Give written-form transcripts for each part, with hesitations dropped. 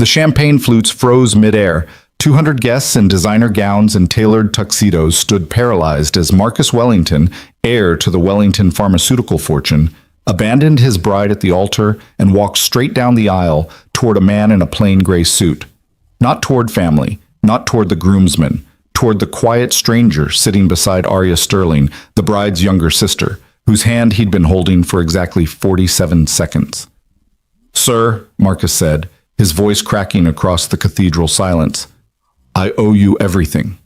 The champagne flutes froze midair. 200 guests in designer gowns and tailored tuxedos stood paralyzed as Marcus Wellington, heir to the Wellington pharmaceutical fortune, abandoned his bride at the altar and walked straight down the aisle toward a man in a plain gray suit. Not toward family, not toward the groomsmen, toward the quiet stranger sitting beside Arya Sterling, the bride's younger sister, whose hand he'd been holding for exactly 47 seconds. "Sir," Marcus said, his voice cracking across the cathedral silence, "I owe you everything."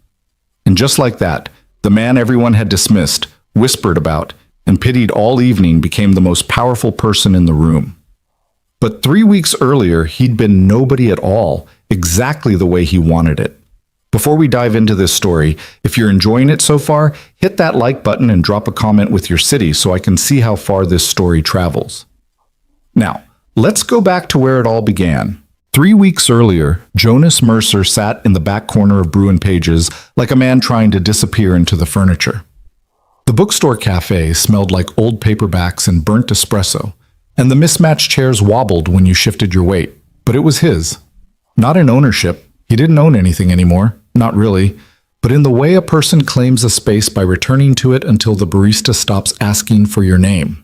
And just like that, the man everyone had dismissed, whispered about, and pitied all evening became the most powerful person in the room. But 3 weeks earlier, he'd been nobody at all, exactly the way he wanted it. Before we dive into this story, if you're enjoying it so far, hit that like button and drop a comment with your city so I can see how far this story travels. Now, let's go back to where it all began. 3 weeks earlier, Jonas Mercer sat in the back corner of Bruin Pages like a man trying to disappear into the furniture. The bookstore cafe smelled like old paperbacks and burnt espresso, and the mismatched chairs wobbled when you shifted your weight. But it was his. Not in ownership. He didn't own anything anymore. Not really. But in the way a person claims a space by returning to it until the barista stops asking for your name.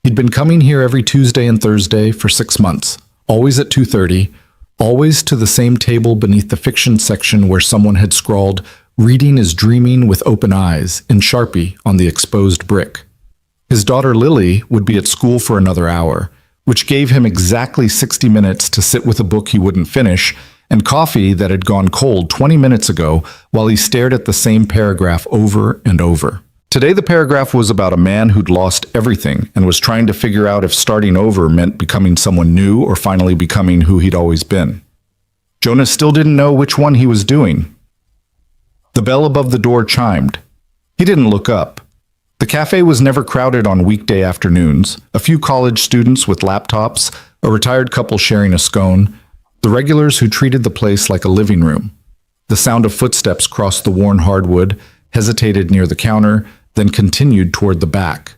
He'd been coming here every Tuesday and Thursday for 6 months, always at 2:30, always to the same table beneath the fiction section where someone had scrawled, "Reading is dreaming with open eyes," in Sharpie on the exposed brick. His daughter Lily would be at school for another hour, which gave him exactly 60 minutes to sit with a book he wouldn't finish and coffee that had gone cold 20 minutes ago while he stared at the same paragraph over and over. Today the paragraph was about a man who'd lost everything and was trying to figure out if starting over meant becoming someone new or finally becoming who he'd always been. Jonas still didn't know which one he was doing. The bell above the door chimed. He didn't look up. The cafe was never crowded on weekday afternoons. A few college students with laptops, a retired couple sharing a scone, the regulars who treated the place like a living room. The sound of footsteps crossed the worn hardwood, hesitated near the counter, then continued toward the back,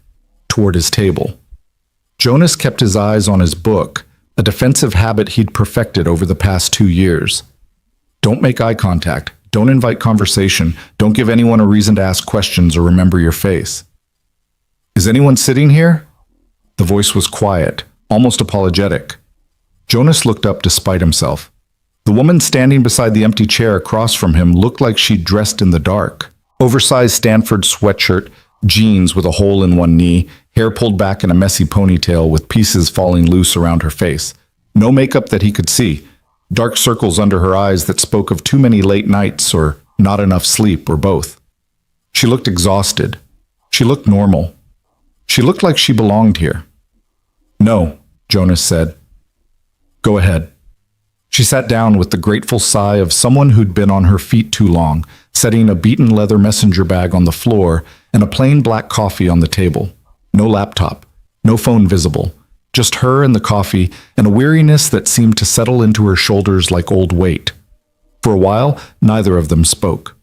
toward his table. Jonas kept his eyes on his book, a defensive habit he'd perfected over the past 2 years. Don't make eye contact. Don't invite conversation. Don't give anyone a reason to ask questions or remember your face. "Is anyone sitting here?" The voice was quiet, almost apologetic. Jonas looked up despite himself. The woman standing beside the empty chair across from him looked like she'd dressed in the dark. Oversized Stanford sweatshirt, jeans with a hole in one knee, hair pulled back in a messy ponytail with pieces falling loose around her face. No makeup that he could see. Dark circles under her eyes that spoke of too many late nights or not enough sleep or both. She looked exhausted. She looked normal. She looked like she belonged here. "No," Jonas said. "Go ahead." She sat down with the grateful sigh of someone who'd been on her feet too long, setting a beaten leather messenger bag on the floor and a plain black coffee on the table. No laptop, no phone visible, just her and the coffee and a weariness that seemed to settle into her shoulders like old weight. For a while, neither of them spoke.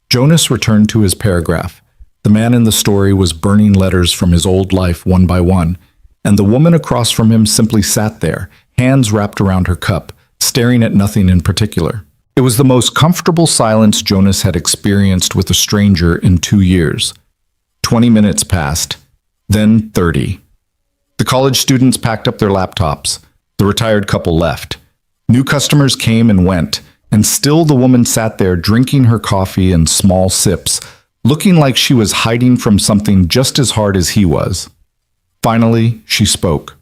Jonas returned to his paragraph. The man in the story was burning letters from his old life one by one, and the woman across from him simply sat there, hands wrapped around her cup, staring at nothing in particular. It was the most comfortable silence Jonas had experienced with a stranger in 2 years. 20 minutes passed, then 30. The college students packed up their laptops. The retired couple left. New customers came and went, and still the woman sat there drinking her coffee in small sips, looking like she was hiding from something just as hard as he was. Finally, she spoke.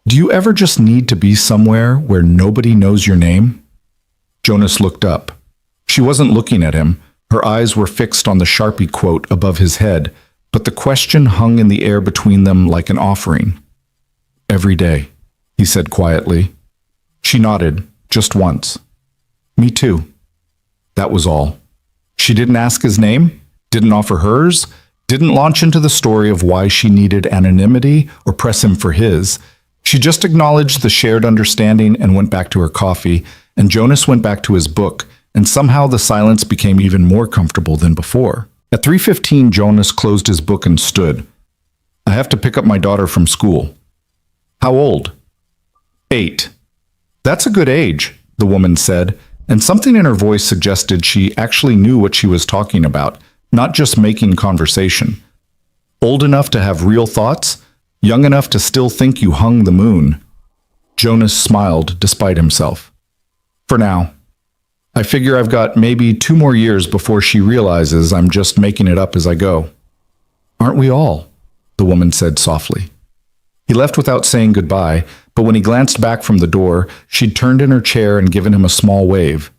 "Do you ever just need to be somewhere where nobody knows your name?" Jonas looked up. She wasn't looking at him. Her eyes were fixed on the Sharpie quote above his head, but the question hung in the air between them like an offering. "Every day," he said quietly. She nodded, just once. "Me too." That was all. She didn't ask his name, didn't offer hers, didn't launch into the story of why she needed anonymity or press him for his. She just acknowledged the shared understanding and went back to her coffee, and Jonas went back to his book, and somehow the silence became even more comfortable than before. At 3:15, Jonas closed his book and stood. "I have to pick up my daughter from school." "How old?" 8. That's a good age, the woman said, and something in her voice suggested she actually knew what she was talking about, not just making conversation. Old enough to have real thoughts, young enough to still think you hung the moon. Jonas smiled despite himself. For now. I figure I've got maybe 2 more years before she realizes I'm just making it up as I go. Aren't we all? The woman said softly. He left without saying goodbye, but when he glanced back from the door, she'd turned in her chair and given him a small wave.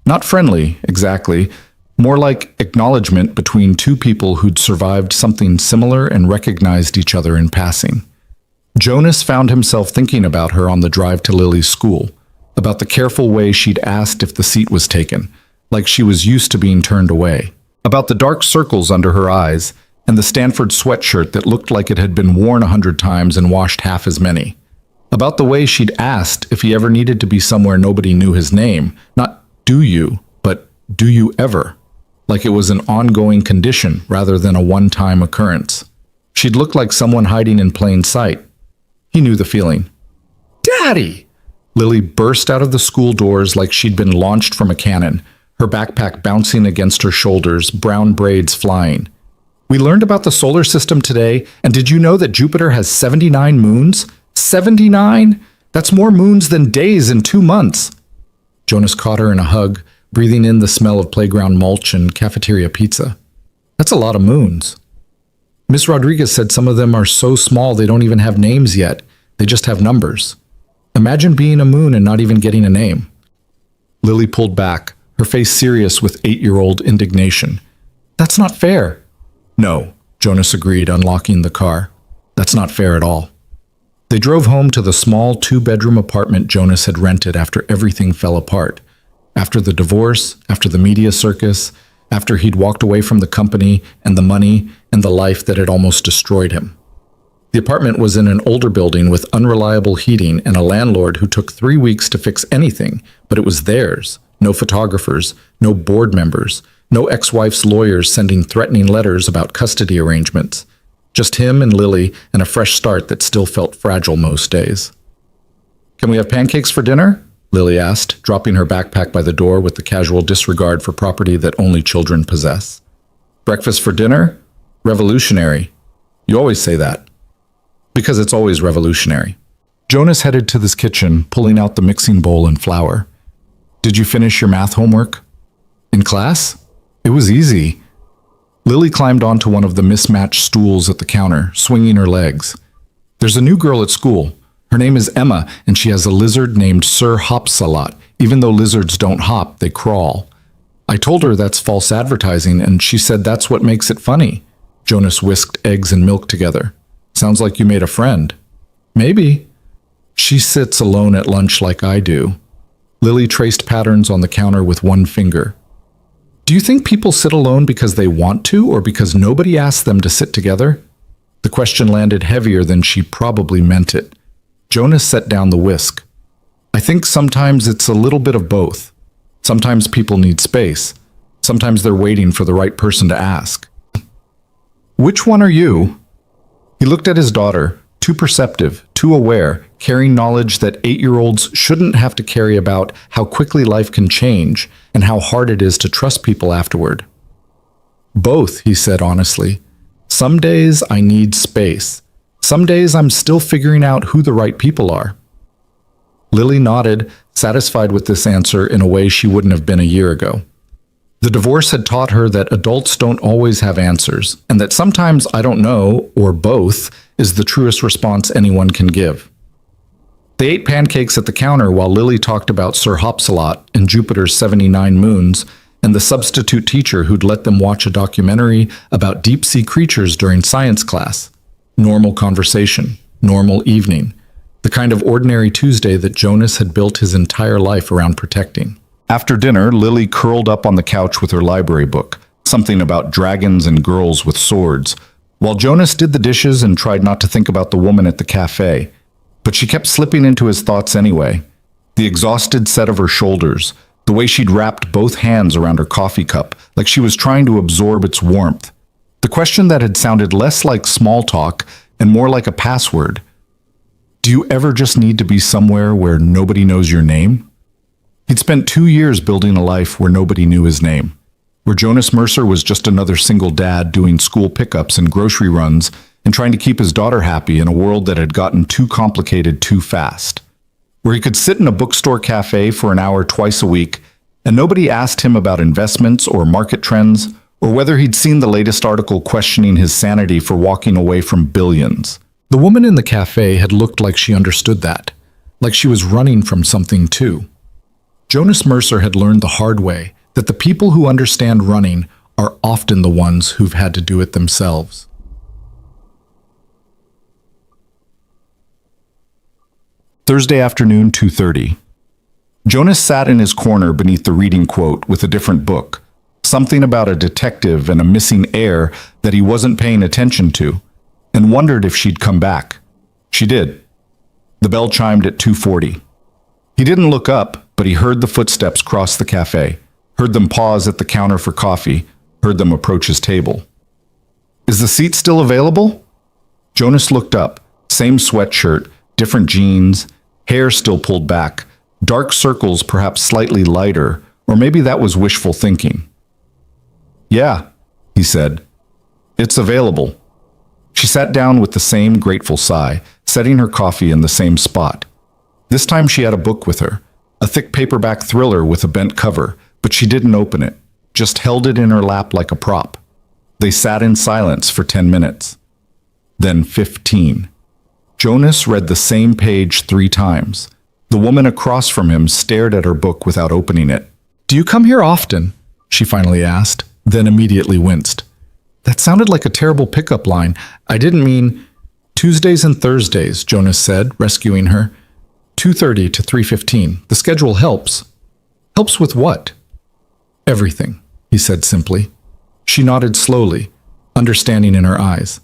Not friendly, exactly, more like acknowledgement between two people who'd survived something similar and recognized each other in passing. Jonas found himself thinking about her on the drive to Lily's school, about the careful way she'd asked if the seat was taken, like she was used to being turned away, about the dark circles under her eyes, and the Stanford sweatshirt that looked like it had been worn 100 times and washed half as many, about the way she'd asked if he ever needed to be somewhere nobody knew his name, not do you, but do you ever, like it was an ongoing condition rather than a one-time occurrence. She'd looked like someone hiding in plain sight. He knew the feeling. Daddy! Lily burst out of the school doors like she'd been launched from a cannon, her backpack bouncing against her shoulders, brown braids flying. We learned about the solar system today, and did you know that Jupiter has 79 moons? 79? That's more moons than days in 2 months. Jonas caught her in a hug, breathing in the smell of playground mulch and cafeteria pizza. That's a lot of moons. Miss Rodriguez said some of them are so small they don't even have names yet. They just have numbers. Imagine being a moon and not even getting a name. Lily pulled back, her face serious with 8-year-old indignation. That's not fair. No, Jonas agreed, unlocking the car. That's not fair at all. They drove home to the small 2-bedroom apartment Jonas had rented after everything fell apart. After the divorce, after the media circus, after he'd walked away from the company and the money and the life that had almost destroyed him. The apartment was in an older building with unreliable heating and a landlord who took 3 weeks to fix anything, but it was theirs. No photographers, no board members, no ex-wife's lawyers sending threatening letters about custody arrangements. Just him and Lily and a fresh start that still felt fragile most days. Can we have pancakes for dinner? Lily asked, dropping her backpack by the door with the casual disregard for property that only children possess. Breakfast for dinner? Revolutionary. You always say that. Because it's always revolutionary. Jonas headed to this kitchen, pulling out the mixing bowl and flour. Did you finish your math homework? In class? It was easy. Lily climbed onto one of the mismatched stools at the counter, swinging her legs. There's a new girl at school. Her name is Emma, and she has a lizard named Sir Hopsalot. Even though lizards don't hop, they crawl. I told her that's false advertising, and she said that's what makes it funny. Jonas whisked eggs and milk together. Sounds like you made a friend. Maybe. She sits alone at lunch like I do. Lily traced patterns on the counter with one finger. Do you think people sit alone because they want to, or because nobody asks them to sit together? The question landed heavier than she probably meant it. Jonas set down the whisk. I think sometimes it's a little bit of both. Sometimes people need space. Sometimes they're waiting for the right person to ask. Which one are you? He looked at his daughter, too perceptive, too aware, carrying knowledge that 8-year-olds shouldn't have to carry about how quickly life can change and how hard it is to trust people afterward. Both, he said honestly. Some days I need space. Some days I'm still figuring out who the right people are. Lily nodded, satisfied with this answer in a way she wouldn't have been a year ago. The divorce had taught her that adults don't always have answers, and that sometimes I don't know, or both, is the truest response anyone can give. They ate pancakes at the counter while Lily talked about Sir Hopsalot and Jupiter's 79 moons, and the substitute teacher who'd let them watch a documentary about deep-sea creatures during science class. Normal conversation, normal evening, the kind of ordinary Tuesday that Jonas had built his entire life around protecting. After dinner, Lily curled up on the couch with her library book, something about dragons and girls with swords, while Jonas did the dishes and tried not to think about the woman at the cafe. But she kept slipping into his thoughts anyway. The exhausted set of her shoulders, the way she'd wrapped both hands around her coffee cup, like she was trying to absorb its warmth. The question that had sounded less like small talk and more like a password. Do you ever just need to be somewhere where nobody knows your name? He'd spent 2 years building a life where nobody knew his name, where Jonas Mercer was just another single dad doing school pickups and grocery runs and trying to keep his daughter happy in a world that had gotten too complicated too fast, where he could sit in a bookstore cafe for an hour twice a week and nobody asked him about investments or market trends or whether he'd seen the latest article questioning his sanity for walking away from billions. The woman in the cafe had looked like she understood that, like she was running from something too. Jonas Mercer had learned the hard way that the people who understand running are often the ones who've had to do it themselves. Thursday afternoon, 2:30. Jonas sat in his corner beneath the reading quote with a different book, something about a detective and a missing heir that he wasn't paying attention to, and wondered if she'd come back. She did. The bell chimed at 2:40. He didn't look up, but he heard the footsteps cross the cafe, heard them pause at the counter for coffee, heard them approach his table. Is the seat still available? Jonas looked up, same sweatshirt, different jeans, hair still pulled back, dark circles perhaps slightly lighter, or maybe that was wishful thinking. Yeah, he said. It's available. She sat down with the same grateful sigh, setting her coffee in the same spot. This time she had a book with her, a thick paperback thriller with a bent cover, but she didn't open it, just held it in her lap like a prop. They sat in silence for 10 minutes. Then 15. Jonas read the same page 3 times. The woman across from him stared at her book without opening it. Do you come here often? She finally asked, then immediately winced. That sounded like a terrible pickup line. I didn't mean... Tuesdays and Thursdays, Jonas said, rescuing her. 2:30 to 3:15. The schedule helps. Helps with what? Everything, he said simply. She nodded slowly, understanding in her eyes.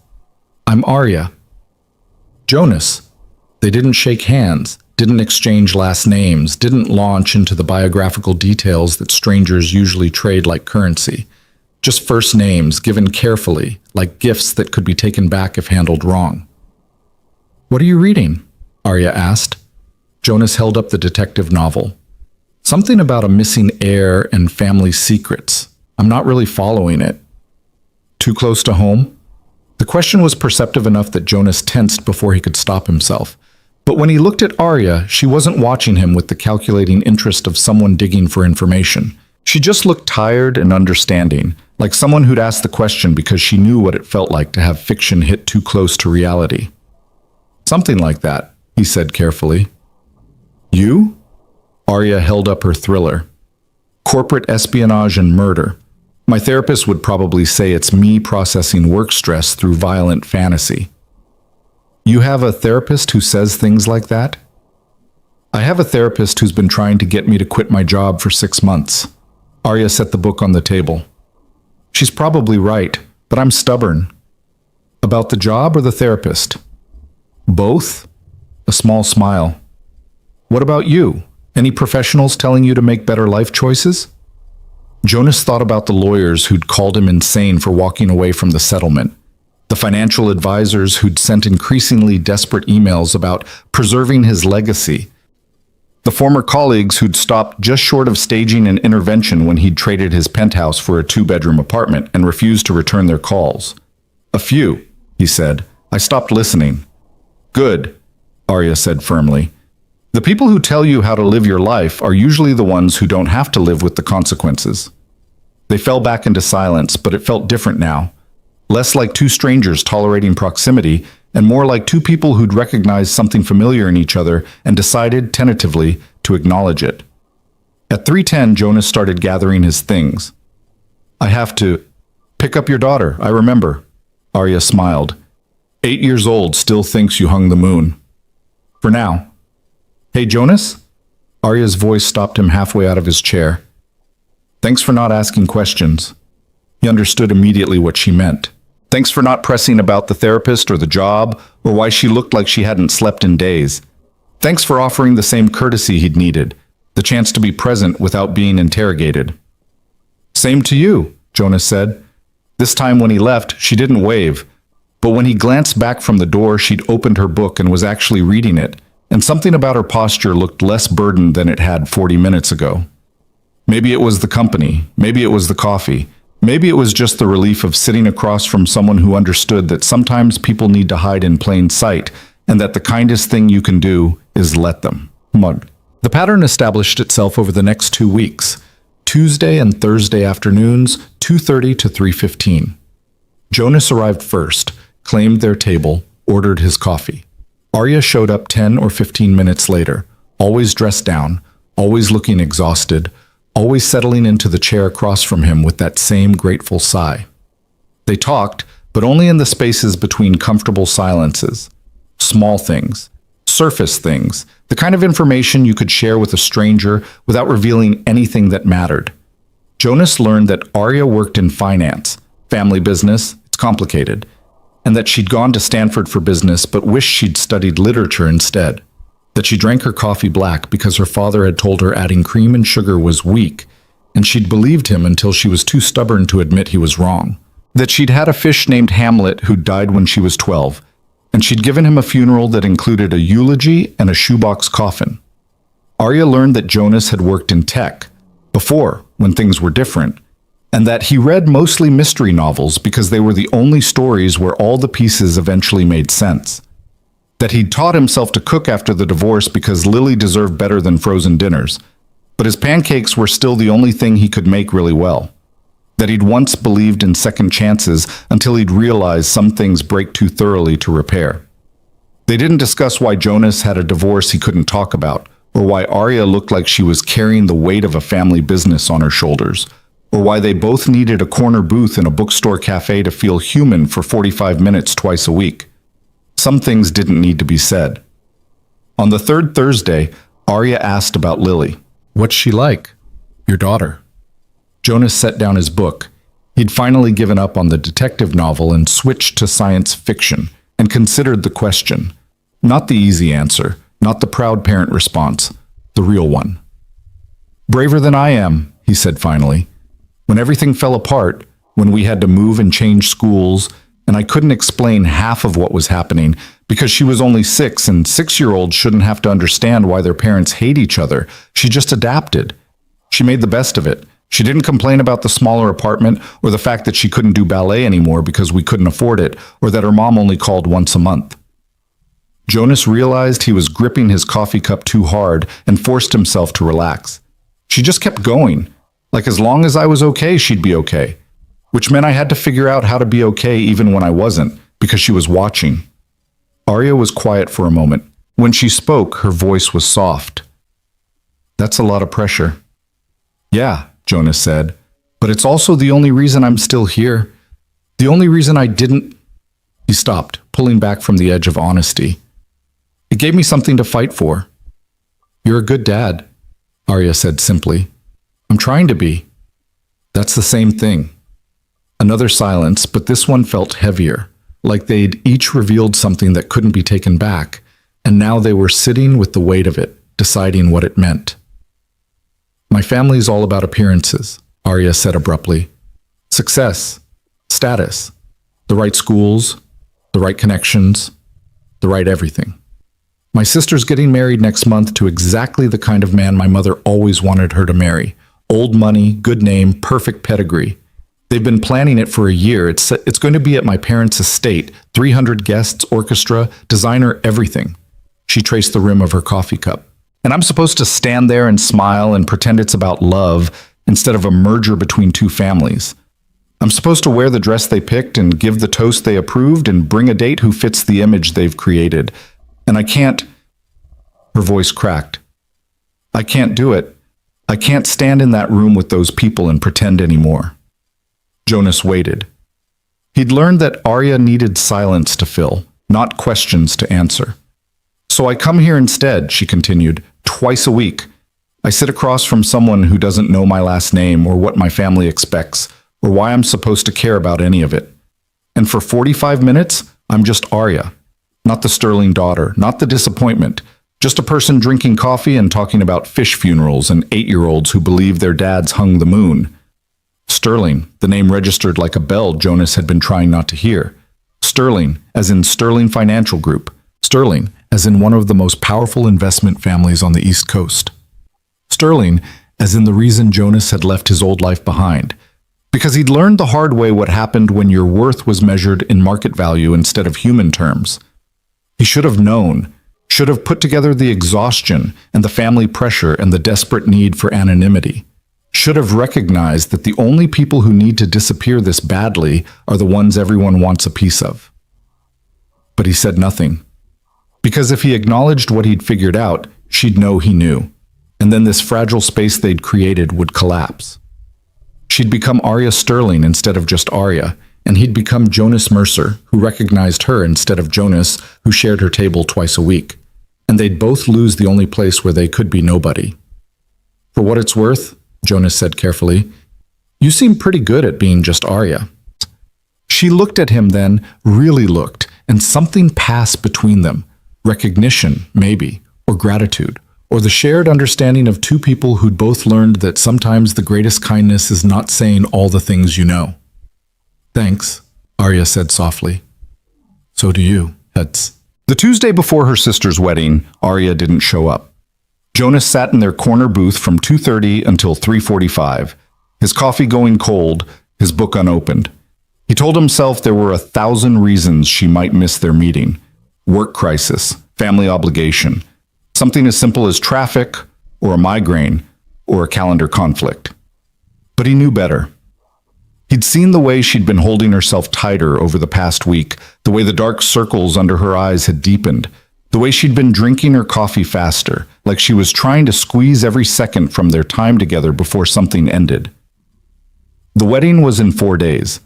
I'm Arya. Jonas. They didn't shake hands, didn't exchange last names, didn't launch into the biographical details that strangers usually trade like currency. Just first names given carefully, like gifts that could be taken back if handled wrong. What are you reading? Arya asked. Jonas held up the detective novel. Something about a missing heir and family secrets. I'm not really following it. Too close to home? The question was perceptive enough that Jonas tensed before he could stop himself. But when he looked at Arya, she wasn't watching him with the calculating interest of someone digging for information. She just looked tired and understanding, like someone who'd asked the question because she knew what it felt like to have fiction hit too close to reality. Something like that, he said carefully. You? Arya held up her thriller. Corporate espionage and murder. My therapist would probably say it's me processing work stress through violent fantasy. You have a therapist who says things like that? I have a therapist who's been trying to get me to quit my job for 6 months. Arya set the book on the table. She's probably right, but I'm stubborn. About the job or the therapist? Both? A small smile. What about you? Any professionals telling you to make better life choices? Jonas thought about the lawyers who'd called him insane for walking away from the settlement, the financial advisors who'd sent increasingly desperate emails about preserving his legacy, the former colleagues who'd stopped just short of staging an intervention when he'd traded his penthouse for a 2-bedroom apartment and refused to return their calls. A few, he said. I stopped listening. Good, Arya said firmly. The people who tell you how to live your life are usually the ones who don't have to live with the consequences. They fell back into silence, but it felt different now. Less like 2 strangers tolerating proximity, and more like 2 people who'd recognized something familiar in each other and decided, tentatively, to acknowledge it. At 3:10, Jonas started gathering his things. I have to pick up your daughter, I remember. Arya smiled. 8 years old, still thinks you hung the moon. For now. Hey, Jonas? Arya's voice stopped him halfway out of his chair. Thanks for not asking questions. He understood immediately what she meant. Thanks for not pressing about the therapist or the job, or why she looked like she hadn't slept in days. Thanks for offering the same courtesy he'd needed, the chance to be present without being interrogated. Same to you, Jonas said. This time when he left, she didn't wave. But when he glanced back from the door, she'd opened her book and was actually reading it, and something about her posture looked less burdened than it had 40 minutes ago. Maybe it was the company, maybe it was the coffee, maybe it was just the relief of sitting across from someone who understood that sometimes people need to hide in plain sight, and that the kindest thing you can do is let them. Mud. The pattern established itself over the next 2 weeks, Tuesday and Thursday afternoons, 2:30 to 3:15. Jonas arrived first, claimed their table, ordered his coffee. Arya showed up 10 or 15 minutes later, always dressed down, always looking exhausted, always settling into the chair across from him with that same grateful sigh. They talked, but only in the spaces between comfortable silences. Small things, surface things, the kind of information you could share with a stranger without revealing anything that mattered. Jonas learned that Arya worked in finance, family business, it's complicated, and that she'd gone to Stanford for business but wished she'd studied literature instead. That she drank her coffee black because her father had told her adding cream and sugar was weak, and she'd believed him until she was too stubborn to admit he was wrong. That she'd had a fish named Hamlet who died when she was 12, and she'd given him a funeral that included a eulogy and a shoebox coffin. Arya learned that Jonas had worked in tech, before, when things were different, and that he read mostly mystery novels because they were the only stories where all the pieces eventually made sense. That he'd taught himself to cook after the divorce because Lily deserved better than frozen dinners, but his pancakes were still the only thing he could make really well. That he'd once believed in second chances until he'd realized some things break too thoroughly to repair. They didn't discuss why Jonas had a divorce he couldn't talk about, or why Arya looked like she was carrying the weight of a family business on her shoulders, or why they both needed a corner booth in a bookstore cafe to feel human for 45 minutes twice a week. Some things didn't need to be said. On the third Thursday, Arya asked about Lily. "What's she like?" "Your daughter." Jonas set down his book. He'd finally given up on the detective novel and switched to science fiction, and considered the question. Not the easy answer, not the proud parent response, the real one. "Braver than I am," he said finally. "When everything fell apart, when we had to move and change schools, and I couldn't explain half of what was happening because she was only 6 and 6-year-olds shouldn't have to understand why their parents hate each other. She just adapted. She made the best of it. She didn't complain about the smaller apartment or the fact that she couldn't do ballet anymore because we couldn't afford it, or that her mom only called once a month." Jonas realized he was gripping his coffee cup too hard and forced himself to relax. She just kept going. Like as long as I was okay, she'd be okay. Which meant I had to figure out how to be okay even when I wasn't, because she was watching. Arya was quiet for a moment. When she spoke, her voice was soft. "That's a lot of pressure." "Yeah," Jonas said, "but it's also the only reason I'm still here. The only reason I didn't—" He stopped, pulling back from the edge of honesty. "It gave me something to fight for." "You're a good dad," Arya said simply. "I'm trying to be." "That's the same thing." Another silence, but this one felt heavier, like they'd each revealed something that couldn't be taken back, and now they were sitting with the weight of it, deciding what it meant. "My family's all about appearances," Arya said abruptly. "Success, status, the right schools, the right connections, the right everything. My sister's getting married next month to exactly the kind of man my mother always wanted her to marry. Old money, good name, perfect pedigree. They've been planning it for a year. It's going to be at my parents' estate, 300 guests, orchestra, designer, everything." She traced the rim of her coffee cup. "And I'm supposed to stand there and smile and pretend it's about love instead of a merger between two families. I'm supposed to wear the dress they picked and give the toast they approved and bring a date who fits the image they've created. And I can't—" Her voice cracked. "I can't do it. I can't stand in that room with those people and pretend anymore." Jonas waited. He'd learned that Arya needed silence to fill, not questions to answer. "So I come here instead," she continued, "twice a week. I sit across from someone who doesn't know my last name or what my family expects, or why I'm supposed to care about any of it. And for 45 minutes, I'm just Arya. Not the sterling daughter, not the disappointment, just a person drinking coffee and talking about fish funerals and 8-year-olds who believe their dads hung the moon." Sterling, the name registered like a bell Jonas had been trying not to hear. Sterling, as in Sterling Financial Group. Sterling, as in one of the most powerful investment families on the East Coast. Sterling, as in the reason Jonas had left his old life behind. Because he'd learned the hard way what happened when your worth was measured in market value instead of human terms. He should have known, should have put together the exhaustion and the family pressure and the desperate need for anonymity. Should have recognized that the only people who need to disappear this badly are the ones everyone wants a piece of. But he said nothing. Because if he acknowledged what he'd figured out, she'd know he knew. And then this fragile space they'd created would collapse. She'd become Arya Sterling instead of just Arya, and he'd become Jonas Mercer, who recognized her instead of Jonas, who shared her table twice a week. And they'd both lose the only place where they could be nobody. For what it's worth, Jonas said carefully, you seem pretty good at being just Arya. She looked at him then, really looked, and something passed between them. Recognition, maybe, or gratitude, or the shared understanding of two people who'd both learned that sometimes the greatest kindness is not saying all the things you know. Thanks, Arya said softly. So do you, Hetz. The Tuesday before her sister's wedding, Arya didn't show up. Jonas sat in their corner booth from 2:30 until 3:45, his coffee going cold, his book unopened. He told himself there were 1,000 reasons she might miss their meeting. Work crisis, family obligation, something as simple as traffic, or a migraine, or a calendar conflict. But he knew better. He'd seen the way she'd been holding herself tighter over the past week, the way the dark circles under her eyes had deepened, the way she'd been drinking her coffee faster, like she was trying to squeeze every second from their time together before something ended. The wedding was in 4 days.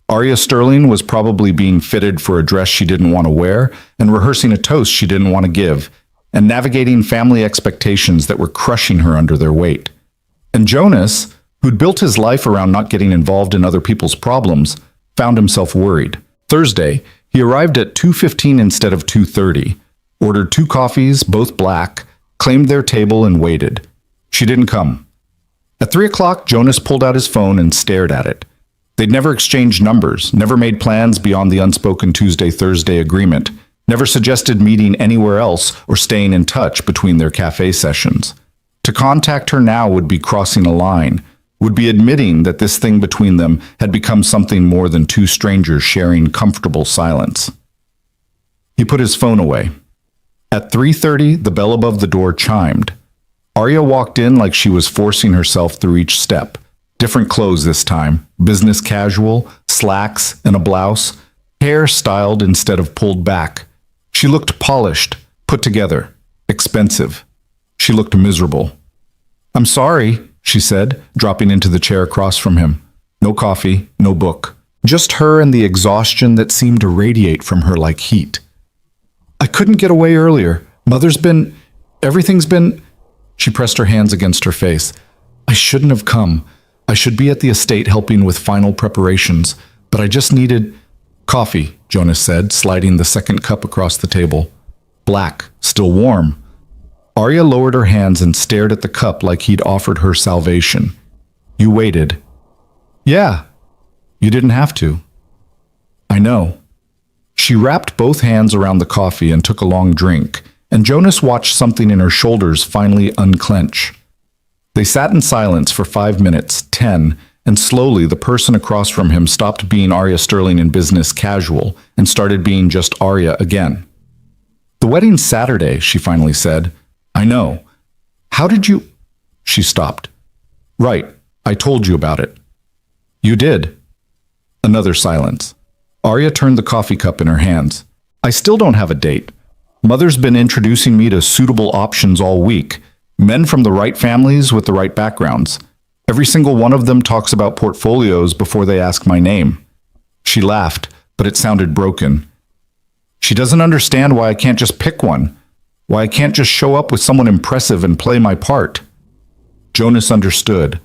Arya Sterling was probably being fitted for a dress she didn't want to wear and rehearsing a toast she didn't want to give, and navigating family expectations that were crushing her under their weight. And Jonas, who'd built his life around not getting involved in other people's problems, found himself worried. Thursday, he arrived at 2:15 instead of 2:30, ordered 2 coffees, both black, claimed their table and waited. She didn't come. At 3 o'clock, Jonas pulled out his phone and stared at it. They'd never exchanged numbers, never made plans beyond the unspoken Tuesday-Thursday agreement, never suggested meeting anywhere else or staying in touch between their cafe sessions. To contact her now would be crossing a line, would be admitting that this thing between them had become something more than two strangers sharing comfortable silence. He put his phone away. At 3:30, the bell above the door chimed. Arya walked in like she was forcing herself through each step. Different clothes this time, business casual, slacks and a blouse, hair styled instead of pulled back. She looked polished, put together, expensive. She looked miserable. I'm sorry, she said, dropping into the chair across from him. No coffee, no book. Just her and the exhaustion that seemed to radiate from her like heat. I couldn't get away earlier. Everything's been... She pressed her hands against her face. I shouldn't have come. I should be at the estate helping with final preparations, but I just needed... Coffee, Jonas said, sliding the second cup across the table. Black, still warm. Arya lowered her hands and stared at the cup like he'd offered her salvation. You waited. Yeah. You didn't have to. I know. She wrapped both hands around the coffee and took a long drink, and Jonas watched something in her shoulders finally unclench. They sat in silence for 5 minutes, 10, and slowly the person across from him stopped being Arya Sterling in business casual and started being just Arya again. The wedding's Saturday, she finally said. I know. How did you... She stopped. Right, I told you about it. You did. Another silence. Arya turned the coffee cup in her hands. I still don't have a date. Mother's been introducing me to suitable options all week. Men from the right families with the right backgrounds. Every single one of them talks about portfolios before they ask my name. She laughed, but it sounded broken. She doesn't understand why I can't just pick one. Why I can't just show up with someone impressive and play my part. Jonas understood.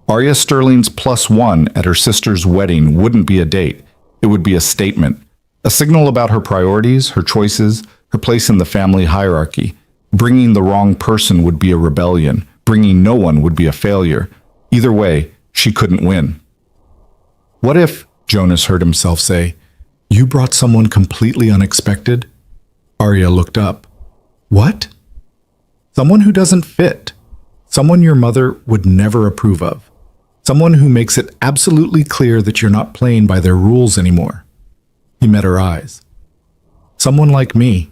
Arya Sterling's +1 at her sister's wedding wouldn't be a date. It would be a statement. A signal about her priorities, her choices, her place in the family hierarchy. Bringing the wrong person would be a rebellion. Bringing no one would be a failure. Either way, she couldn't win. What if, Jonas heard himself say, You brought someone completely unexpected? Arya looked up. What? Someone who doesn't fit. Someone your mother would never approve of. Someone who makes it absolutely clear that you're not playing by their rules anymore. He met her eyes. Someone like me.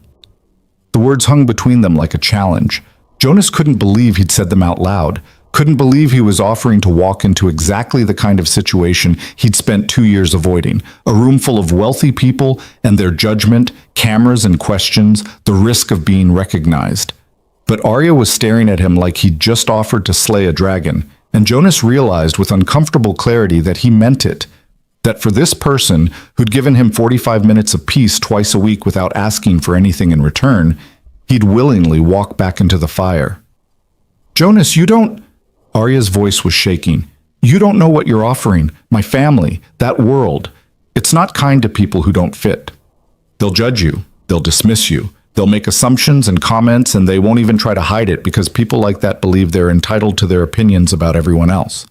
The words hung between them like a challenge. Jonas couldn't believe he'd said them out loud, couldn't believe he was offering to walk into exactly the kind of situation he'd spent 2 years avoiding, a room full of wealthy people and their judgment, cameras and questions, the risk of being recognized. But Arya was staring at him like he'd just offered to slay a dragon, and Jonas realized with uncomfortable clarity that he meant it, that for this person who'd given him 45 minutes of peace twice a week without asking for anything in return, he'd willingly walk back into the fire. Jonas, you don't... Arya's voice was shaking. You don't know what you're offering. My family, that world. It's not kind to people who don't fit. They'll judge you. They'll dismiss you. They'll make assumptions and comments, and they won't even try to hide it because people like that believe they're entitled to their opinions about everyone else.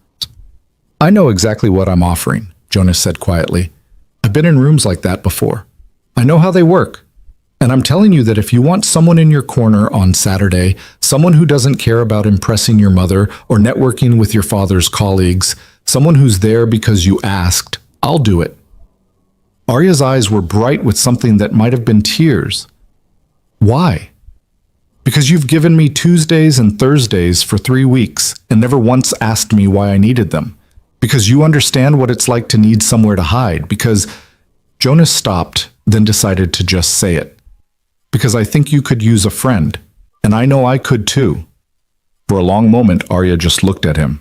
I know exactly what I'm offering, Jonas said quietly. I've been in rooms like that before. I know how they work. And I'm telling you that if you want someone in your corner on Saturday, someone who doesn't care about impressing your mother or networking with your father's colleagues, someone who's there because you asked, I'll do it. Arya's eyes were bright with something that might have been tears. Why? Because you've given me Tuesdays and Thursdays for 3 weeks and never once asked me why I needed them. Because you understand what it's like to need somewhere to hide. Because... Jonas stopped, then decided to just say it. Because I think you could use a friend, and I know I could too. For a long moment, Arya just looked at him.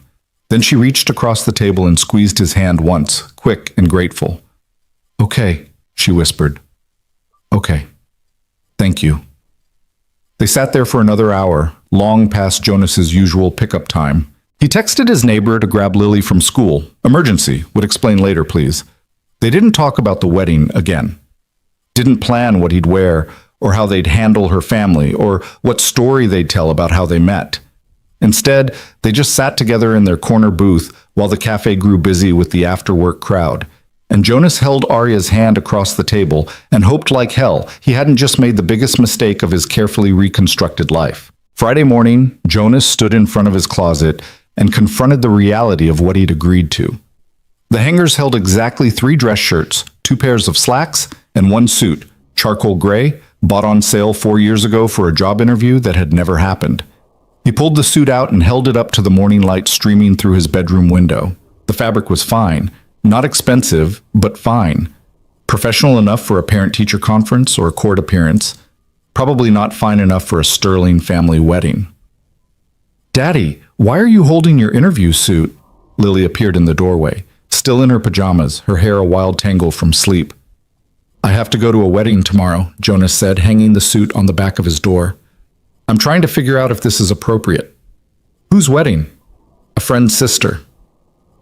Then she reached across the table and squeezed his hand once, quick and grateful. Okay, she whispered. Okay. Thank you. They sat there for another hour, long past Jonas's usual pickup time. He texted his neighbor to grab Lily from school. Emergency, would explain later, please. They didn't talk about the wedding again. Didn't plan what he'd wear, or how they'd handle her family, or what story they'd tell about how they met. Instead, they just sat together in their corner booth while the cafe grew busy with the after-work crowd. And Jonas held Arya's hand across the table and hoped like hell he hadn't just made the biggest mistake of his carefully reconstructed life. Friday morning, Jonas stood in front of his closet and confronted the reality of what he'd agreed to. The hangers held exactly 3 dress shirts, 2 pairs of slacks, and 1 suit, charcoal gray, bought on sale 4 years ago for a job interview that had never happened. He pulled the suit out and held it up to the morning light streaming through his bedroom window. The fabric was fine, not expensive, but fine. Professional enough for a parent-teacher conference or a court appearance, probably not fine enough for a sterling family wedding. Daddy, why are you holding your interview suit? Lily appeared in the doorway, still in her pajamas, her hair a wild tangle from sleep. I have to go to a wedding tomorrow, Jonas said, hanging the suit on the back of his door. I'm trying to figure out if this is appropriate. Whose wedding? A friend's sister.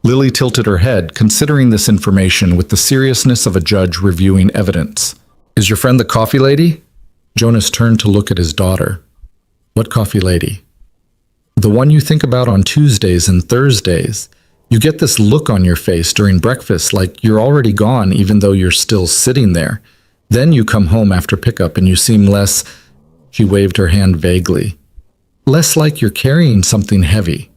Lily tilted her head, considering this information with the seriousness of a judge reviewing evidence. Is your friend the coffee lady? Jonas turned to look at his daughter. What coffee lady? The one you think about on Tuesdays and Thursdays. You get this look on your face during breakfast like you're already gone even though you're still sitting there. Then you come home after pickup and you seem less... She waved her hand vaguely. Less like you're carrying something heavy.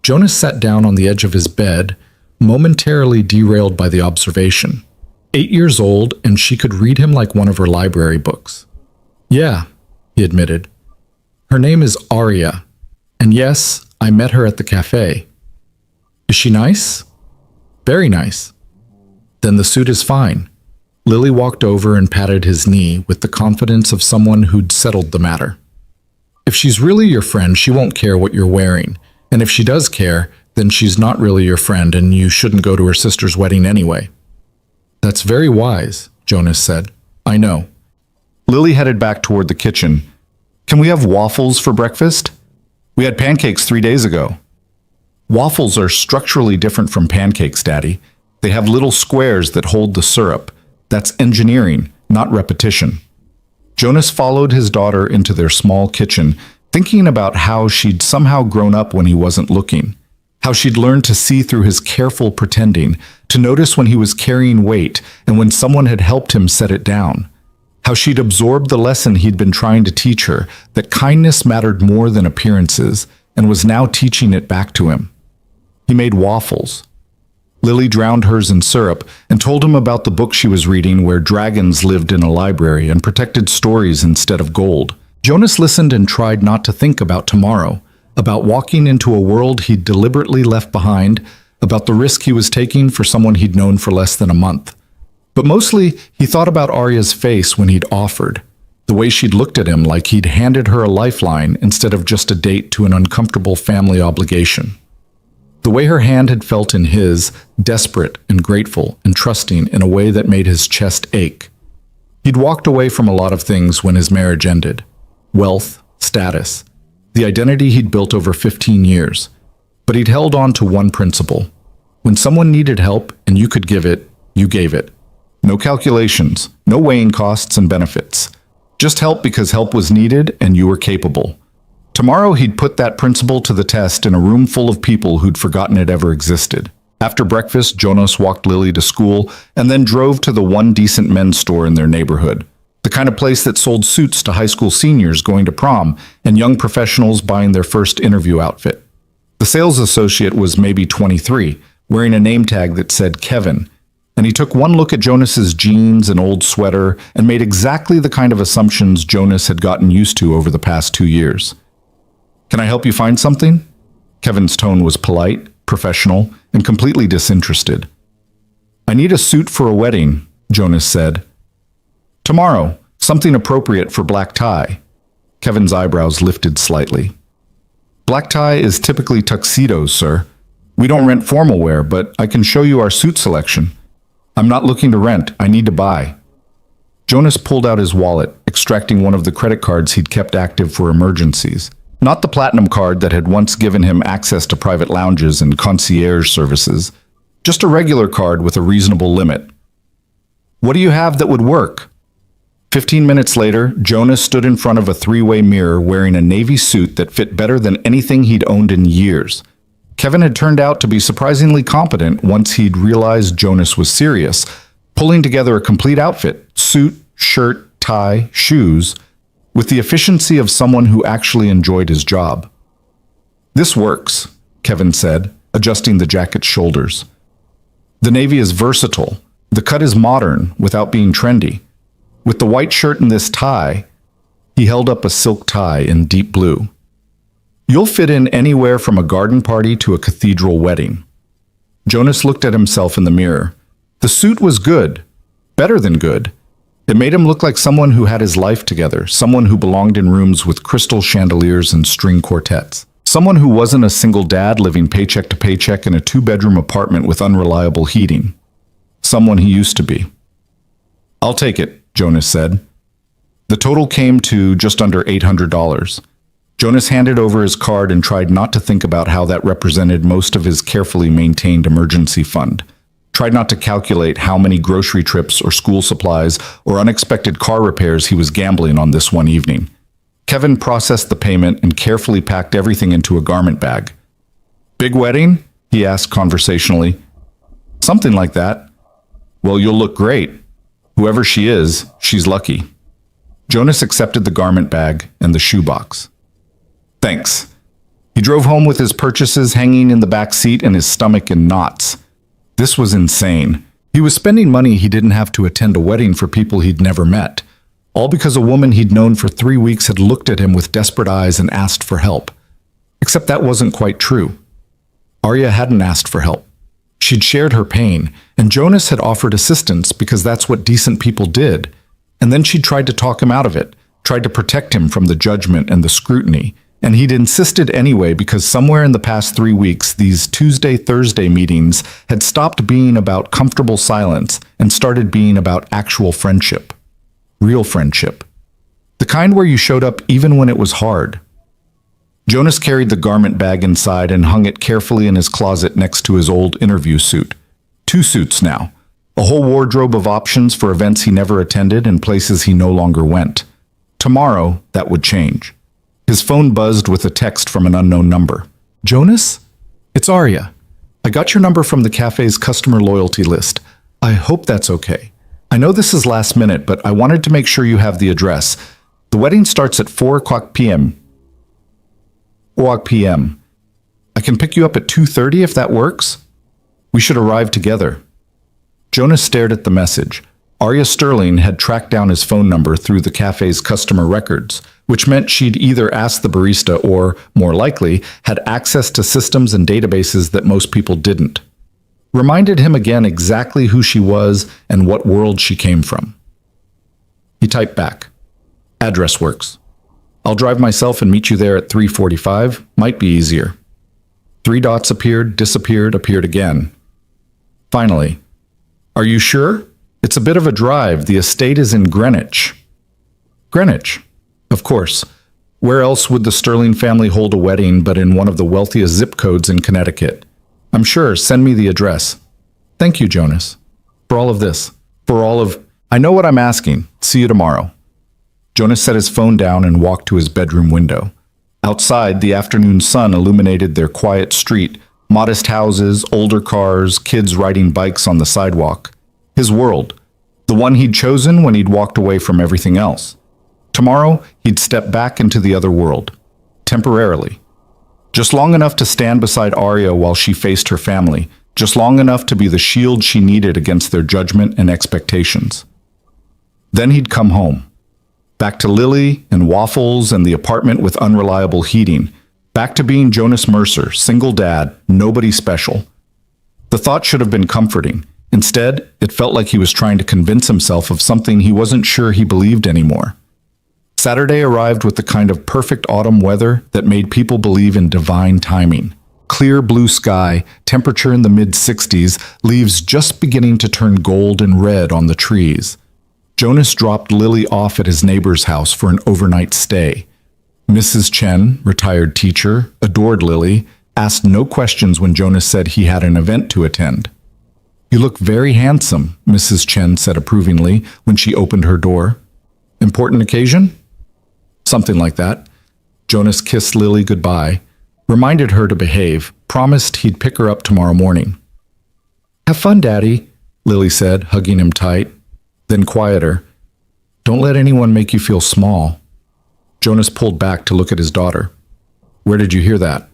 Jonas sat down on the edge of his bed, momentarily derailed by the observation. 8 years old, and she could read him like one of her library books. Yeah, he admitted. Her name is Arya. And yes, I met her at the cafe. Is she nice? Very nice. Then the suit is fine. Lily walked over and patted his knee with the confidence of someone who'd settled the matter. If she's really your friend, she won't care what you're wearing. And if she does care, then she's not really your friend and you shouldn't go to her sister's wedding anyway. That's very wise, Jonas said. I know. Lily headed back toward the kitchen. Can we have waffles for breakfast? We had pancakes 3 days ago. Waffles are structurally different from pancakes, Daddy. They have little squares that hold the syrup. That's engineering, not repetition. Jonas followed his daughter into their small kitchen, thinking about how she'd somehow grown up when he wasn't looking. How she'd learned to see through his careful pretending, to notice when he was carrying weight and when someone had helped him set it down. How she'd absorbed the lesson he'd been trying to teach her, that kindness mattered more than appearances, and was now teaching it back to him. He made waffles. Lily drowned hers in syrup and told him about the book she was reading where dragons lived in a library and protected stories instead of gold. Jonas listened and tried not to think about tomorrow, about walking into a world he'd deliberately left behind, about the risk he was taking for someone he'd known for less than a month. But mostly, he thought about Arya's face when he'd offered, the way she'd looked at him like he'd handed her a lifeline instead of just a date to an uncomfortable family obligation. The way her hand had felt in his, desperate and grateful and trusting in a way that made his chest ache. He'd walked away from a lot of things when his marriage ended. Wealth, status, the identity he'd built over 15 years. But he'd held on to one principle. When someone needed help and you could give it, you gave it. No calculations, no weighing costs and benefits. Just help because help was needed and you were capable. Tomorrow he'd put that principle to the test in a room full of people who'd forgotten it ever existed. After breakfast, Jonas walked Lily to school and then drove to the one decent men's store in their neighborhood. The kind of place that sold suits to high school seniors going to prom and young professionals buying their first interview outfit. The sales associate was maybe 23, wearing a name tag that said Kevin, and he took one look at Jonas's jeans and old sweater and made exactly the kind of assumptions Jonas had gotten used to over the past 2 years. "Can I help you find something?" Kevin's tone was polite, professional, and completely disinterested. "I need a suit for a wedding," Jonas said. "Tomorrow, something appropriate for black tie." Kevin's eyebrows lifted slightly. "Black tie is typically tuxedos, sir. We don't rent formal wear, but I can show you our suit selection. I'm not looking to rent, I need to buy." Jonas pulled out his wallet, extracting one of the credit cards he'd kept active for emergencies. Not the platinum card that had once given him access to private lounges and concierge services. Just a regular card with a reasonable limit. "What do you have that would work?" 15 minutes later, Jonas stood in front of a three-way mirror wearing a navy suit that fit better than anything he'd owned in years. Kevin had turned out to be surprisingly competent once he'd realized Jonas was serious, pulling together a complete outfit, suit, shirt, tie, shoes, with the efficiency of someone who actually enjoyed his job. "This works," Kevin said, adjusting the jacket's shoulders. "The navy is versatile. The cut is modern without being trendy. With the white shirt and this tie," he held up a silk tie in deep blue, "you'll fit in anywhere from a garden party to a cathedral wedding." Jonas looked at himself in the mirror. The suit was good, better than good. It made him look like someone who had his life together, someone who belonged in rooms with crystal chandeliers and string quartets. Someone who wasn't a single dad living paycheck to paycheck in a 2-bedroom apartment with unreliable heating. Someone he used to be. "I'll take it," Jonas said. The total came to just under $800. Jonas handed over his card and tried not to think about how that represented most of his carefully maintained emergency fund. Tried not to calculate how many grocery trips or school supplies or unexpected car repairs he was gambling on this one evening. Kevin processed the payment and carefully packed everything into a garment bag. "Big wedding?" he asked conversationally. "Something like that." "Well, you'll look great. Whoever she is, she's lucky." Jonas accepted the garment bag and the shoebox. "Thanks." He drove home with his purchases hanging in the back seat and his stomach in knots. This was insane. He was spending money he didn't have to attend a wedding for people he'd never met, all because a woman he'd known for 3 weeks had looked at him with desperate eyes and asked for help. Except that wasn't quite true. Arya hadn't asked for help. She'd shared her pain, and Jonas had offered assistance because that's what decent people did. And then she'd tried to talk him out of it, tried to protect him from the judgment and the scrutiny. And he'd insisted anyway because somewhere in the past 3 weeks, these Tuesday-Thursday meetings had stopped being about comfortable silence and started being about actual friendship. Real friendship. The kind where you showed up even when it was hard. Jonas carried the garment bag inside and hung it carefully in his closet next to his old interview suit. 2 suits now. A whole wardrobe of options for events he never attended and places he no longer went. Tomorrow, that would change. His phone buzzed with a text from an unknown number. "Jonas?" It's Arya. I got your number from the cafe's customer loyalty list. I hope that's okay. I know this is last minute, but I wanted to make sure you have the address. The wedding starts at 4 o'clock p.m. 4 p.m. I can pick you up at 2:30 if that works. We should arrive together. Jonas stared at the message. Arya Sterling had tracked down his phone number through the cafe's customer records, which meant she'd either asked the barista or, more likely, had access to systems and databases that most people didn't. Reminded him again exactly who she was and what world she came from. He typed back, "Address works. I'll drive myself and meet you there at 3:45. Might be easier." 3 dots appeared, disappeared, appeared again. Finally, "Are you sure? It's a bit of a drive. The estate is in Greenwich." Greenwich. Of course. Where else would the Sterling family hold a wedding but in one of the wealthiest zip codes in Connecticut? "I'm sure. Send me the address." "Thank you, Jonas. For all of this. I know what I'm asking. See you tomorrow." Jonas set his phone down and walked to his bedroom window. Outside, the afternoon sun illuminated their quiet street, modest houses, older cars, kids riding bikes on the sidewalk. His world. The one he'd chosen when he'd walked away from everything else. Tomorrow, he'd step back into the other world. Temporarily. Just long enough to stand beside Arya while she faced her family. Just long enough to be the shield she needed against their judgment and expectations. Then he'd come home. Back to Lily and waffles and the apartment with unreliable heating. Back to being Jonas Mercer, single dad, nobody special. The thought should have been comforting. Instead, it felt like he was trying to convince himself of something he wasn't sure he believed anymore. Saturday arrived with the kind of perfect autumn weather that made people believe in divine timing. Clear blue sky, temperature in the mid-60s, leaves just beginning to turn gold and red on the trees. Jonas dropped Lily off at his neighbor's house for an overnight stay. Mrs. Chen, retired teacher, adored Lily, asked no questions when Jonas said he had an event to attend. "You look very handsome," Mrs. Chen said approvingly when she opened her door. "Important occasion?" Something like that. Jonas kissed Lily goodbye, reminded her to behave, promised he'd pick her up tomorrow morning. "Have fun, Daddy," Lily said, hugging him tight. Then quieter, "Don't let anyone make you feel small." Jonas pulled back to look at his daughter. "Where did you hear that?"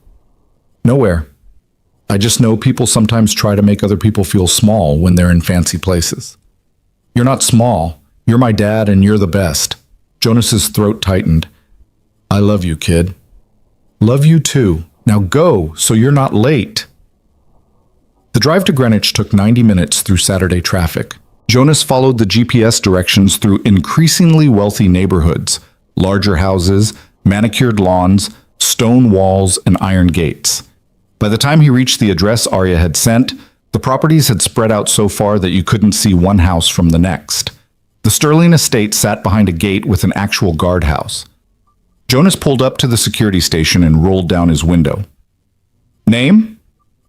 "Nowhere. I just know people sometimes try to make other people feel small when they're in fancy places." "You're not small. You're my dad and you're the best." Jonas's throat tightened. "I love you, kid." "Love you too. Now go, so you're not late." The drive to Greenwich took 90 minutes through Saturday traffic. Jonas followed the GPS directions through increasingly wealthy neighborhoods, larger houses, manicured lawns, stone walls, and iron gates. By the time he reached the address Arya had sent, the properties had spread out so far that you couldn't see one house from the next. The Sterling estate sat behind a gate with an actual guardhouse. Jonas pulled up to the security station and rolled down his window. "Name?"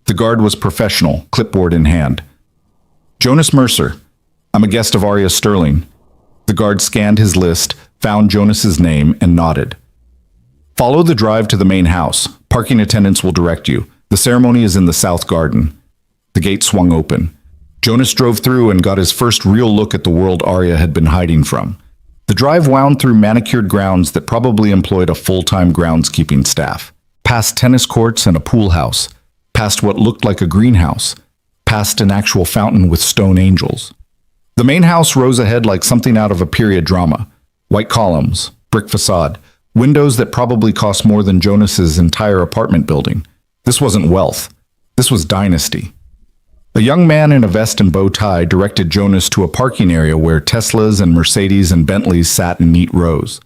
The guard was professional, clipboard in hand. "Jonas Mercer. I'm a guest of Arya Sterling." The guard scanned his list, found Jonas's name, and nodded. "Follow the drive to the main house. Parking attendants will direct you. The ceremony is in the south garden." The gate swung open. Jonas drove through and got his first real look at the world Arya had been hiding from. The drive wound through manicured grounds that probably employed a full-time groundskeeping staff, past tennis courts and a pool house, past what looked like a greenhouse, past an actual fountain with stone angels. The main house rose ahead like something out of a period drama. White columns, brick facade, windows that probably cost more than Jonas's entire apartment building. This wasn't wealth. This was dynasty. A young man in a vest and bow tie directed Jonas to a parking area where Teslas and Mercedes and Bentleys sat in neat rows.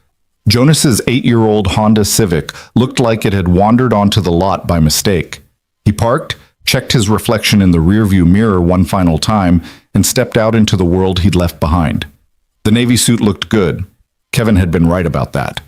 Jonas's 8-year-old Honda Civic looked like it had wandered onto the lot by mistake. He parked, checked his reflection in the rearview mirror one final time, and stepped out into the world he'd left behind. The navy suit looked good. Kevin had been right about that.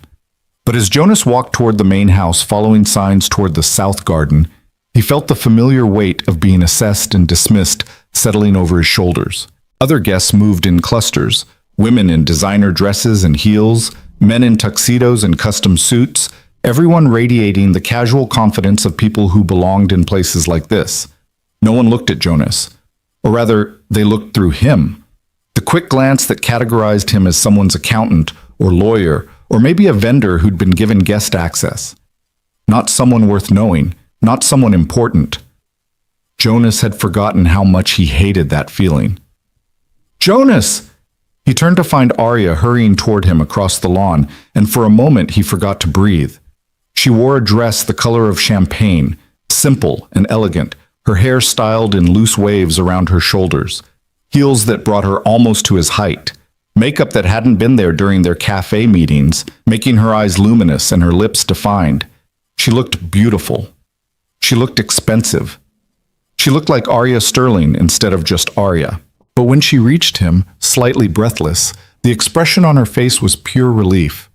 But as Jonas walked toward the main house, following signs toward the south garden, he felt the familiar weight of being assessed and dismissed settling over his shoulders. Other guests moved in clusters, women in designer dresses and heels, men in tuxedos and custom suits, everyone radiating the casual confidence of people who belonged in places like this. No one looked at Jonas. Or rather, they looked through him. The quick glance that categorized him as someone's accountant or lawyer or maybe a vendor who'd been given guest access. Not someone worth knowing, not someone important. Jonas had forgotten how much he hated that feeling. Jonas! He turned to find Arya hurrying toward him across the lawn, and for a moment he forgot to breathe. She wore a dress the color of champagne, simple and elegant, her hair styled in loose waves around her shoulders, heels that brought her almost to his height, makeup that hadn't been there during their cafe meetings, making her eyes luminous and her lips defined. She looked beautiful. She looked expensive. She looked like Arya Sterling instead of just Arya. But when she reached him, slightly breathless, the expression on her face was pure relief.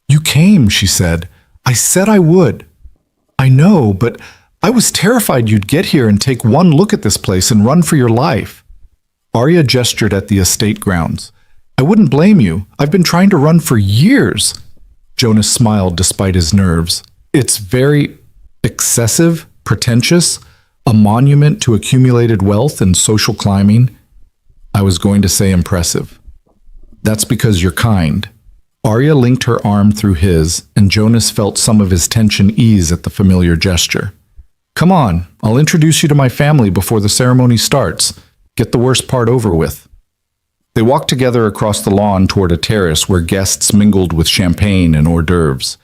"You came," she said. "I said I would." "I know, but I was terrified you'd get here and take one look at this place and run for your life." Arya gestured at the estate grounds. "I wouldn't blame you. I've been trying to run for years." Jonas smiled despite his nerves. "It's very excessive, pretentious, a monument to accumulated wealth and social climbing." I was going to say impressive. "That's because you're kind." Arya linked her arm through his, and Jonas felt some of his tension ease at the familiar gesture. "Come on, I'll introduce you to my family before the ceremony starts. Get the worst part over with." They walked together across the lawn toward a terrace where guests mingled with champagne and hors d'oeuvres.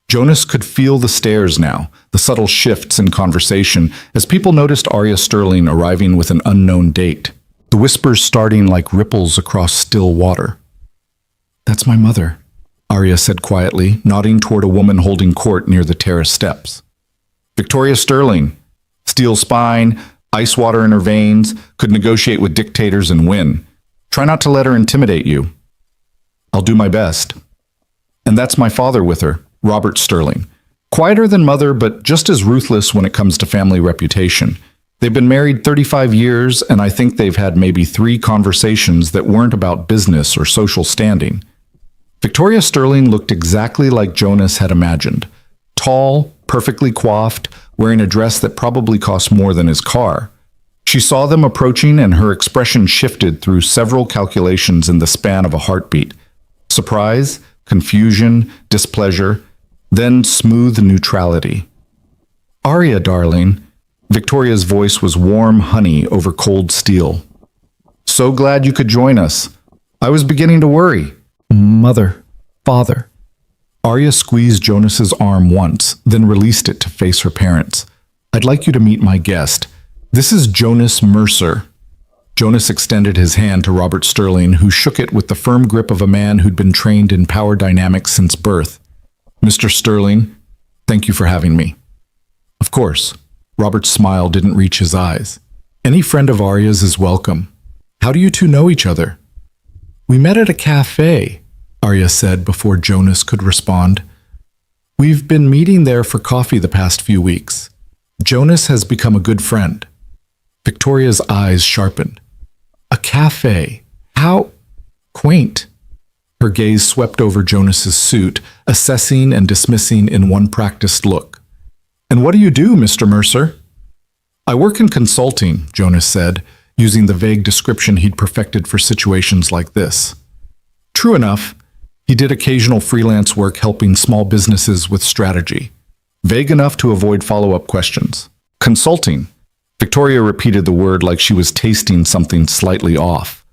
Jonas could feel the stares now, the subtle shifts in conversation, as people noticed Arya Sterling arriving with an unknown date, the whispers starting like ripples across still water. "That's my mother," Arya said quietly, nodding toward a woman holding court near the terrace steps. "Victoria Sterling, steel spine, ice water in her veins, could negotiate with dictators and win. Try not to let her intimidate you." "I'll do my best." "And that's my father with her, Robert Sterling. Quieter than mother, but just as ruthless when it comes to family reputation. They've been married 35 years, and I think they've had maybe 3 conversations that weren't about business or social standing." Victoria Sterling looked exactly like Jonas had imagined. Tall, perfectly coiffed, wearing a dress that probably cost more than his car. She saw them approaching, and her expression shifted through several calculations in the span of a heartbeat. Surprise, confusion, displeasure, then smooth neutrality. "Arya, darling." Victoria's voice was warm honey over cold steel. "So glad you could join us. I was beginning to worry." "Mother, father." Arya squeezed Jonas's arm once, then released it to face her parents. "I'd like you to meet my guest. This is Jonas Mercer." Jonas extended his hand to Robert Sterling, who shook it with the firm grip of a man who'd been trained in power dynamics since birth. "Mr. Sterling, thank you for having me." "Of course." Robert's smile didn't reach his eyes. "Any friend of Arya's is welcome. How do you two know each other?" "We met at a cafe," Arya said before Jonas could respond. "We've been meeting there for coffee the past few weeks. Jonas has become a good friend." Victoria's eyes sharpened. "A cafe? How quaint." Her gaze swept over Jonas's suit, assessing and dismissing in one practiced look. "And what do you do, Mr. Mercer?" "I work in consulting," Jonas said, using the vague description he'd perfected for situations like this. True enough, he did occasional freelance work helping small businesses with strategy. Vague enough to avoid follow-up questions. "Consulting." Victoria repeated the word like she was tasting something slightly off.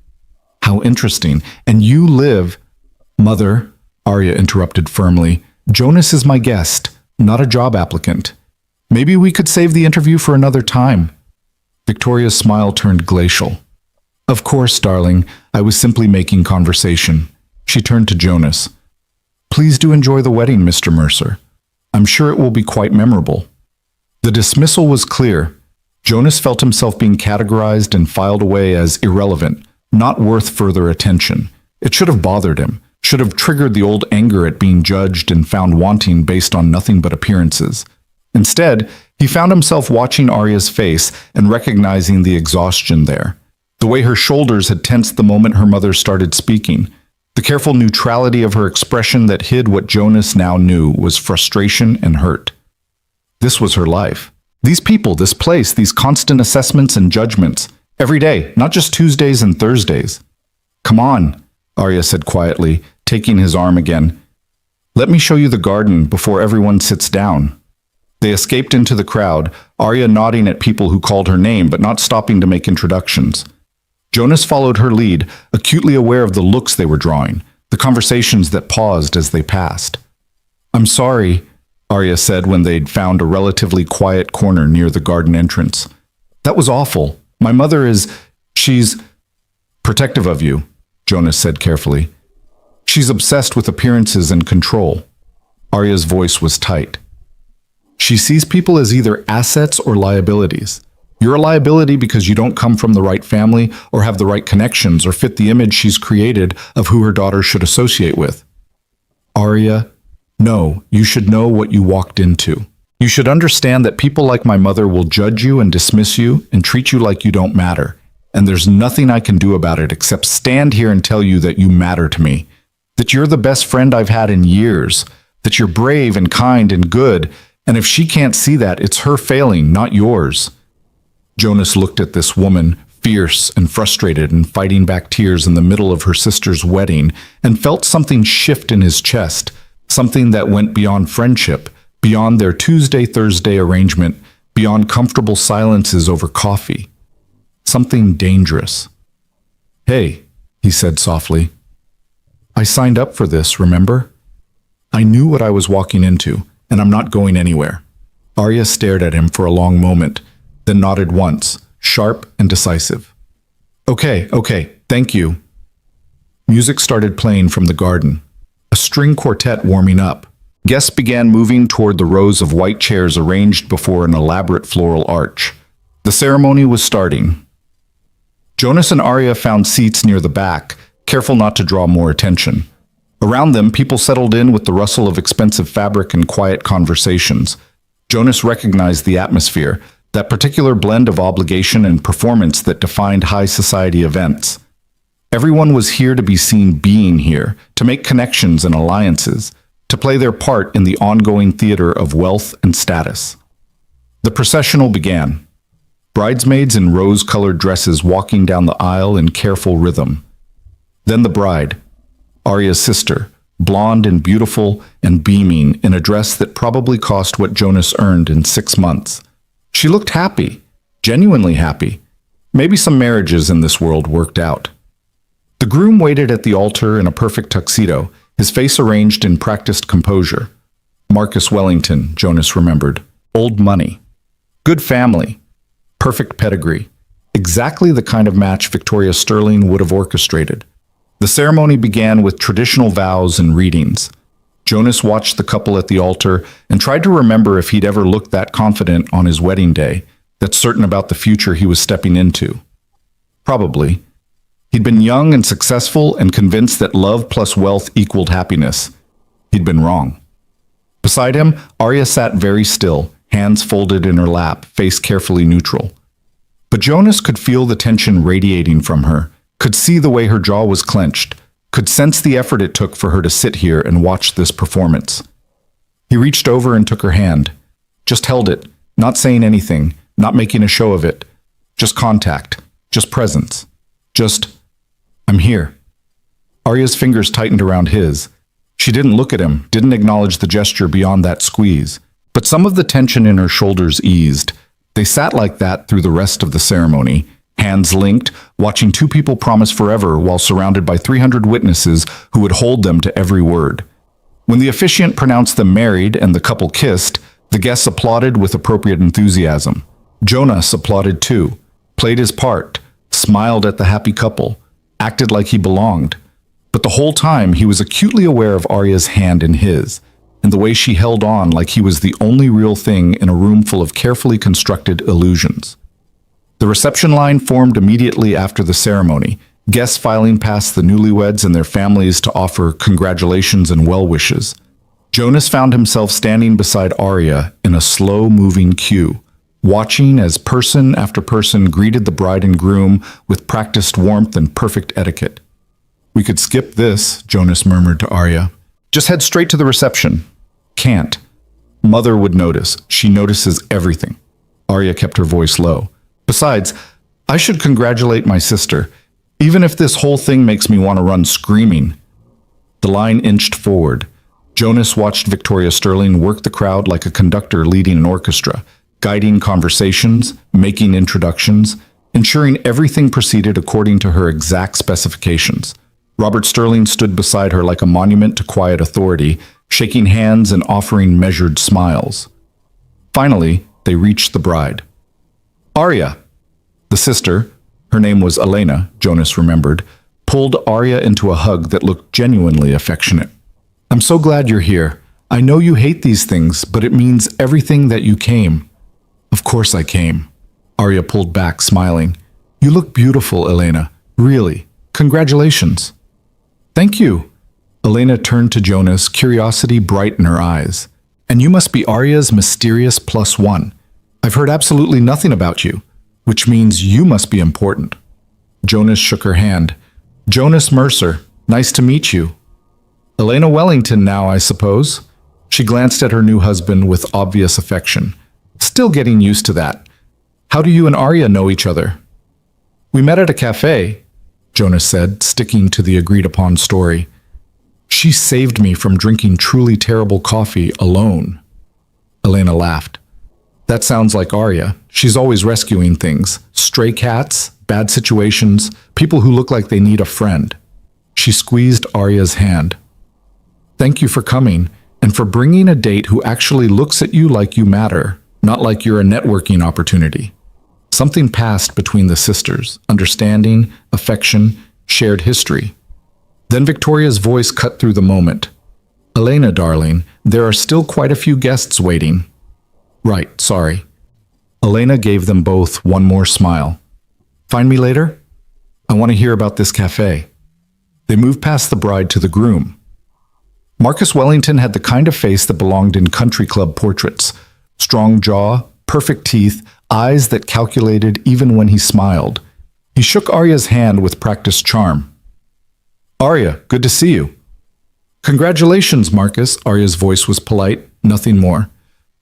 "How interesting. And you live—" "Mother," Arya interrupted firmly, "Jonas is my guest, not a job applicant. Maybe we could save the interview for another time." Victoria's smile turned glacial. "Of course, darling. I was simply making conversation." She turned to Jonas. "Please do enjoy the wedding, Mr. Mercer. I'm sure it will be quite memorable." The dismissal was clear. Jonas felt himself being categorized and filed away as irrelevant, not worth further attention. It should have bothered him, should have triggered the old anger at being judged and found wanting based on nothing but appearances. Instead, he found himself watching Arya's face and recognizing the exhaustion there. The way her shoulders had tensed the moment her mother started speaking. The the careful neutrality of her expression that hid what Jonas now knew was frustration and hurt. This was her life. These people, this place, these constant assessments and judgments. Every day, not just Tuesdays and Thursdays. "Come on," Arya said quietly, taking his arm again. "Let me show you the garden before everyone sits down." They escaped into the crowd, Arya nodding at people who called her name but not stopping to make introductions. Jonas followed her lead, acutely aware of the looks they were drawing, the conversations that paused as they passed. "I'm sorry," Arya said when they'd found a relatively quiet corner near the garden entrance. "That was awful. My mother she's protective of you," Jonas said carefully. "She's obsessed with appearances and control." Arya's voice was tight. "She sees people as either assets or liabilities. You're a liability because you don't come from the right family or have the right connections or fit the image she's created of who her daughter should associate with." "Arya, no, you should know what you walked into. You should understand that people like my mother will judge you and dismiss you and treat you like you don't matter. And there's nothing I can do about it except stand here and tell you that you matter to me, that you're the best friend I've had in years, that you're brave and kind and good, and if she can't see that, it's her failing, not yours." Jonas looked at this woman, fierce and frustrated and fighting back tears in the middle of her sister's wedding, and felt something shift in his chest, something that went beyond friendship, beyond their Tuesday-Thursday arrangement, beyond comfortable silences over coffee. Something dangerous. "Hey," he said softly. "I signed up for this, remember? I knew what I was walking into, and I'm not going anywhere." Arya stared at him for a long moment, then nodded once, sharp and decisive. Okay, thank you." Music started playing from the garden, a string quartet warming up. Guests began moving toward the rows of white chairs arranged before an elaborate floral arch. The ceremony was starting. Jonas and Arya found seats near the back, careful not to draw more attention. Around them, people settled in with the rustle of expensive fabric and quiet conversations. Jonas recognized the atmosphere, that particular blend of obligation and performance that defined high society events. Everyone was here to be seen being here, to make connections and alliances, to play their part in the ongoing theater of wealth and status. The processional began. Bridesmaids in rose-colored dresses walking down the aisle in careful rhythm. Then the bride, Arya's sister, blonde and beautiful and beaming in a dress that probably cost what Jonas earned in 6 months. She looked happy, genuinely happy. Maybe some marriages in this world worked out. The groom waited at the altar in a perfect tuxedo, his face arranged in practiced composure. Marcus Wellington, Jonas remembered. Old money. Good family. Perfect pedigree. Exactly the kind of match Victoria Sterling would have orchestrated. The ceremony began with traditional vows and readings. Jonas watched the couple at the altar and tried to remember if he'd ever looked that confident on his wedding day, that certain about the future he was stepping into. Probably. He'd been young and successful and convinced that love plus wealth equaled happiness. He'd been wrong. Beside him, Arya sat very still, hands folded in her lap, face carefully neutral. But Jonas could feel the tension radiating from her, could see the way her jaw was clenched, could sense the effort it took for her to sit here and watch this performance. He reached over and took her hand, just held it, not saying anything, not making a show of it, just contact, just presence, just, "I'm here." Arya's fingers tightened around his. She didn't look at him, didn't acknowledge the gesture beyond that squeeze. But some of the tension in her shoulders eased. They sat like that through the rest of the ceremony, hands linked, watching two people promise forever while surrounded by 300 witnesses who would hold them to every word. When the officiant pronounced them married and the couple kissed, the guests applauded with appropriate enthusiasm. Jonas applauded too, played his part, smiled at the happy couple, acted like he belonged. But the whole time he was acutely aware of Arya's hand in his, and the way she held on like he was the only real thing in a room full of carefully constructed illusions. The reception line formed immediately after the ceremony, guests filing past the newlyweds and their families to offer congratulations and well wishes. Jonas found himself standing beside Arya in a slow-moving queue, watching as person after person greeted the bride and groom with practiced warmth and perfect etiquette. We could skip this, Jonas murmured to Arya. Just head straight to the reception. Can't. Mother would notice. She notices everything. Arya kept her voice low. Besides, I should congratulate my sister, even if this whole thing makes me want to run screaming. The line inched forward. Jonas watched Victoria Sterling work the crowd like a conductor leading an orchestra, guiding conversations, making introductions, ensuring everything proceeded according to her exact specifications. Robert Sterling stood beside her like a monument to quiet authority, shaking hands and offering measured smiles. Finally, they reached the bride. Arya, the sister, her name was Elena, Jonas remembered, pulled Arya into a hug that looked genuinely affectionate. I'm so glad you're here. I know you hate these things, but it means everything that you came. Of course I came. Arya pulled back, smiling. You look beautiful, Elena. Really. Congratulations. Thank you. Elena turned to Jonas, curiosity bright in her eyes. And you must be Arya's mysterious +1. I've heard absolutely nothing about you, which means you must be important. Jonas shook her hand. Jonas Mercer, nice to meet you. Elena Wellington now, I suppose. She glanced at her new husband with obvious affection. Still getting used to that. How do you and Arya know each other? We met at a cafe, Jonas said, sticking to the agreed-upon story. She saved me from drinking truly terrible coffee alone. Elena laughed. That sounds like Arya. She's always rescuing things. Stray cats, bad situations, people who look like they need a friend. She squeezed Arya's hand. Thank you for coming, and for bringing a date who actually looks at you like you matter, not like you're a networking opportunity. Something passed between the sisters, understanding, affection, shared history. Then Victoria's voice cut through the moment. Elena, darling, there are still quite a few guests waiting. Right, sorry. Elena gave them both one more smile. Find me later? I want to hear about this cafe. They moved past the bride to the groom. Marcus Wellington had the kind of face that belonged in country club portraits. Strong jaw, perfect teeth, eyes that calculated even when he smiled. He shook Arya's hand with practiced charm. Arya, good to see you. Congratulations, Marcus. Arya's voice was polite, nothing more.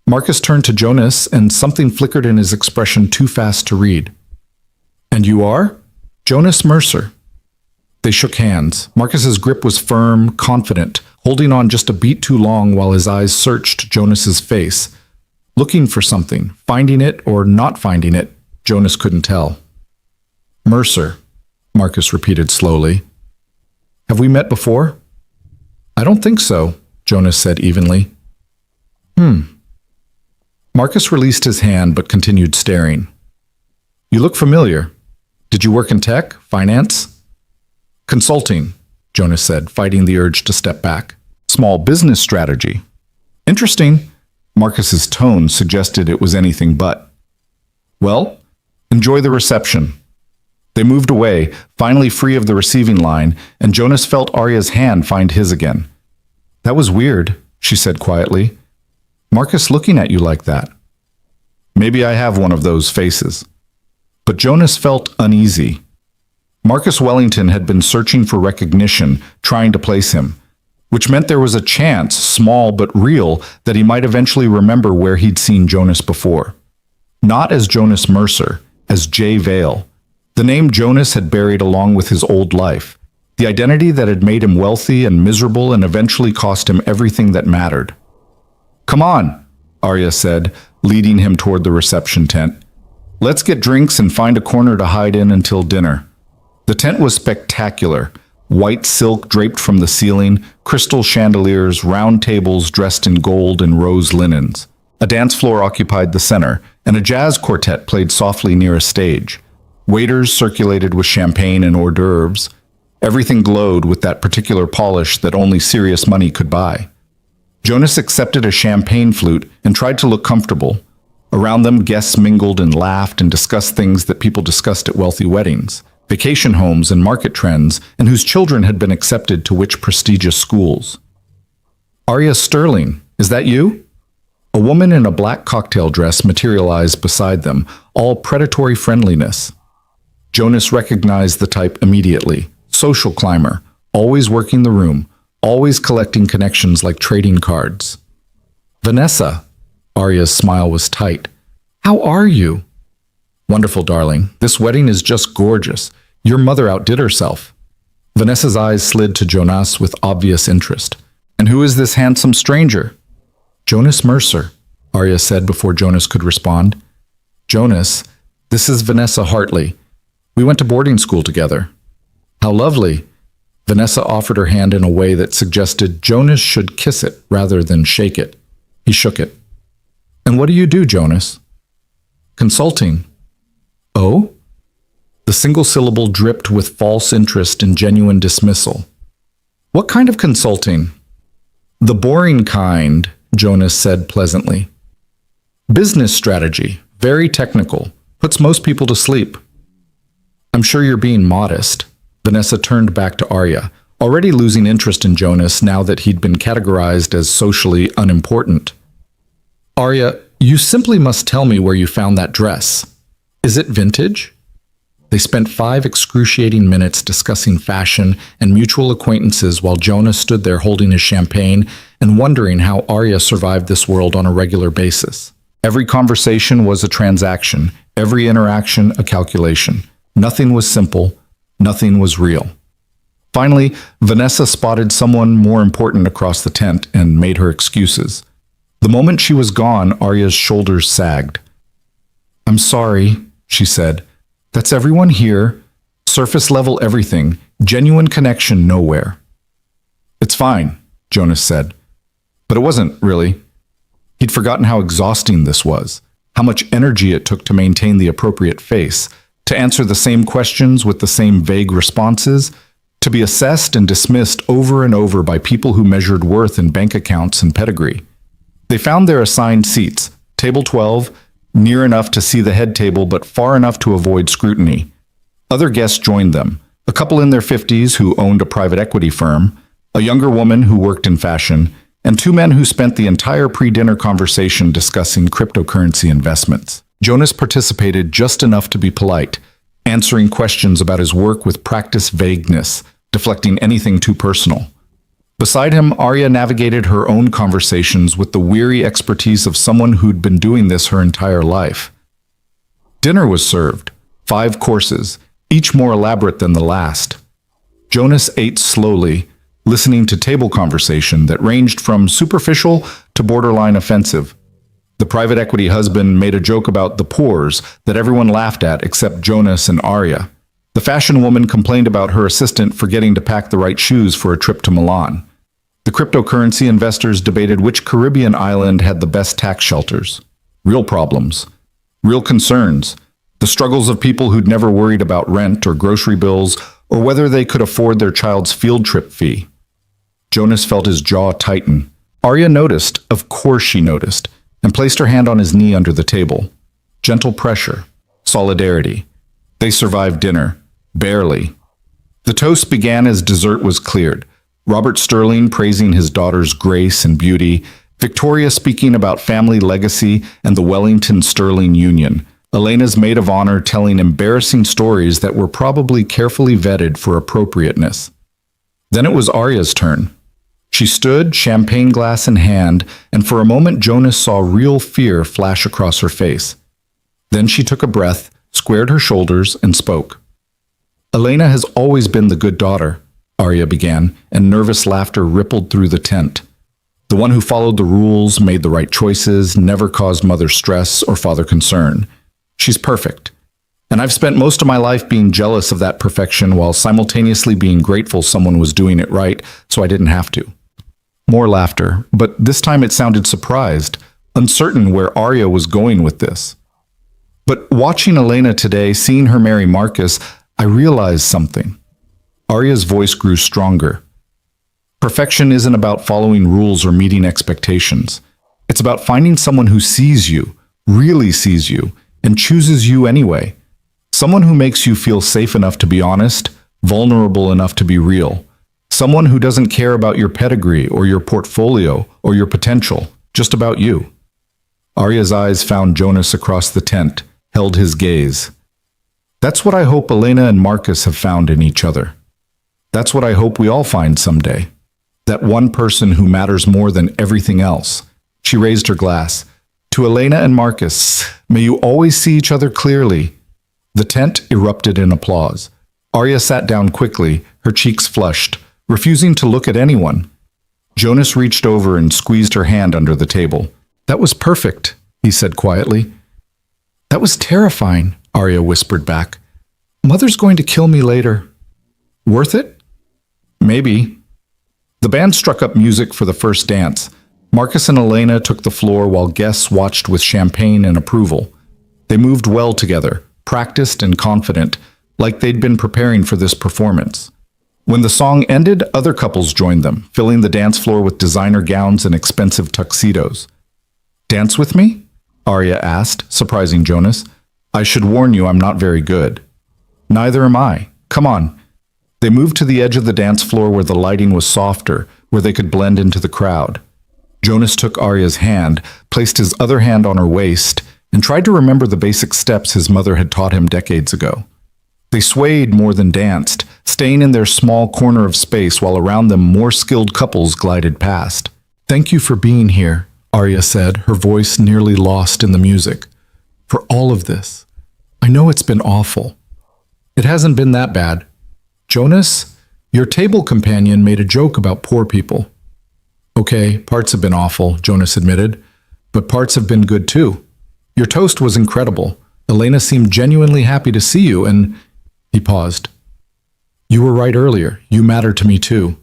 Marcus turned to Jonas, and something flickered in his expression too fast to read. And you are? Jonas Mercer. They shook hands. Marcus's grip was firm, confident, holding on just a beat too long while his eyes searched Jonas's face. Looking for something, finding it or not finding it, Jonas couldn't tell. Mercer, Marcus repeated slowly. Have we met before? I don't think so, Jonas said evenly. Marcus released his hand but continued staring. You look familiar. Did you work in tech? Finance? Consulting, Jonas said, fighting the urge to step back. Small business strategy. Interesting. Marcus's tone suggested it was anything but. Well, enjoy the reception. They moved away, finally free of the receiving line, and Jonas felt Arya's hand find his again. That was weird, she said quietly. Marcus looking at you like that. Maybe I have one of those faces. But Jonas felt uneasy. Marcus Wellington had been searching for recognition, trying to place him, which meant there was a chance, small but real, that he might eventually remember where he'd seen Jonas before. Not as Jonas Mercer, as Jay Vale. The name Jonas had buried along with his old life, the identity that had made him wealthy and miserable and eventually cost him everything that mattered. Come on, Arya said, leading him toward the reception tent. Let's get drinks and find a corner to hide in until dinner. The tent was spectacular. White silk draped from the ceiling, crystal chandeliers, round tables dressed in gold and rose linens. A dance floor occupied the center, and a jazz quartet played softly near a stage. Waiters circulated with champagne and hors d'oeuvres. Everything glowed with that particular polish that only serious money could buy. Jonas accepted a champagne flute and tried to look comfortable. Around them, guests mingled and laughed and discussed things that people discussed at wealthy weddings, vacation homes and market trends, and whose children had been accepted to which prestigious schools. Arya Sterling, is that you? A woman in a black cocktail dress materialized beside them, all predatory friendliness. Jonas recognized the type immediately. Social climber, always working the room, always collecting connections like trading cards. Vanessa, Arya's smile was tight. How are you? Wonderful, darling. This wedding is just gorgeous. Your mother outdid herself. Vanessa's eyes slid to Jonas with obvious interest. And who is this handsome stranger? Jonas Mercer, Arya said before Jonas could respond. Jonas, this is Vanessa Hartley. We went to boarding school together. How lovely. Vanessa offered her hand in a way that suggested Jonas should kiss it rather than shake it. He shook it. And what do you do, Jonas? Consulting. Oh? The single syllable dripped with false interest and genuine dismissal. What kind of consulting? The boring kind, Jonas said pleasantly. Business strategy, very technical, puts most people to sleep. I'm sure you're being modest. Vanessa turned back to Arya, already losing interest in Jonas now that he'd been categorized as socially unimportant. Arya, you simply must tell me where you found that dress. Is it vintage? They spent 5 excruciating minutes discussing fashion and mutual acquaintances while Jonas stood there holding his champagne and wondering how Arya survived this world on a regular basis. Every conversation was a transaction, every interaction a calculation. Nothing was simple, nothing was real. Finally, Vanessa spotted someone more important across the tent and made her excuses. The moment she was gone, Arya's shoulders sagged. I'm sorry, she said. That's everyone here. Surface level everything. Genuine connection nowhere. It's fine, Jonas said. But it wasn't, really. He'd forgotten how exhausting this was, how much energy it took to maintain the appropriate face, to answer the same questions with the same vague responses, to be assessed and dismissed over and over by people who measured worth in bank accounts and pedigree. They found their assigned seats, table 12, near enough to see the head table but far enough to avoid scrutiny. Other guests joined them, a couple in their 50s who owned a private equity firm, a younger woman who worked in fashion, and 2 men who spent the entire pre-dinner conversation discussing cryptocurrency investments. Jonas participated just enough to be polite, answering questions about his work with practiced vagueness, deflecting anything too personal. Beside him, Arya navigated her own conversations with the weary expertise of someone who'd been doing this her entire life. Dinner was served, 5 courses, each more elaborate than the last. Jonas ate slowly, listening to table conversation that ranged from superficial to borderline offensive. The private equity husband made a joke about the pores that everyone laughed at except Jonas and Arya. The fashion woman complained about her assistant forgetting to pack the right shoes for a trip to Milan. The cryptocurrency investors debated which Caribbean island had the best tax shelters. Real problems. Real concerns. The struggles of people who'd never worried about rent or grocery bills or whether they could afford their child's field trip fee. Jonas felt his jaw tighten. Arya noticed, of course she noticed, and placed her hand on his knee under the table. Gentle pressure. Solidarity. They survived dinner. Barely. The toast began as dessert was cleared. Robert Sterling praising his daughter's grace and beauty, Victoria speaking about family legacy and the Wellington-Sterling union, Elena's maid of honor telling embarrassing stories that were probably carefully vetted for appropriateness. Then it was Arya's turn. She stood, champagne glass in hand, and for a moment Jonas saw real fear flash across her face. Then she took a breath, squared her shoulders, and spoke. Elena has always been the good daughter, Arya began, and nervous laughter rippled through the tent. The one who followed the rules, made the right choices, never caused mother stress or father concern. She's perfect. And I've spent most of my life being jealous of that perfection while simultaneously being grateful someone was doing it right so I didn't have to. More laughter, but this time it sounded surprised, uncertain where Arya was going with this. But watching Elena today, seeing her marry Marcus, I realized something. Arya's voice grew stronger. Perfection isn't about following rules or meeting expectations. It's about finding someone who sees you, really sees you, and chooses you anyway. Someone who makes you feel safe enough to be honest, vulnerable enough to be real. Someone who doesn't care about your pedigree or your portfolio or your potential, just about you. Arya's eyes found Jonas across the tent, held his gaze. That's what I hope Elena and Marcus have found in each other. That's what I hope we all find someday. That one person who matters more than everything else. She raised her glass. To Elena and Marcus, may you always see each other clearly. The tent erupted in applause. Arya sat down quickly, her cheeks flushed, refusing to look at anyone. Jonas reached over and squeezed her hand under the table. That was perfect, he said quietly. That was terrifying, Arya whispered back. Mother's going to kill me later. Worth it? Maybe. The band struck up music for the first dance. Marcus and Elena took the floor while guests watched with champagne and approval. They moved well together, practiced and confident, like they'd been preparing for this performance. When the song ended, other couples joined them, filling the dance floor with designer gowns and expensive tuxedos. Dance with me? Arya asked, surprising Jonas. I should warn you I'm not very good. Neither am I. Come on. They moved to the edge of the dance floor where the lighting was softer, where they could blend into the crowd. Jonas took Arya's hand, placed his other hand on her waist, and tried to remember the basic steps his mother had taught him decades ago. They swayed more than danced, staying in their small corner of space while around them more skilled couples glided past. Thank you for being here, Arya said, her voice nearly lost in the music. For all of this. I know it's been awful. It hasn't been that bad. Jonas, your table companion made a joke about poor people. Okay, parts have been awful, Jonas admitted, but parts have been good too. Your toast was incredible. Elena seemed genuinely happy to see you, and he paused. You were right earlier. You matter to me too.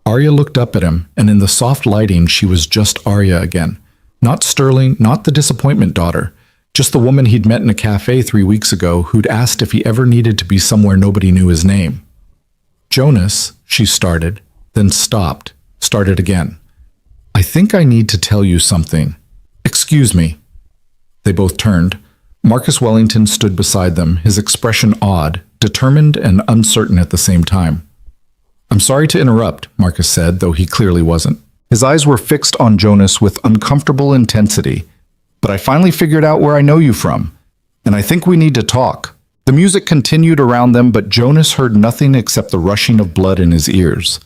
Arya looked up at him, and in the soft lighting she was just Arya again. Not Sterling, not the disappointment daughter. Just the woman he'd met in a cafe 3 weeks ago who'd asked if he ever needed to be somewhere nobody knew his name. Jonas, she started, then stopped, started again. I think I need to tell you something. Excuse me. They both turned. Marcus Wellington stood beside them, his expression odd, determined and uncertain at the same time. I'm sorry to interrupt, Marcus said, though he clearly wasn't. His eyes were fixed on Jonas with uncomfortable intensity. But I finally figured out where I know you from, and I think we need to talk. The music continued around them, but Jonas heard nothing except the rushing of blood in his ears.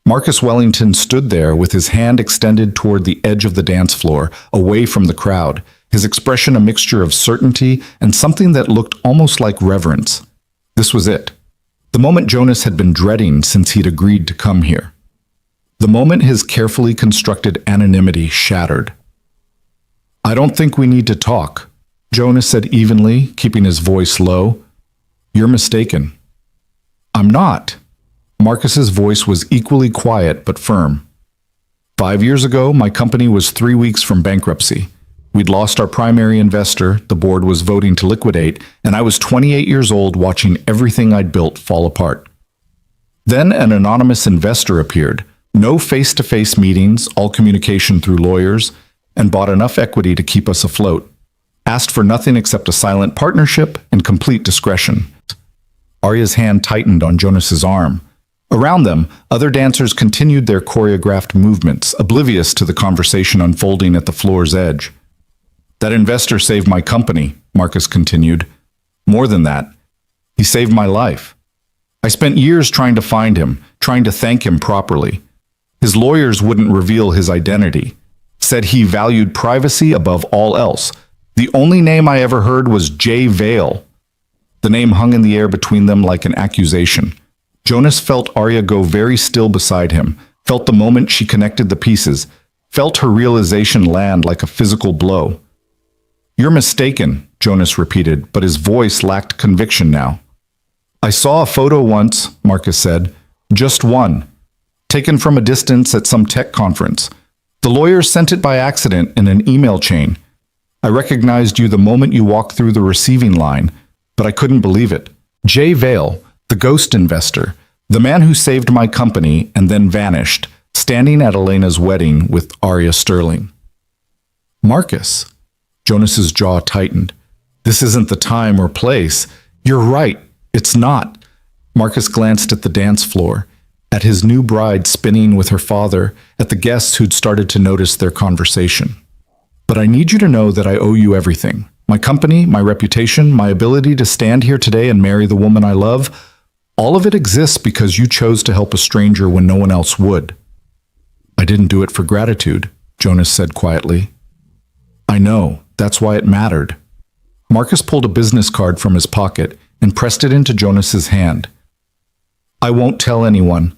Marcus Wellington stood there with his hand extended toward the edge of the dance floor, away from the crowd, his expression a mixture of certainty and something that looked almost like reverence. This was it. The moment Jonas had been dreading since he'd agreed to come here. The moment his carefully constructed anonymity shattered. I don't think we need to talk, Jonas said evenly, keeping his voice low. You're mistaken. I'm not. Marcus's voice was equally quiet but firm. 5 years ago, my company was 3 weeks from bankruptcy. We'd lost our primary investor, the board was voting to liquidate, and I was 28 years old watching everything I'd built fall apart. Then an anonymous investor appeared. No face-to-face meetings, all communication through lawyers, and bought enough equity to keep us afloat. Asked for nothing except a silent partnership and complete discretion. Arya's hand tightened on Jonas's arm. Around them, other dancers continued their choreographed movements, oblivious to the conversation unfolding at the floor's edge. That investor saved my company, Marcus continued. More than that, he saved my life. I spent years trying to find him, trying to thank him properly. His lawyers wouldn't reveal his identity. Said he valued privacy above all else. The only name I ever heard was Jay Vale. The name hung in the air between them like an accusation. Jonas felt Arya go very still beside him, felt the moment she connected the pieces, felt her realization land like a physical blow. You're mistaken, Jonas repeated, but his voice lacked conviction now. I saw a photo once, Marcus said. Just one. Taken from a distance at some tech conference. The lawyers sent it by accident in an email chain. I recognized you the moment you walked through the receiving line, but I couldn't believe it. Jay Vale, the ghost investor, the man who saved my company and then vanished, standing at Elena's wedding with Arya Sterling. Marcus. Jonas's jaw tightened. This isn't the time or place. You're right. It's not. Marcus glanced at the dance floor, at his new bride spinning with her father, at the guests who'd started to notice their conversation. But I need you to know that I owe you everything. My company, my reputation, my ability to stand here today and marry the woman I love, All of it exists because you chose to help a stranger when no one else would. I didn't do it for gratitude, Jonas said quietly. I know, that's why it mattered. Marcus pulled a business card from his pocket and pressed it into Jonas's hand. I won't tell anyone.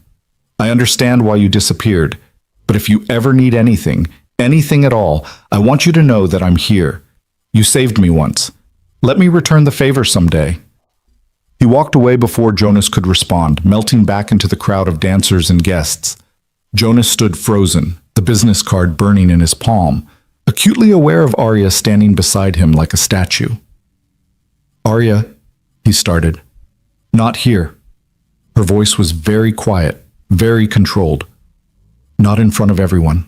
I understand why you disappeared, but if you ever need anything, anything at all, I want you to know that I'm here. You saved me once. Let me return the favor someday. He walked away before Jonas could respond, melting back into the crowd of dancers and guests. Jonas stood frozen, the business card burning in his palm, acutely aware of Arya standing beside him like a statue. Arya, he started. Not here. Her voice was very quiet, very controlled. Not in front of everyone.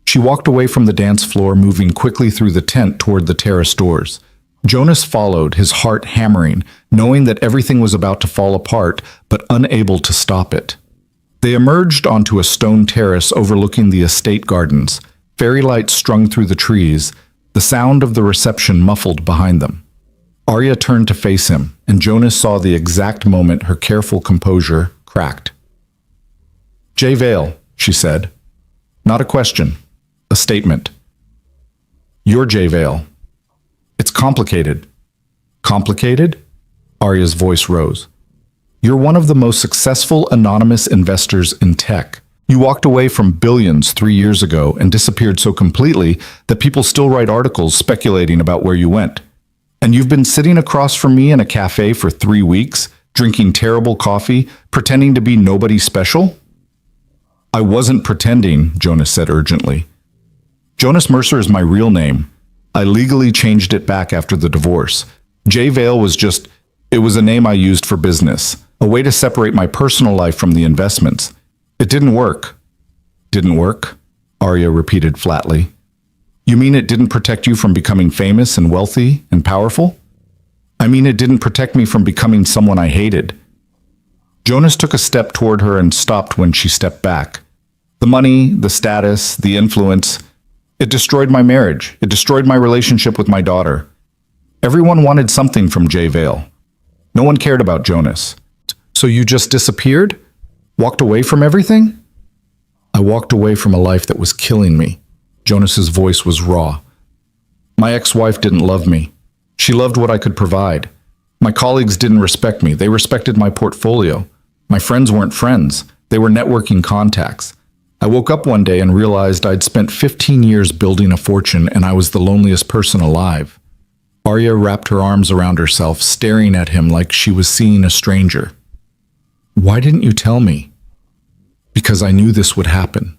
She walked away from the dance floor, moving quickly through the tent toward the terrace doors. Jonas followed, his heart hammering, knowing that everything was about to fall apart, but unable to stop it. They emerged onto a stone terrace overlooking the estate gardens, fairy lights strung through the trees, the sound of the reception muffled behind them. Arya turned to face him, and Jonas saw the exact moment her careful composure cracked. Jay Vale, she said. Not a question, a statement. You're Jay Vale. It's complicated. Complicated? Arya's voice rose. You're one of the most successful anonymous investors in tech. You walked away from billions 3 years ago and disappeared so completely that people still write articles speculating about where you went. And you've been sitting across from me in a cafe for 3 weeks, drinking terrible coffee, pretending to be nobody special? I wasn't pretending, Jonas said urgently. Jonas Mercer is my real name. I legally changed it back after the divorce. Jay Vale was it was a name I used for business, a way to separate my personal life from the investments. It didn't work. Didn't work? Arya repeated flatly. You mean it didn't protect you from becoming famous and wealthy and powerful? I mean it didn't protect me from becoming someone I hated. Jonas took a step toward her and stopped when she stepped back. The money, the status, the influence, it destroyed my marriage. It destroyed my relationship with my daughter. Everyone wanted something from Jay Vale. No one cared about Jonas. So you just disappeared? Walked away from everything? I walked away from a life that was killing me. Jonas's voice was raw. My ex-wife didn't love me. She loved what I could provide. My colleagues didn't respect me. They respected my portfolio. My friends weren't friends. They were networking contacts. I woke up one day and realized I'd spent 15 years building a fortune and I was the loneliest person alive. Arya wrapped her arms around herself, staring at him like she was seeing a stranger. Why didn't you tell me? Because I knew this would happen.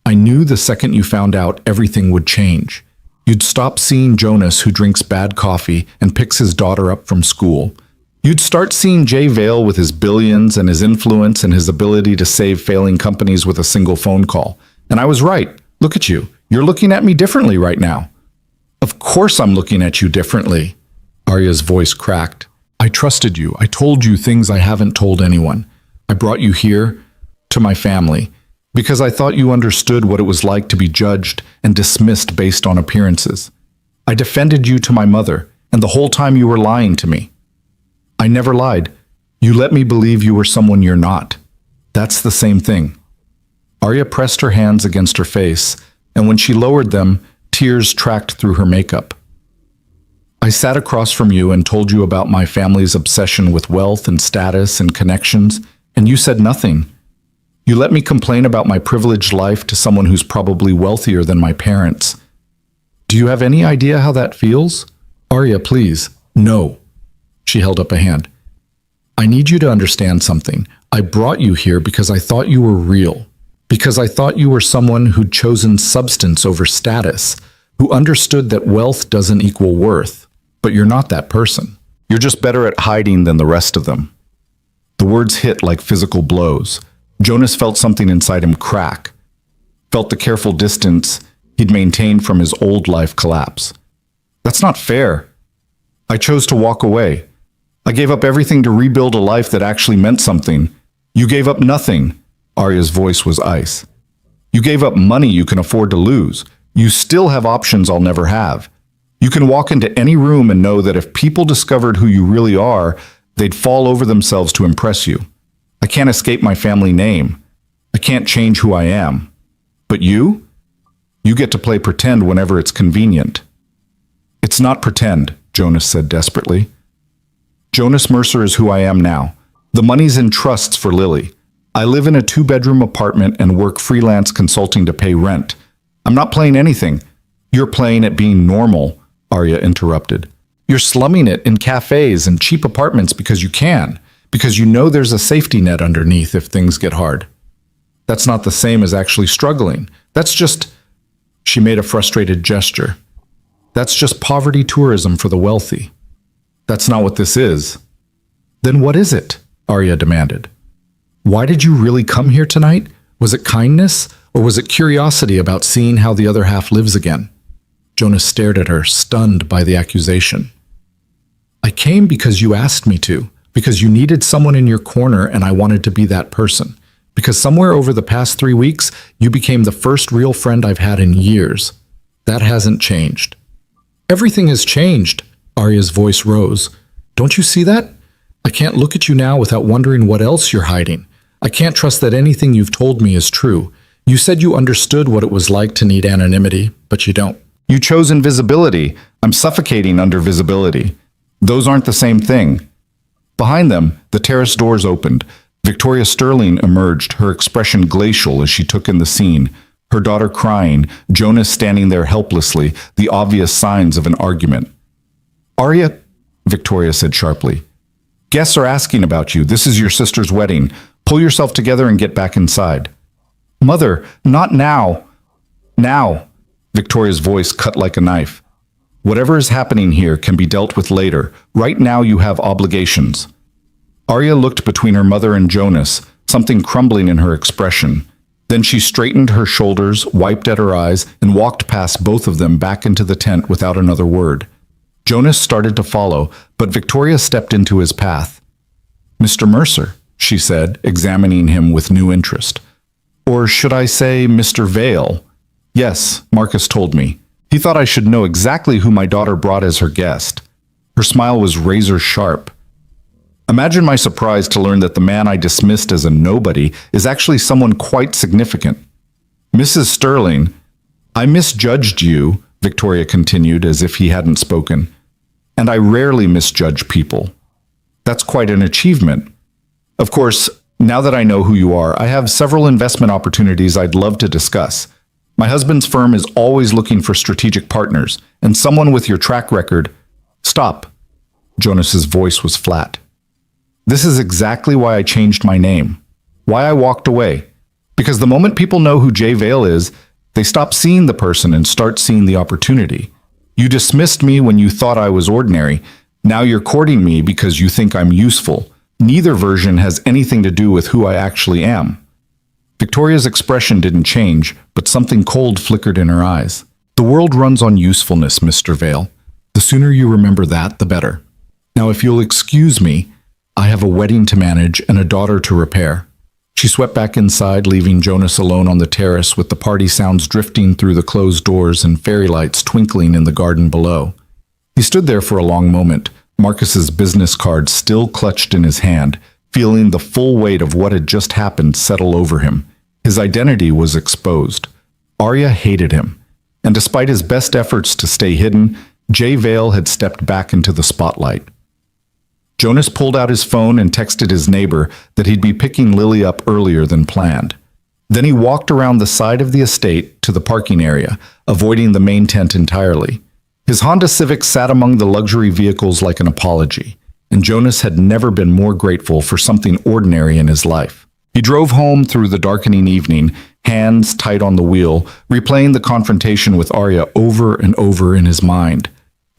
I knew the second you found out, everything would change. You'd stop seeing Jonas, who drinks bad coffee and picks his daughter up from school. You'd start seeing Jay Vale with his billions and his influence and his ability to save failing companies with a single phone call. And I was right. Look at you. You're looking at me differently right now. Of course I'm looking at you differently. Arya's voice cracked. I trusted you. I told you things I haven't told anyone. I brought you here, to my family, because I thought you understood what it was like to be judged and dismissed based on appearances. I defended you to my mother, and the whole time you were lying to me. I never lied. You let me believe you were someone you're not. That's the same thing. Arya pressed her hands against her face, and when she lowered them, tears tracked through her makeup. I sat across from you and told you about my family's obsession with wealth and status and connections, and you said nothing. You let me complain about my privileged life to someone who's probably wealthier than my parents. Do you have any idea how that feels? Arya, please. No. She held up a hand. I need you to understand something. I brought you here because I thought you were real. Because I thought you were someone who'd chosen substance over status, who understood that wealth doesn't equal worth. But you're not that person. You're just better at hiding than the rest of them. The words hit like physical blows. Jonas felt something inside him crack, felt the careful distance he'd maintained from his old life collapse. That's not fair. I chose to walk away. I gave up everything to rebuild a life that actually meant something. You gave up nothing. Arya's voice was ice. You gave up money you can afford to lose. You still have options I'll never have. You can walk into any room and know that if people discovered who you really are, They'd fall over themselves to impress you. I can't escape my family name. I can't change who I am. But you? You get to play pretend whenever it's convenient. It's not pretend, Jonas said desperately. Jonas Mercer is who I am now. The money's in trusts for Lily. I live in a 2-bedroom apartment and work freelance consulting to pay rent. I'm not playing anything. You're playing at being normal, Arya interrupted. You're slumming it in cafes and cheap apartments because you can, because you know there's a safety net underneath if things get hard. That's not the same as actually struggling. That's just... She made a frustrated gesture. That's just poverty tourism for the wealthy. That's not what this is. Then what is it? Arya demanded. Why did you really come here tonight? Was it kindness, or was it curiosity about seeing how the other half lives again? Jonas stared at her, stunned by the accusation. I came because you asked me to, because you needed someone in your corner and I wanted to be that person. Because somewhere over the past 3 weeks, you became the first real friend I've had in years. That hasn't changed. Everything has changed, Arya's voice rose. Don't you see that? I can't look at you now without wondering what else you're hiding. I can't trust that anything you've told me is true. You said you understood what it was like to need anonymity, but you don't. You chose invisibility. I'm suffocating under visibility. Those aren't the same thing. Behind them, the terrace doors opened. Victoria Sterling emerged, her expression glacial as she took in the scene. Her daughter crying, Jonas standing there helplessly, the obvious signs of an argument. Arya, Victoria said sharply. Guests are asking about you. This is your sister's wedding. Pull yourself together and get back inside. Mother, not now. Now. Victoria's voice cut like a knife. Whatever is happening here can be dealt with later. Right now you have obligations. Arya looked between her mother and Jonas, something crumbling in her expression. Then she straightened her shoulders, wiped at her eyes, and walked past both of them back into the tent without another word. Jonas started to follow, but Victoria stepped into his path. Mr. Mercer, she said, examining him with new interest. Or should I say Mr. Vale? Yes, Marcus told me. He thought I should know exactly who my daughter brought as her guest. Her smile was razor sharp. Imagine my surprise to learn that the man I dismissed as a nobody is actually someone quite significant. Mrs. Sterling, I misjudged you, Victoria continued as if he hadn't spoken. And I rarely misjudge people. That's quite an achievement. Of course, now that I know who you are, I have several investment opportunities I'd love to discuss. My husband's firm is always looking for strategic partners, and someone with your track record... Stop. Jonas's voice was flat. This is exactly why I changed my name. Why I walked away. Because the moment people know who Jay Vale is, they stop seeing the person and start seeing the opportunity. You dismissed me when you thought I was ordinary. Now you're courting me because you think I'm useful. Neither version has anything to do with who I actually am. Victoria's expression didn't change, but something cold flickered in her eyes. The world runs on usefulness, Mr. Vale. The sooner you remember that, the better. Now, if you'll excuse me, I have a wedding to manage and a daughter to repair. She swept back inside, leaving Jonas alone on the terrace with the party sounds drifting through the closed doors and fairy lights twinkling in the garden below. He stood there for a long moment, Marcus's business card still clutched in his hand, feeling the full weight of what had just happened settle over him. His identity was exposed. Arya hated him, and despite his best efforts to stay hidden, Jay Vale had stepped back into the spotlight. Jonas pulled out his phone and texted his neighbor that he'd be picking Lily up earlier than planned. Then he walked around the side of the estate to the parking area, avoiding the main tent entirely. His Honda Civic sat among the luxury vehicles like an apology, and Jonas had never been more grateful for something ordinary in his life. He drove home through the darkening evening, hands tight on the wheel, replaying the confrontation with Arya over and over in his mind.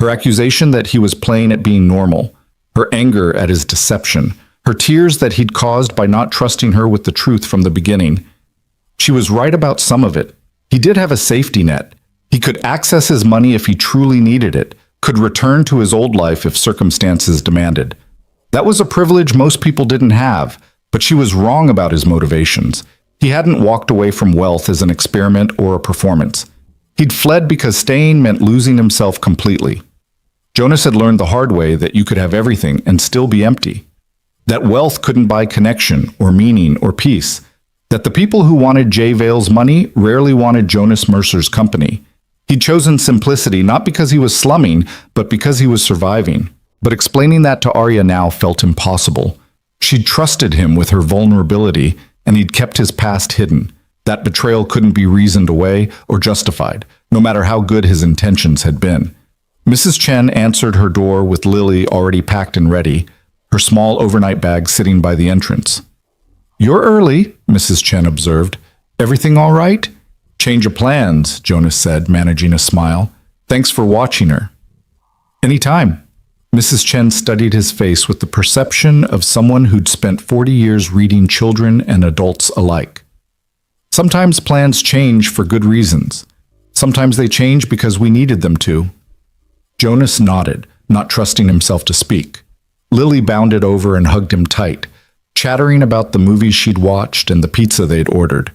Her accusation that he was playing at being normal, her anger at his deception, her tears that he'd caused by not trusting her with the truth from the beginning. She was right about some of it. He did have a safety net. He could access his money if he truly needed it, could return to his old life if circumstances demanded. That was a privilege most people didn't have, but she was wrong about his motivations. He hadn't walked away from wealth as an experiment or a performance. He'd fled because staying meant losing himself completely. Jonas had learned the hard way that you could have everything and still be empty. That wealth couldn't buy connection or meaning or peace. That the people who wanted Jay Vale's money rarely wanted Jonas Mercer's company. He'd chosen simplicity not because he was slumming, but because he was surviving. But explaining that to Arya now felt impossible. She'd trusted him with her vulnerability, and he'd kept his past hidden. That betrayal couldn't be reasoned away or justified, no matter how good his intentions had been. Mrs. Chen answered her door with Lily already packed and ready, her small overnight bag sitting by the entrance. "You're early," Mrs. Chen observed. "Everything all right?" "Change of plans," Jonas said, managing a smile. "Thanks for watching her." "Any time." Mrs. Chen studied his face with the perception of someone who'd spent 40 years reading children and adults alike. Sometimes plans change for good reasons. Sometimes they change because we needed them to. Jonas nodded, not trusting himself to speak. Lily bounded over and hugged him tight, chattering about the movies she'd watched and the pizza they'd ordered.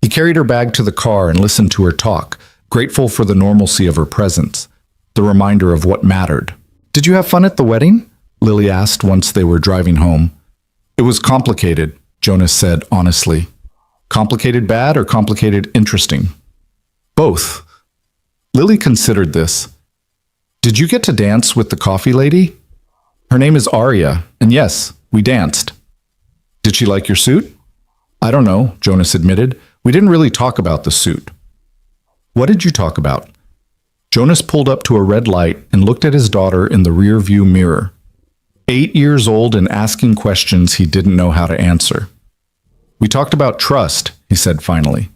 He carried her bag to the car and listened to her talk, grateful for the normalcy of her presence, the reminder of what mattered. "Did you have fun at the wedding?" Lily asked once they were driving home. "It was complicated," Jonas said honestly. "Complicated bad or complicated interesting?" "Both." Lily considered this. "Did you get to dance with the coffee lady?" "Her name is Arya, and yes, we danced." "Did she like your suit?" "I don't know," Jonas admitted. "We didn't really talk about the suit." "What did you talk about?" Jonas pulled up to a red light and looked at his daughter in the rear-view mirror. 8 years old and asking questions he didn't know how to answer. "We talked about trust," he said finally.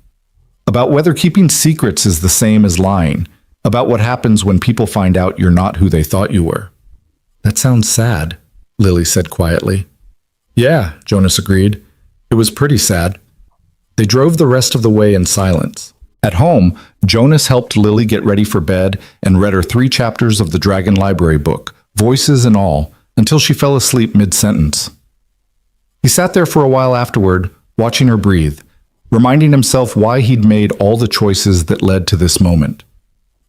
"About whether keeping secrets is the same as lying. About what happens when people find out you're not who they thought you were." "That sounds sad," Lily said quietly. "Yeah," Jonas agreed. "It was pretty sad." They drove the rest of the way in silence. At home, Jonas helped Lily get ready for bed and read her 3 chapters of the Dragon Library book, voices and all, until she fell asleep mid-sentence. He sat there for a while afterward, watching her breathe, reminding himself why he'd made all the choices that led to this moment.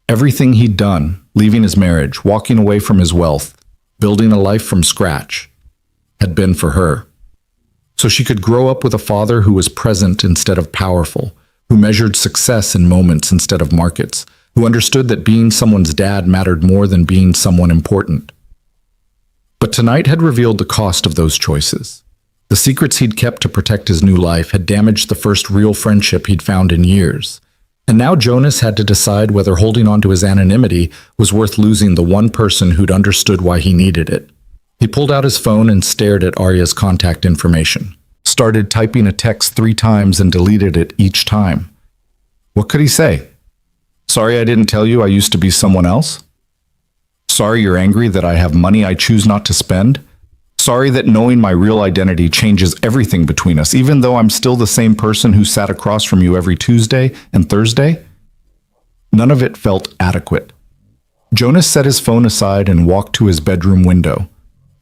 Everything he'd done, leaving his marriage, walking away from his wealth, building a life from scratch, had been for her. So she could grow up with a father who was present instead of powerful, who measured success in moments instead of markets, who understood that being someone's dad mattered more than being someone important. But tonight had revealed the cost of those choices. The secrets he'd kept to protect his new life had damaged the first real friendship he'd found in years. And now Jonas had to decide whether holding on to his anonymity was worth losing the one person who'd understood why he needed it. He pulled out his phone and stared at Arya's contact information. Started typing a text 3 times and deleted it each time. What could he say? "Sorry I didn't tell you I used to be someone else?" "Sorry you're angry that I have money I choose not to spend?" "Sorry that knowing my real identity changes everything between us, even though I'm still the same person who sat across from you every Tuesday and Thursday?" None of it felt adequate. Jonas set his phone aside and walked to his bedroom window.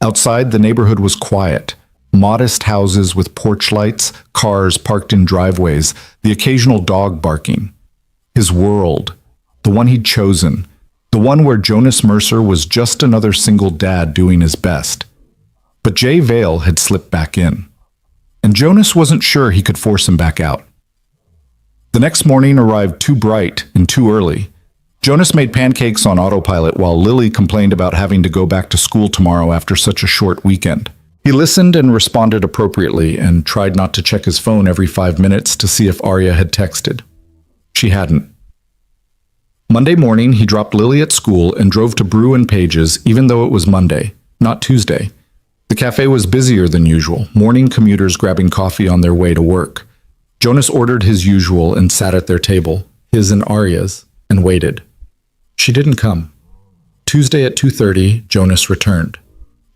Outside, the neighborhood was quiet. Modest houses with porch lights, cars parked in driveways, the occasional dog barking. His world, the one he'd chosen, the one where Jonas Mercer was just another single dad doing his best. But Jay Vale had slipped back in, and Jonas wasn't sure he could force him back out. The next morning arrived too bright and too early. Jonas made pancakes on autopilot while Lily complained about having to go back to school tomorrow after such a short weekend. He listened and responded appropriately and tried not to check his phone every 5 minutes to see if Arya had texted. She hadn't. Monday morning, he dropped Lily at school and drove to Brew and Page's even though it was Monday, not Tuesday. The cafe was busier than usual, morning commuters grabbing coffee on their way to work. Jonas ordered his usual and sat at their table, his and Arya's, and waited. She didn't come. Tuesday at 2:30, Jonas returned.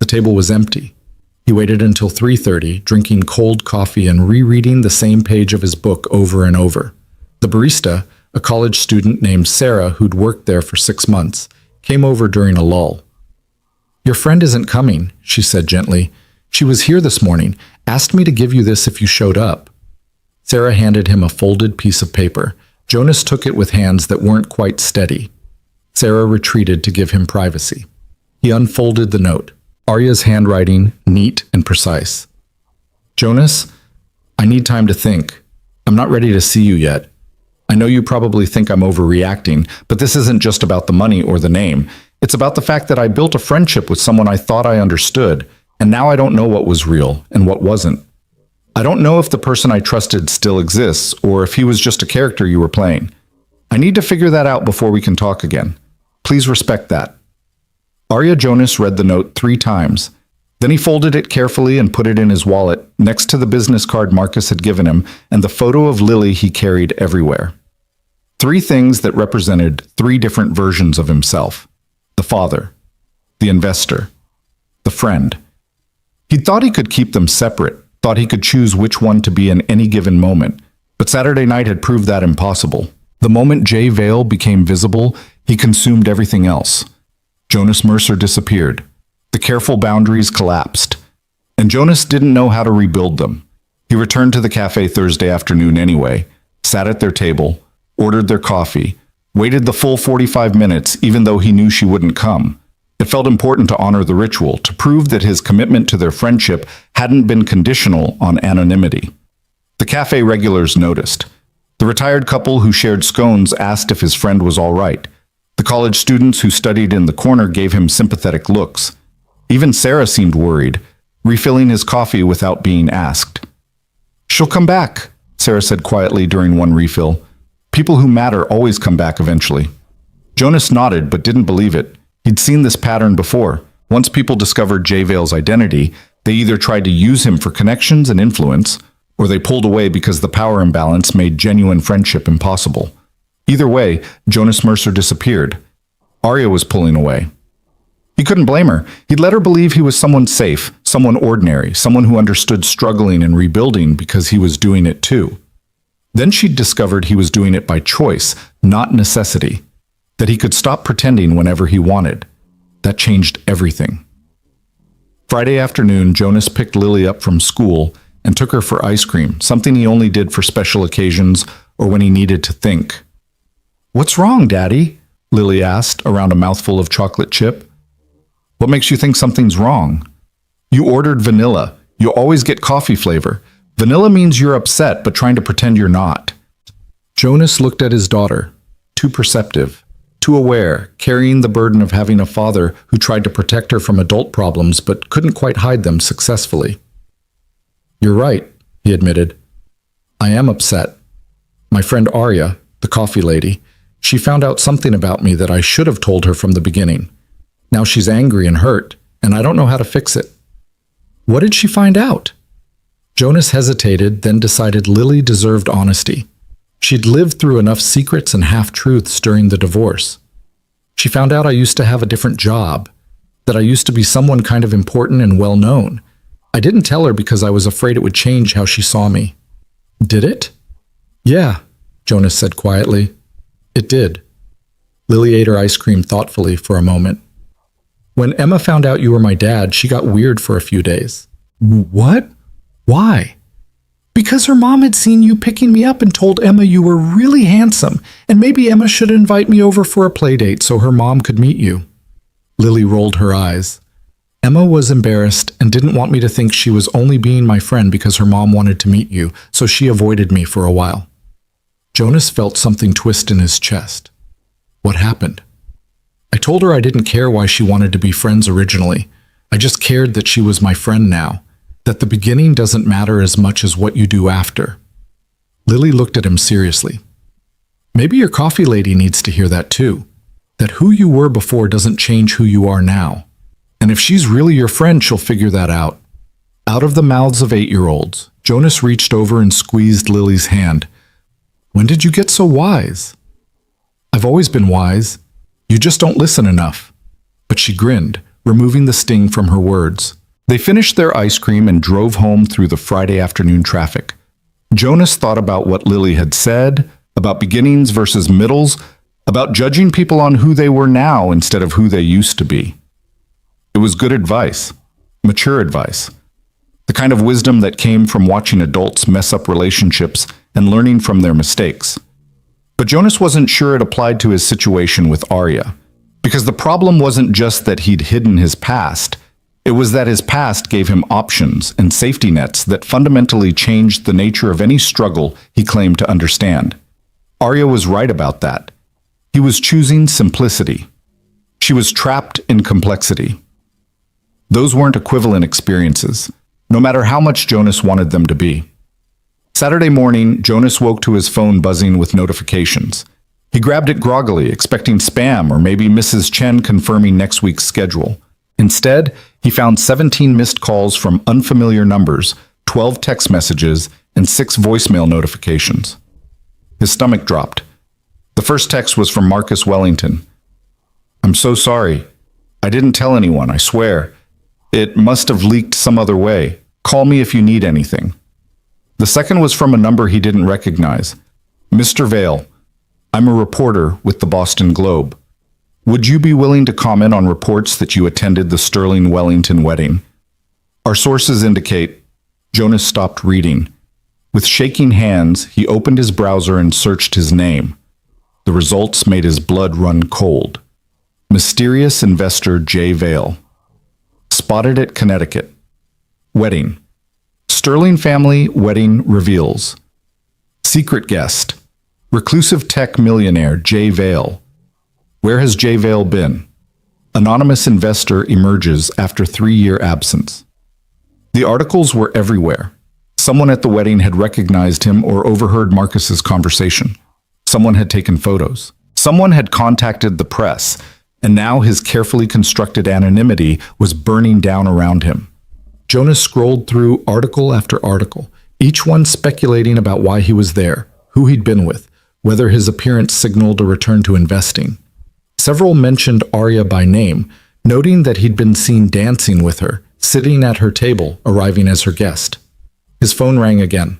The table was empty. He waited until 3:30, drinking cold coffee and rereading the same page of his book over and over. The barista, a college student named Sarah who'd worked there for 6 months, came over during a lull. "Your friend isn't coming," she said gently. "She was here this morning, asked me to give you this if you showed up." Sarah handed him a folded piece of paper. Jonas took it with hands that weren't quite steady. Sarah retreated to give him privacy. He unfolded the note, Arya's handwriting neat and precise. Jonas, I need time to think. I'm not ready to see you yet. I know you probably think I'm overreacting, but this isn't just about the money or the name. It's about the fact that I built a friendship with someone I thought I understood, and now I don't know what was real and what wasn't. I don't know if the person I trusted still exists, or if he was just a character you were playing. I need to figure that out before we can talk again. Please respect that. Arya Jonas read the note 3 times. Then he folded it carefully and put it in his wallet, next to the business card Marcus had given him and the photo of Lily he carried everywhere. 3 things that represented 3 different versions of himself. The father, the investor, the friend. He thought he could keep them separate, thought he could choose which one to be in any given moment, but Saturday night had proved that impossible. The moment Jay Vale became visible, he consumed everything else. Jonas Mercer disappeared. The careful boundaries collapsed, and Jonas didn't know how to rebuild them. He returned to the cafe Thursday afternoon anyway, sat at their table, ordered their coffee, waited the full 45 minutes even though he knew she wouldn't come. It felt important to honor the ritual, to prove that his commitment to their friendship hadn't been conditional on anonymity. The cafe regulars noticed. The retired couple who shared scones asked if his friend was all right. The college students who studied in the corner gave him sympathetic looks. Even Sarah seemed worried, refilling his coffee without being asked. "She'll come back," Sarah said quietly during one refill. "People who matter always come back eventually." Jonas nodded but didn't believe it. He'd seen this pattern before. Once people discovered Jay Vale's identity, they either tried to use him for connections and influence, or they pulled away because the power imbalance made genuine friendship impossible. Either way, Jonas Mercer disappeared. Arya was pulling away. He couldn't blame her. He'd let her believe he was someone safe, someone ordinary, someone who understood struggling and rebuilding because he was doing it too. Then she'd discovered he was doing it by choice, not necessity. That he could stop pretending whenever he wanted. That changed everything. Friday afternoon, Jonas picked Lily up from school and took her for ice cream, something he only did for special occasions or when he needed to think. "What's wrong, Daddy?" Lily asked, around a mouthful of chocolate chip. "What makes you think something's wrong?" "You ordered vanilla. You always get coffee flavor. Vanilla means you're upset, but trying to pretend you're not." Jonas looked at his daughter, too perceptive, too aware, carrying the burden of having a father who tried to protect her from adult problems but couldn't quite hide them successfully. "You're right," he admitted. "I am upset. My friend Arya, the coffee lady, she found out something about me that I should have told her from the beginning. Now she's angry and hurt, and I don't know how to fix it." "What did she find out?" Jonas hesitated, then decided Lily deserved honesty. She'd lived through enough secrets and half-truths during the divorce. She found out I used to have a different job, that I used to be someone kind of important and well-known. I didn't tell her because I was afraid it would change how she saw me. "Did it?" "Yeah," Jonas said quietly. "It did." Lily ate her ice cream thoughtfully for a moment. "When Emma found out you were my dad, she got weird for a few days." "What? Why?" "Because her mom had seen you picking me up and told Emma you were really handsome, and maybe Emma should invite me over for a play date so her mom could meet you." Lily rolled her eyes. "Emma was embarrassed and didn't want me to think she was only being my friend because her mom wanted to meet you, so she avoided me for a while." Jonas felt something twist in his chest. What happened? "I told her I didn't care why she wanted to be friends originally. I just cared that she was my friend now. That the beginning doesn't matter as much as what you do after." Lily looked at him seriously. "Maybe your coffee lady needs to hear that too. That who you were before doesn't change who you are now. And if she's really your friend, she'll figure that out." Out of the mouths of 8-year-olds, Jonas reached over and squeezed Lily's hand. "When did you get so wise?" "I've always been wise. You just don't listen enough." But she grinned, removing the sting from her words. They finished their ice cream and drove home through the Friday afternoon traffic. Jonas thought about what Lily had said, about beginnings versus middles, about judging people on who they were now instead of who they used to be. It was good advice, mature advice, the kind of wisdom that came from watching adults mess up relationships and learning from their mistakes. But Jonas wasn't sure it applied to his situation with Arya. Because the problem wasn't just that he'd hidden his past. It was that his past gave him options and safety nets that fundamentally changed the nature of any struggle he claimed to understand. Arya was right about that. He was choosing simplicity. She was trapped in complexity. Those weren't equivalent experiences, no matter how much Jonas wanted them to be. Saturday morning, Jonas woke to his phone buzzing with notifications. He grabbed it groggily, expecting spam or maybe Mrs. Chen confirming next week's schedule. Instead, he found 17 missed calls from unfamiliar numbers, 12 text messages, and 6 voicemail notifications. His stomach dropped. The first text was from Marcus Wellington. "I'm so sorry. I didn't tell anyone, I swear. It must have leaked some other way. Call me if you need anything." The second was from a number he didn't recognize. "Mr. Vale, I'm a reporter with the Boston Globe. Would you be willing to comment on reports that you attended the Sterling Wellington wedding? Our sources indicate..." Jonas stopped reading. With shaking hands, he opened his browser and searched his name. The results made his blood run cold. Mysterious investor J. Vale. Spotted at Connecticut. Wedding. Sterling family wedding reveals. Secret guest. Reclusive tech millionaire J. Vale. Where has J. Vale been? Anonymous investor emerges after 3-year absence. The articles were everywhere. Someone at the wedding had recognized him or overheard Marcus's conversation. Someone had taken photos. Someone had contacted the press, and now his carefully constructed anonymity was burning down around him. Jonas scrolled through article after article, each one speculating about why he was there, who he'd been with, whether his appearance signaled a return to investing. Several mentioned Arya by name, noting that he'd been seen dancing with her, sitting at her table, arriving as her guest. His phone rang again.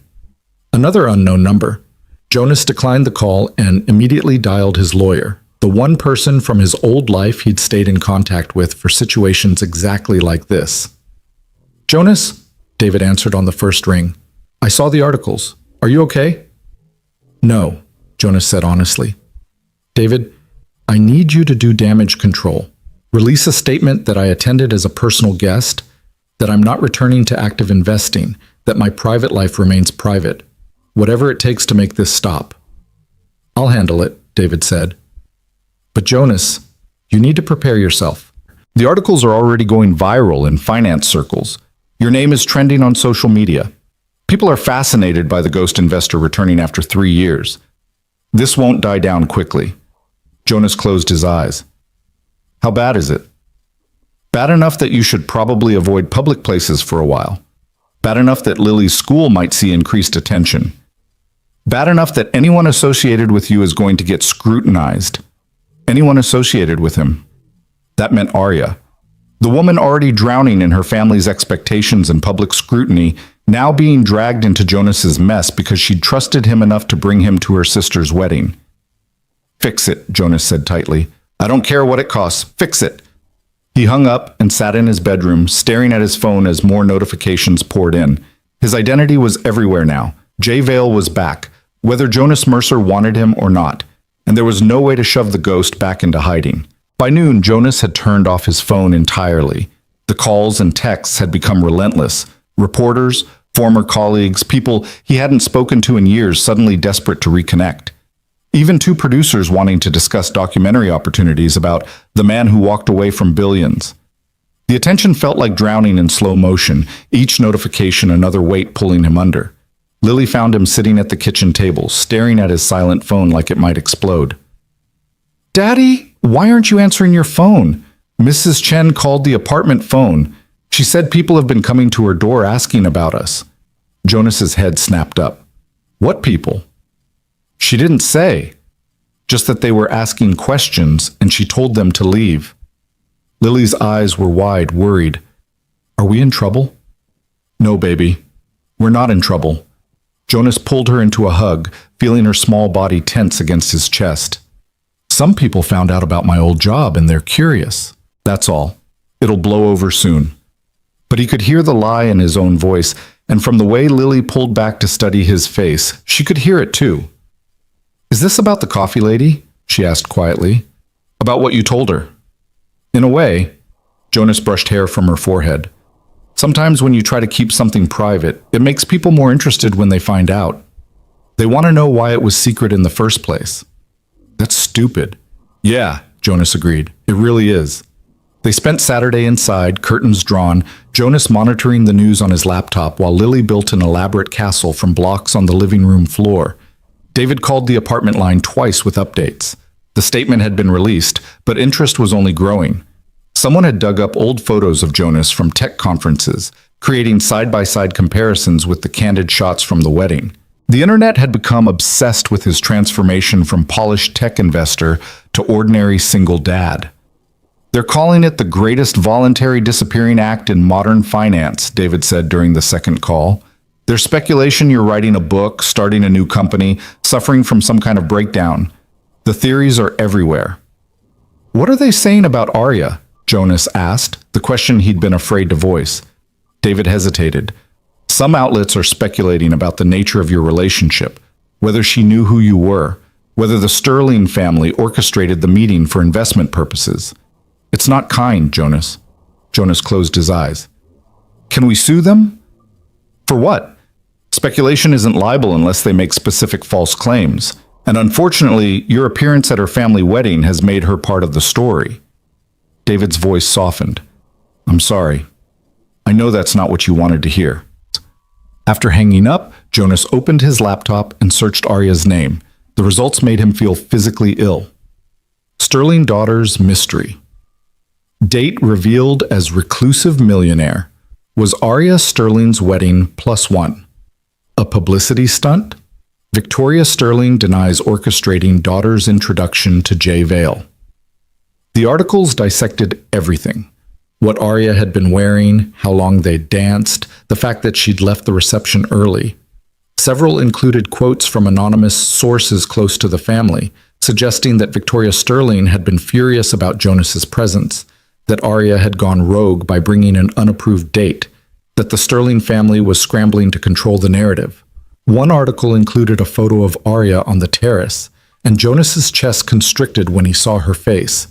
Another unknown number. Jonas declined the call and immediately dialed his lawyer, the one person from his old life he'd stayed in contact with for situations exactly like this. "Jonas?" David answered on the first ring. "I saw the articles. Are you okay?" "No," Jonas said honestly. "David, I need you to do damage control. Release a statement that I attended as a personal guest, that I'm not returning to active investing, that my private life remains private. Whatever it takes to make this stop." "I'll handle it," David said. "But Jonas, you need to prepare yourself. The articles are already going viral in finance circles. Your name is trending on social media. People are fascinated by the ghost investor returning after 3 years. This won't die down quickly." Jonas closed his eyes. "How bad is it?" "Bad enough that you should probably avoid public places for a while. Bad enough that Lily's school might see increased attention. Bad enough that anyone associated with you is going to get scrutinized. Anyone associated with him." That meant Arya. The woman already drowning in her family's expectations and public scrutiny, now being dragged into Jonas's mess because she'd trusted him enough to bring him to her sister's wedding. "Fix it," Jonas said tightly. "I don't care what it costs. Fix it." He hung up and sat in his bedroom, staring at his phone as more notifications poured in. His identity was everywhere now. J. Vale was back, whether Jonas Mercer wanted him or not, and there was no way to shove the ghost back into hiding. By noon, Jonas had turned off his phone entirely. The calls and texts had become relentless. Reporters, former colleagues, people he hadn't spoken to in years suddenly desperate to reconnect. Even 2 producers wanting to discuss documentary opportunities about the man who walked away from billions. The attention felt like drowning in slow motion, each notification another weight pulling him under. Lily found him sitting at the kitchen table, staring at his silent phone like it might explode. "Daddy, why aren't you answering your phone? Mrs. Chen called the apartment phone. She said people have been coming to her door asking about us." Jonas's head snapped up. "What people?" "She didn't say. Just that they were asking questions and she told them to leave." Lily's eyes were wide, worried. "Are we in trouble?" "No, baby. We're not in trouble." Jonas pulled her into a hug, feeling her small body tense against his chest. "Some people found out about my old job and they're curious. That's all. It'll blow over soon." But he could hear the lie in his own voice, and from the way Lily pulled back to study his face, she could hear it too. "Is this about the coffee lady?" she asked quietly. "About what you told her?" In a way, Jonas brushed hair from her forehead. Sometimes when you try to keep something private, it makes people more interested when they find out. They want to know why it was secret in the first place. That's stupid. Yeah, Jonas agreed. It really is. They spent Saturday inside, curtains drawn, Jonas monitoring the news on his laptop while Lily built an elaborate castle from blocks on the living room floor. David called the apartment line twice with updates. The statement had been released, but interest was only growing. Someone had dug up old photos of Jonas from tech conferences, creating side-by-side comparisons with the candid shots from the wedding. The internet had become obsessed with his transformation from polished tech investor to ordinary single dad. They're calling it the greatest voluntary disappearing act in modern finance, David said during the second call. There's speculation you're writing a book, starting a new company, suffering from some kind of breakdown. The theories are everywhere. What are they saying about Arya? Jonas asked, the question he'd been afraid to voice. David hesitated. Some outlets are speculating about the nature of your relationship, whether she knew who you were, whether the Sterling family orchestrated the meeting for investment purposes. It's not kind, Jonas. Jonas closed his eyes. Can we sue them? For what? Speculation isn't libel unless they make specific false claims. And unfortunately, your appearance at her family wedding has made her part of the story. David's voice softened. I'm sorry. I know that's not what you wanted to hear. After hanging up, Jonas opened his laptop and searched Arya's name. The results made him feel physically ill. Sterling daughter's mystery. Date revealed as reclusive millionaire. Was Arya Sterling's wedding +1? A publicity stunt? Victoria Sterling denies orchestrating daughter's introduction to Jay Vale. The articles dissected everything. What Arya had been wearing, how long they'd danced, the fact that she'd left the reception early. Several included quotes from anonymous sources close to the family, suggesting that Victoria Sterling had been furious about Jonas's presence, that Arya had gone rogue by bringing an unapproved date, that the Sterling family was scrambling to control the narrative. One article included a photo of Arya on the terrace, and Jonas's chest constricted when he saw her face.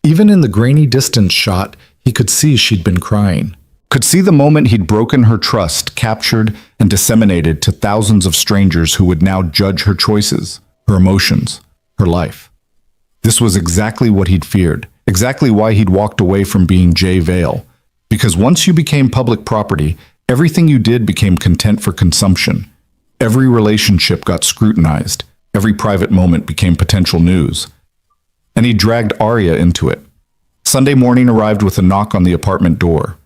Even in the grainy distance shot, he could see she'd been crying. Could see the moment he'd broken her trust, captured and disseminated to thousands of strangers who would now judge her choices, her emotions, her life. This was exactly what he'd feared, exactly why he'd walked away from being Jay Vale. Because once you became public property, everything you did became content for consumption. Every relationship got scrutinized. Every private moment became potential news. And he dragged Arya into it. Sunday morning arrived with a knock on the apartment door.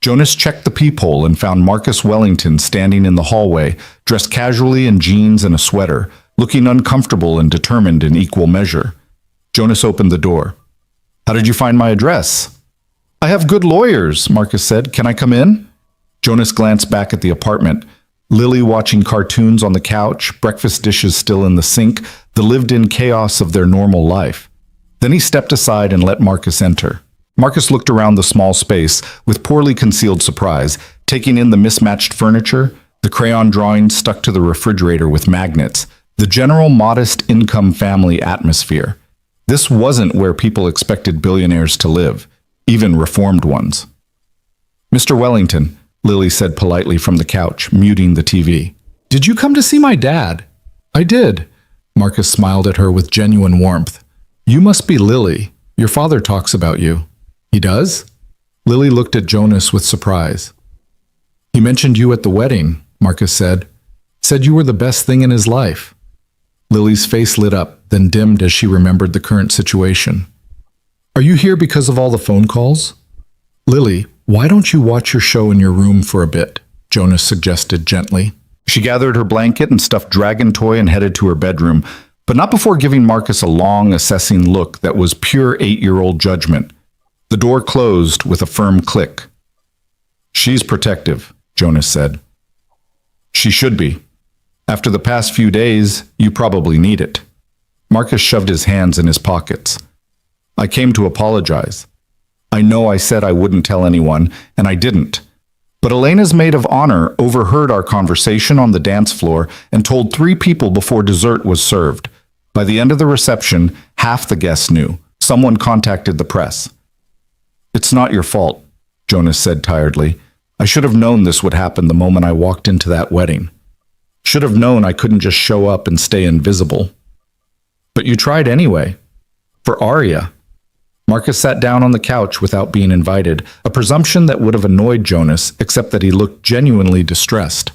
Jonas checked the peephole and found Marcus Wellington standing in the hallway, dressed casually in jeans and a sweater, looking uncomfortable and determined in equal measure. Jonas opened the door. How did you find my address? I have good lawyers, Marcus said. Can I come in? Jonas glanced back at the apartment. Lily watching cartoons on the couch, breakfast dishes still in the sink, the lived-in chaos of their normal life. Then he stepped aside and let Marcus enter. Marcus looked around the small space with poorly concealed surprise, taking in the mismatched furniture, the crayon drawings stuck to the refrigerator with magnets, the general modest income family atmosphere. This wasn't where people expected billionaires to live, even reformed ones. Mr. Wellington, Lily said politely from the couch, muting the TV. Did you come to see my dad? I did. Marcus smiled at her with genuine warmth. You must be Lily. Your father talks about you. He does? Lily looked at Jonas with surprise. He mentioned you at the wedding, Marcus said. Said you were the best thing in his life. Lily's face lit up, then dimmed as she remembered the current situation. Are you here because of all the phone calls? Lily, why don't you watch your show in your room for a bit? Jonas suggested gently. She gathered her blanket and stuffed dragon toy and headed to her bedroom, but not before giving Marcus a long, assessing look that was pure 8-year-old judgment. The door closed with a firm click. She's protective, Jonas said. She should be. After the past few days, you probably need it. Marcus shoved his hands in his pockets. I came to apologize. I know I said I wouldn't tell anyone, and I didn't. But Elena's maid of honor overheard our conversation on the dance floor and told 3 people before dessert was served. By the end of the reception, half the guests knew. Someone contacted the press. It's not your fault, Jonas said tiredly. I should have known this would happen the moment I walked into that wedding. Should have known I couldn't just show up and stay invisible. But you tried anyway. For Arya. Marcus sat down on the couch without being invited, a presumption that would have annoyed Jonas, except that he looked genuinely distressed.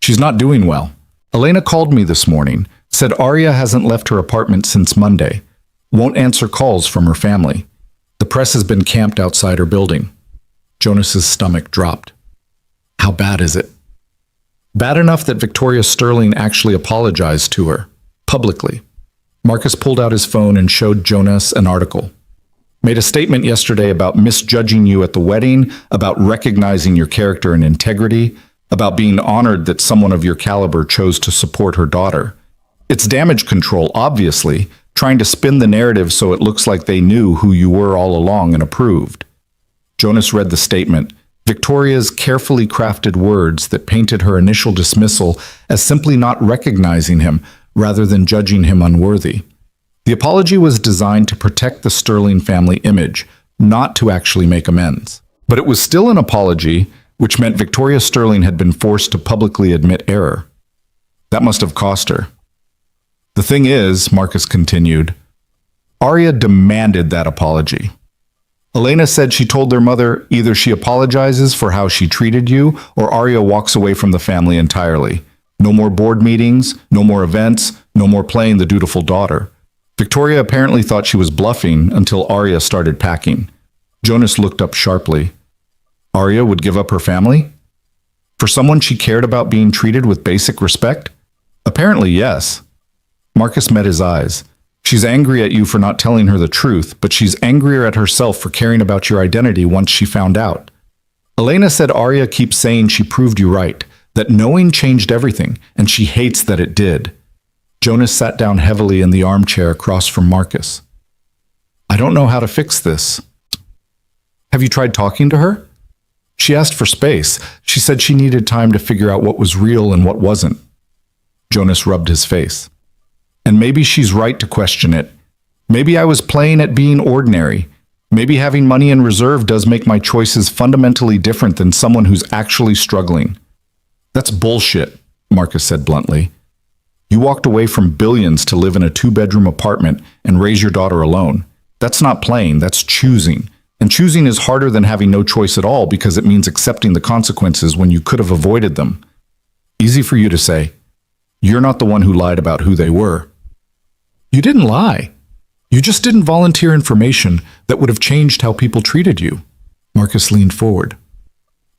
She's not doing well. Elena called me this morning, said Arya hasn't left her apartment since Monday. Won't answer calls from her family. The press has been camped outside her building. Jonas's stomach dropped. How bad is it? Bad enough that Victoria Sterling actually apologized to her, publicly. Marcus pulled out his phone and showed Jonas an article. Made a statement yesterday about misjudging you at the wedding, about recognizing your character and integrity, about being honored that someone of your caliber chose to support her daughter. It's damage control, obviously, trying to spin the narrative so it looks like they knew who you were all along and approved. Jonas read the statement, Victoria's carefully crafted words that painted her initial dismissal as simply not recognizing him rather than judging him unworthy. The apology was designed to protect the Sterling family image, not to actually make amends. But it was still an apology, which meant Victoria Sterling had been forced to publicly admit error. That must have cost her. The thing is, Marcus continued, Arya demanded that apology. Elena said she told their mother either she apologizes for how she treated you or Arya walks away from the family entirely. No more board meetings, no more events, no more playing the dutiful daughter. Victoria apparently thought she was bluffing until Arya started packing. Jonas looked up sharply. Arya would give up her family? For someone she cared about being treated with basic respect? Apparently, yes. Marcus met his eyes. She's angry at you for not telling her the truth, but she's angrier at herself for caring about your identity once she found out. Elena said Arya keeps saying she proved you right, that knowing changed everything, and she hates that it did. Jonas sat down heavily in the armchair across from Marcus. I don't know how to fix this. Have you tried talking to her? She asked for space. She said she needed time to figure out what was real and what wasn't. Jonas rubbed his face. And maybe she's right to question it. Maybe I was playing at being ordinary. Maybe having money in reserve does make my choices fundamentally different than someone who's actually struggling. That's bullshit, Marcus said bluntly. You walked away from billions to live in a 2-bedroom apartment and raise your daughter alone. That's not playing, that's choosing. And choosing is harder than having no choice at all because it means accepting the consequences when you could have avoided them. Easy for you to say. You're not the one who lied about who they were. You didn't lie. You just didn't volunteer information that would have changed how people treated you. Marcus leaned forward.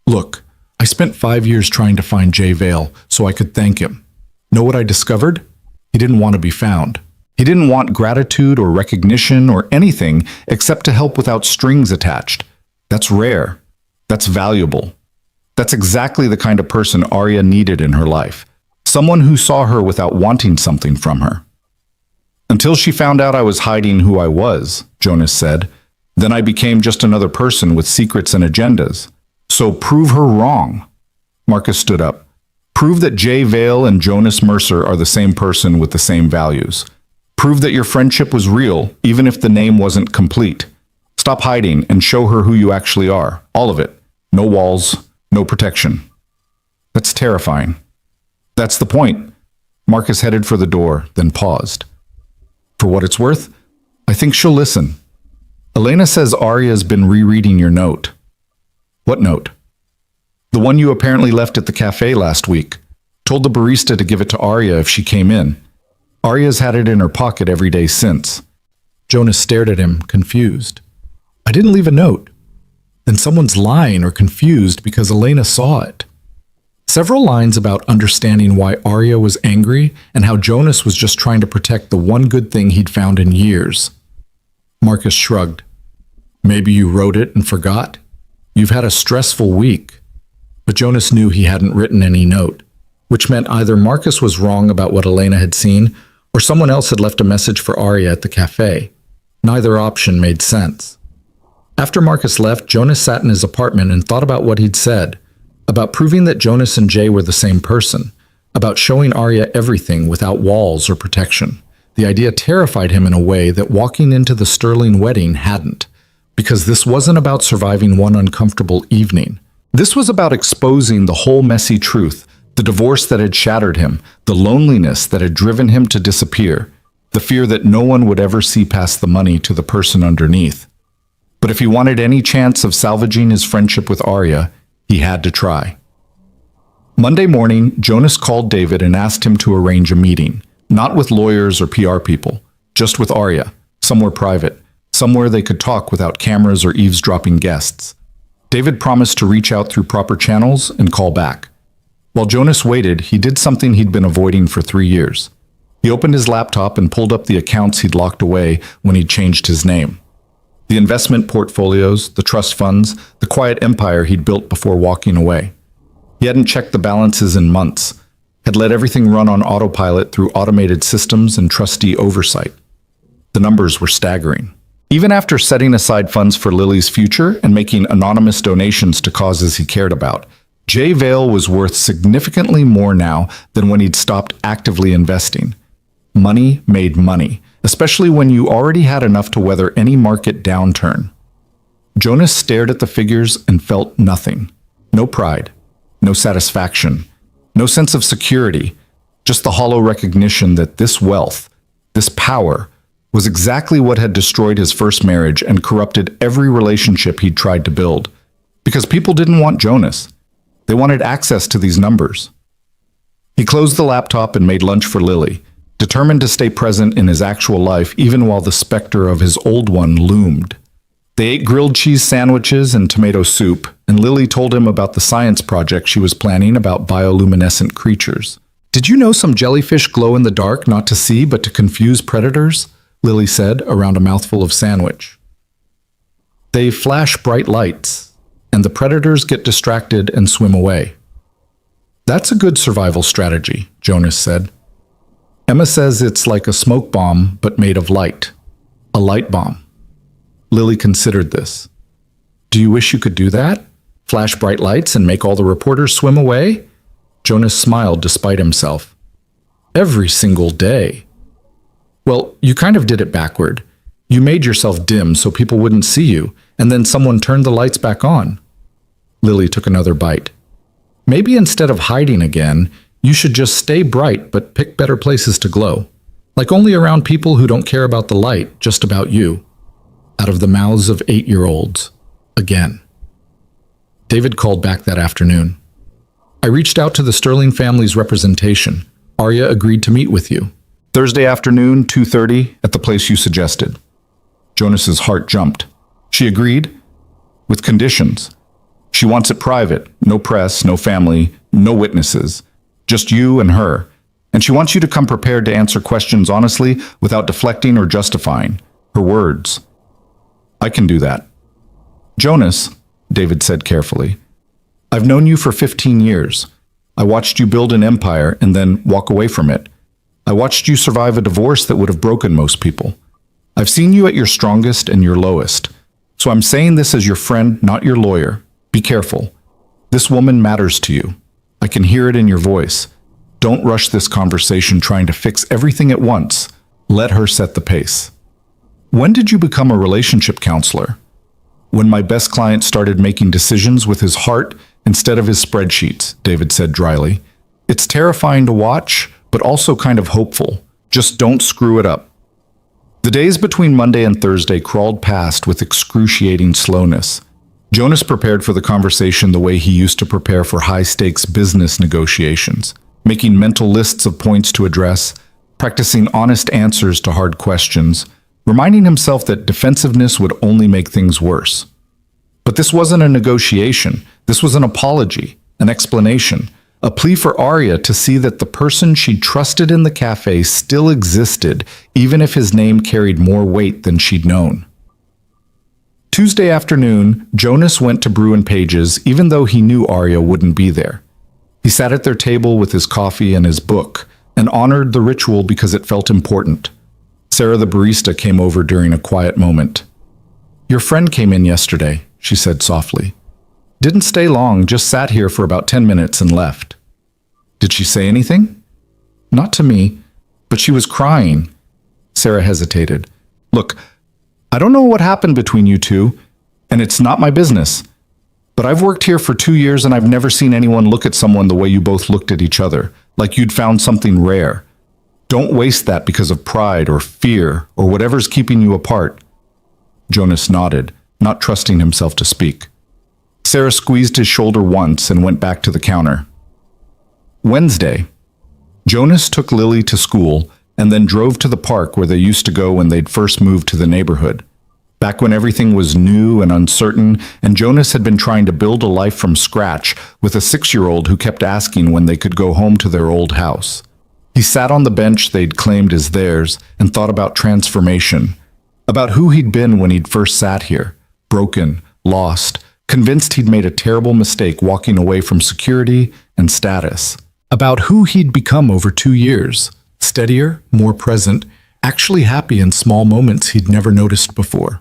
Look, I spent 5 years trying to find Jay Vale so I could thank him. Know what I discovered? He didn't want to be found. He didn't want gratitude or recognition or anything except to help without strings attached. That's rare. That's valuable. That's exactly the kind of person Arya needed in her life. Someone who saw her without wanting something from her. Until she found out I was hiding who I was, Jonas said. Then I became just another person with secrets and agendas. So prove her wrong. Marcus stood up. Prove that Jay Vale and Jonas Mercer are the same person with the same values. Prove that your friendship was real, even if the name wasn't complete. Stop hiding and show her who you actually are. All of it. No walls, no protection. That's terrifying. That's the point. Marcus headed for the door, then paused. For what it's worth, I think she'll listen. Elena says Arya's been rereading your note. What note? The one you apparently left at the cafe last week. Told the barista to give it to Arya if she came in. Arya's had it in her pocket every day since. Jonas stared at him, confused. I didn't leave a note. Then someone's lying or confused because Elena saw it. Several lines about understanding why Arya was angry and how Jonas was just trying to protect the one good thing he'd found in years. Marcus shrugged. Maybe you wrote it and forgot? You've had a stressful week. But Jonas knew he hadn't written any note, which meant either Marcus was wrong about what Elena had seen, or someone else had left a message for Arya at the cafe. Neither option made sense. After Marcus left, Jonas sat in his apartment and thought about what he'd said, about proving that Jonas and Jay were the same person, about showing Arya everything without walls or protection. The idea terrified him in a way that walking into the Sterling wedding hadn't. because this wasn't about surviving one uncomfortable evening. This was about exposing the whole messy truth, the divorce that had shattered him, the loneliness that had driven him to disappear, the fear that no one would ever see past the money to the person underneath. But if he wanted any chance of salvaging his friendship with Arya, he had to try. Monday morning, Jonas called David and asked him to arrange a meeting, not with lawyers or PR people, just with Arya, somewhere private, somewhere they could talk without cameras or eavesdropping guests. David promised to reach out through proper channels and call back. While Jonas waited, he did something he'd been avoiding for 3 years. He opened his laptop and pulled up the accounts he'd locked away when he'd changed his name. The investment portfolios, the trust funds, the quiet empire he'd built before walking away. He hadn't checked the balances in months, had let everything run on autopilot through automated systems and trustee oversight. The numbers were staggering. Even after setting aside funds for Lily's future and making anonymous donations to causes he cared about, Jay Vale was worth significantly more now than when he'd stopped actively investing. Money made money, especially when you already had enough to weather any market downturn. Jonas stared at the figures and felt nothing. No pride, no satisfaction, no sense of security, just the hollow recognition that this wealth, this power, was exactly what had destroyed his first marriage and corrupted every relationship he'd tried to build. Because people didn't want Jonas. They wanted access to these numbers. He closed the laptop and made lunch for Lily, determined to stay present in his actual life even while the specter of his old one loomed. They ate grilled cheese sandwiches and tomato soup, and Lily told him about the science project she was planning about bioluminescent creatures. "Did you know some jellyfish glow in the dark not to see but to confuse predators?" Lily said around a mouthful of sandwich. "They flash bright lights, and the predators get distracted and swim away." "That's a good survival strategy," Jonas said. "Emma says it's like a smoke bomb, but made of light. A light bomb." Lily considered this. "Do you wish you could do that? Flash bright lights and make all the reporters swim away?" Jonas smiled despite himself. "Every single day." "Well, you kind of did it backward. You made yourself dim so people wouldn't see you, and then someone turned the lights back on." Lily took another bite. "Maybe instead of hiding again, you should just stay bright but pick better places to glow. Like only around people who don't care about the light, just about you." Out of the mouths of 8-year-olds. Again. David called back that afternoon. "I reached out to the Sterling family's representation. Arya agreed to meet with you. Thursday afternoon, 2:30, at the place you suggested." Jonas's heart jumped. She agreed, with conditions. She wants it private, no press, no family, no witnesses, just you and her. And she wants you to come prepared to answer questions honestly without deflecting or justifying. Her words. "I can do that." "Jonas," David said carefully, "I've known you for 15 years. I watched you build an empire and then walk away from it. I watched you survive a divorce that would have broken most people. I've seen you at your strongest and your lowest. So I'm saying this as your friend, not your lawyer. Be careful. This woman matters to you. I can hear it in your voice. Don't rush this conversation trying to fix everything at once. Let her set the pace." "When did you become a relationship counselor?" "When my best client started making decisions with his heart instead of his spreadsheets," David said dryly. "It's terrifying to watch, but also kind of hopeful. Just don't screw it up." The days between Monday and Thursday crawled past with excruciating slowness. Jonas prepared for the conversation the way he used to prepare for high-stakes business negotiations, making mental lists of points to address, practicing honest answers to hard questions, reminding himself that defensiveness would only make things worse. But this wasn't a negotiation. This was an apology, an explanation, a plea for Arya to see that the person she'd trusted in the cafe still existed, even if his name carried more weight than she'd known. Tuesday afternoon, Jonas went to Brew and Page's even though he knew Arya wouldn't be there. He sat at their table with his coffee and his book, and honored the ritual because it felt important. Sarah the barista came over during a quiet moment. "Your friend came in yesterday," she said softly. "Didn't stay long, just sat here for about 10 minutes and left." "Did she say anything?" "Not to me, but she was crying." Sarah hesitated. "Look, I don't know what happened between you two. And it's not my business. But I've worked here for 2 years and I've never seen anyone look at someone the way you both looked at each other, like you'd found something rare. Don't waste that because of pride or fear or whatever's keeping you apart. Jonas nodded, not trusting himself to speak. Sarah squeezed his shoulder once and went back to the counter. Wednesday. Jonas took Lily to school and then drove to the park where they used to go when they'd first moved to the neighborhood. Back when everything was new and uncertain, and Jonas had been trying to build a life from scratch with a 6-year-old who kept asking when they could go home to their old house. He sat on the bench they'd claimed as theirs and thought about transformation, about who he'd been when he'd first sat here, broken, lost, convinced he'd made a terrible mistake walking away from security and status, about who he'd become over 2 years, steadier, more present, actually happy in small moments he'd never noticed before.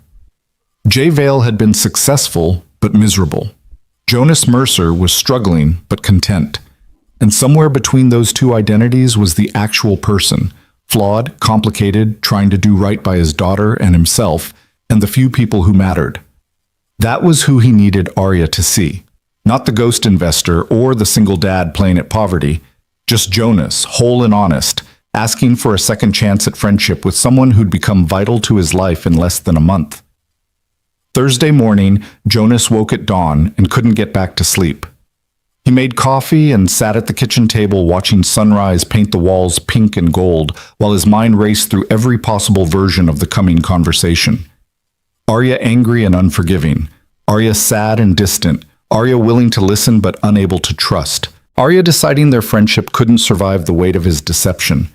Jay Vale had been successful but miserable. Jonas Mercer was struggling but content. And somewhere between those two identities was the actual person, flawed, complicated, trying to do right by his daughter and himself, and the few people who mattered. That was who he needed Arya to see. Not the ghost investor or the single dad playing at poverty, just Jonas, whole and honest, asking for a second chance at friendship with someone who'd become vital to his life in less than a month. Thursday morning, Jonas woke at dawn and couldn't get back to sleep. He made coffee and sat at the kitchen table watching sunrise paint the walls pink and gold while his mind raced through every possible version of the coming conversation. Arya angry and unforgiving. Arya sad and distant. Arya willing to listen but unable to trust. Arya deciding their friendship couldn't survive the weight of his deception.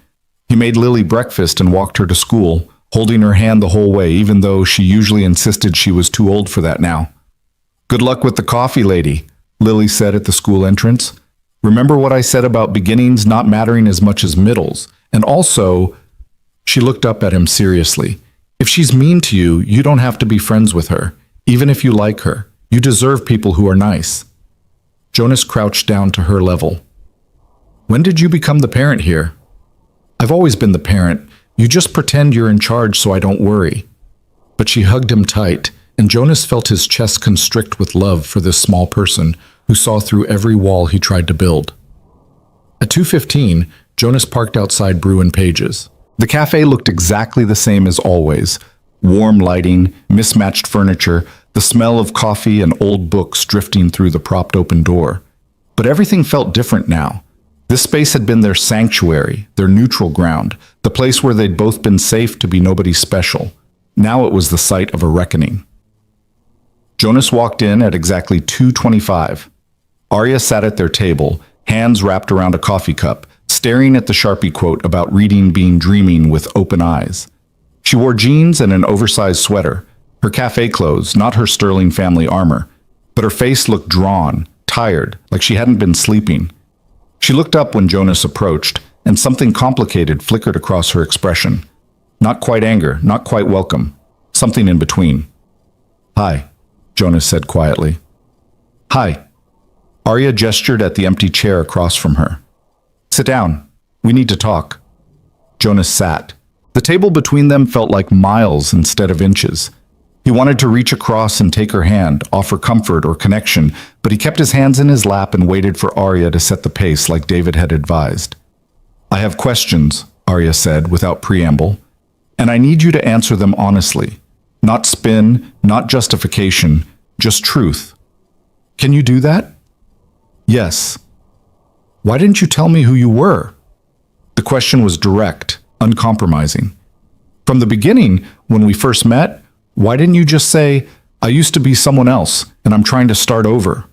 He made Lily breakfast and walked her to school, holding her hand the whole way, even though she usually insisted she was too old for that now. "Good luck with the coffee, lady," Lily said at the school entrance. "Remember what I said about beginnings not mattering as much as middles. And also," she looked up at him seriously, "if she's mean to you, you don't have to be friends with her, even if you like her. You deserve people who are nice." Jonas crouched down to her level. "When did you become the parent here?" "I've always been the parent. You just pretend you're in charge so I don't worry." But she hugged him tight, and Jonas felt his chest constrict with love for this small person who saw through every wall he tried to build. At 2:15, Jonas parked outside Brew and Page's. The cafe looked exactly the same as always. Warm lighting, mismatched furniture, the smell of coffee and old books drifting through the propped open door. But everything felt different now. This space had been their sanctuary, their neutral ground, the place where they'd both been safe to be nobody special. Now it was the site of a reckoning. Jonas walked in at exactly 2:25. Arya sat at their table, hands wrapped around a coffee cup, staring at the Sharpie quote about reading being dreaming with open eyes. She wore jeans and an oversized sweater, her cafe clothes, not her sterling family armor, but her face looked drawn, tired, like she hadn't been sleeping. She looked up when Jonas approached, and something complicated flickered across her expression. Not quite anger, not quite welcome, something in between. "Hi," Jonas said quietly. "Hi." Arya gestured at the empty chair across from her. "Sit down. We need to talk." Jonas sat. The table between them felt like miles instead of inches. He wanted to reach across and take her hand, offer comfort or connection, but he kept his hands in his lap and waited for Arya to set the pace like David had advised. "I have questions," Arya said without preamble, "and I need you to answer them honestly. Not spin, not justification, just truth. Can you do that?" "Yes." "Why didn't you tell me who you were?" The question was direct, uncompromising. "From the beginning, when we first met, why didn't you just say, 'I used to be someone else, and I'm trying to start over'?"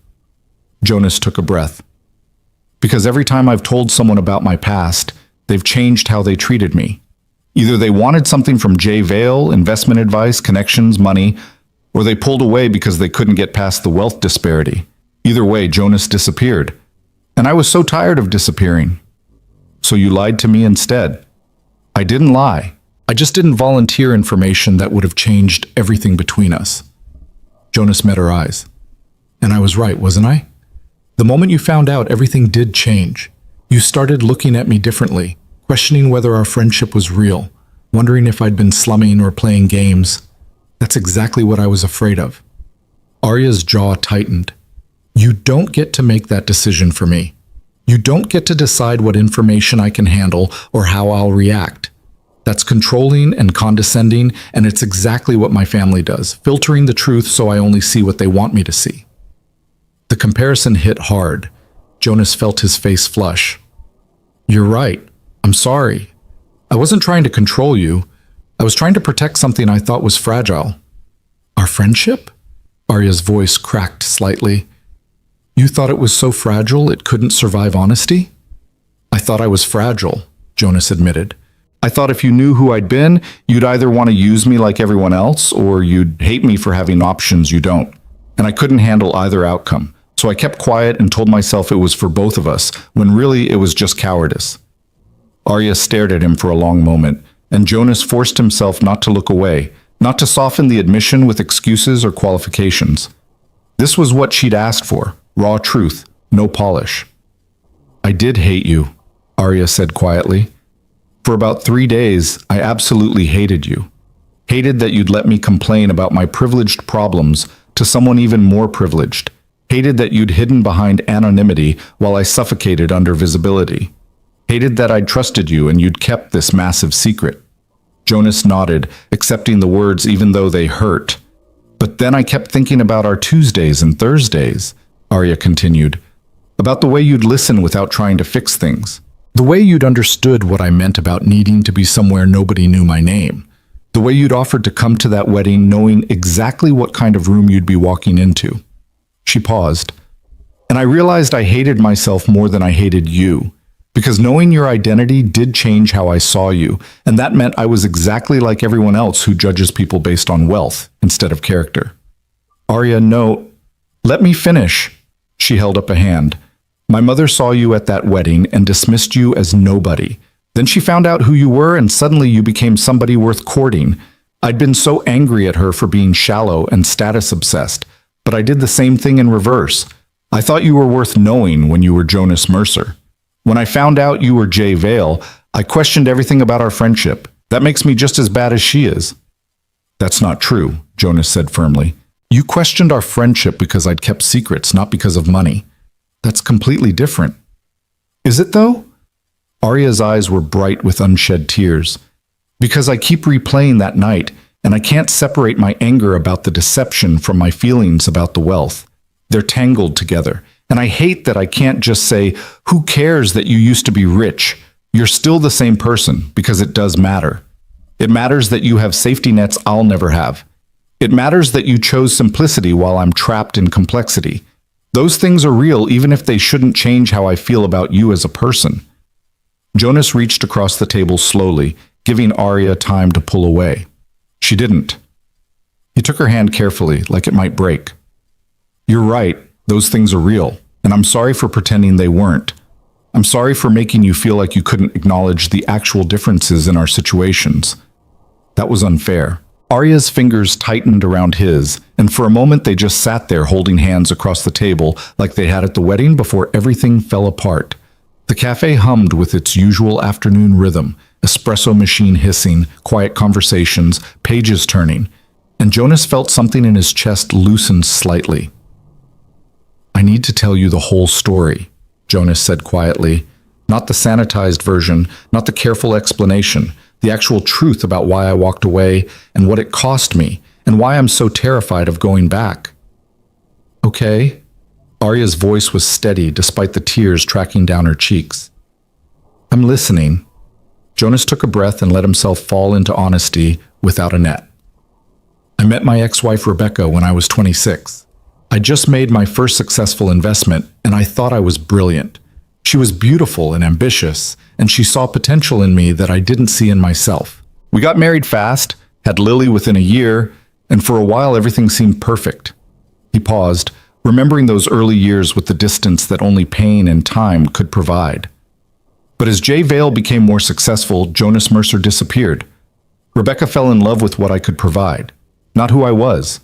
Jonas took a breath. "Because every time I've told someone about my past, they've changed how they treated me. Either they wanted something from Jay Vale, investment advice, connections, money, or they pulled away because they couldn't get past the wealth disparity. Either way, Jonas disappeared. And I was so tired of disappearing. So you lied to me instead." "I didn't lie. I just didn't volunteer information that would have changed everything between us." Jonas met her eyes. "And I was right, wasn't I? The moment you found out, everything did change. You started looking at me differently, questioning whether our friendship was real, wondering if I'd been slumming or playing games. That's exactly what I was afraid of." Arya's jaw tightened. You don't get to make that decision for me. You don't get to decide what information I can handle or how I'll react. That's controlling and condescending, and it's exactly what my family does, filtering the truth so I only see what they want me to see. The comparison hit hard. Jonas felt his face flush. You're right. I'm sorry. I wasn't trying to control you. I was trying to protect something I thought was fragile. Our friendship? Arya's voice cracked slightly. You thought it was so fragile it couldn't survive honesty? I thought I was fragile, Jonas admitted. I thought if you knew who I'd been, you'd either want to use me like everyone else, or you'd hate me for having options you don't. And I couldn't handle either outcome. So I kept quiet and told myself it was for both of us, when really it was just cowardice. Arya stared at him for a long moment, and Jonas forced himself not to look away, not to soften the admission with excuses or qualifications. This was what she'd asked for, raw truth, no polish. I did hate you, Arya said quietly. For about 3 days, I absolutely hated you. Hated that you'd let me complain about my privileged problems to someone even more privileged. Hated that you'd hidden behind anonymity while I suffocated under visibility. Hated that I'd trusted you and you'd kept this massive secret. Jonas nodded, accepting the words even though they hurt. But then I kept thinking about our Tuesdays and Thursdays, Arya continued. About the way you'd listen without trying to fix things. The way you'd understood what I meant about needing to be somewhere nobody knew my name. The way you'd offered to come to that wedding knowing exactly what kind of room you'd be walking into. She paused. And I realized I hated myself more than I hated you. Because knowing your identity did change how I saw you, and that meant I was exactly like everyone else who judges people based on wealth instead of character. Arya, no. Let me finish. She held up a hand. My mother saw you at that wedding and dismissed you as nobody. Then she found out who you were and suddenly you became somebody worth courting. I'd been so angry at her for being shallow and status-obsessed, but I did the same thing in reverse. I thought you were worth knowing when you were Jonas Mercer. When I found out you were Jay Vale, I questioned everything about our friendship. That makes me just as bad as she is. That's not true, Jonas said firmly. You questioned our friendship because I'd kept secrets, not because of money. That's completely different. Is it though? Arya's eyes were bright with unshed tears. Because I keep replaying that night, and I can't separate my anger about the deception from my feelings about the wealth. They're tangled together. And I hate that I can't just say, who cares that you used to be rich? You're still the same person, because it does matter. It matters that you have safety nets I'll never have. It matters that you chose simplicity while I'm trapped in complexity. Those things are real even if they shouldn't change how I feel about you as a person. Jonas reached across the table slowly, giving Arya time to pull away. She didn't. He took her hand carefully, like it might break. You're right. Those things are real, and I'm sorry for pretending they weren't. I'm sorry for making you feel like you couldn't acknowledge the actual differences in our situations. That was unfair. Arya's fingers tightened around his, and for a moment they just sat there holding hands across the table like they had at the wedding before everything fell apart. The cafe hummed with its usual afternoon rhythm, espresso machine hissing, quiet conversations, pages turning, and Jonas felt something in his chest loosen slightly. I need to tell you the whole story, Jonas said quietly. Not the sanitized version, not the careful explanation, the actual truth about why I walked away and what it cost me and why I'm so terrified of going back. Okay. Arya's voice was steady despite the tears tracking down her cheeks. I'm listening. Jonas took a breath and let himself fall into honesty without a net. I met my ex-wife Rebecca when I was 26. I just made my first successful investment, and I thought I was brilliant. She was beautiful and ambitious, and she saw potential in me that I didn't see in myself. We got married fast, had Lily within a year, and for a while everything seemed perfect. He paused, remembering those early years with the distance that only pain and time could provide. But as Jay Vale became more successful, Jonas Mercer disappeared. Rebecca fell in love with what I could provide, not who I was.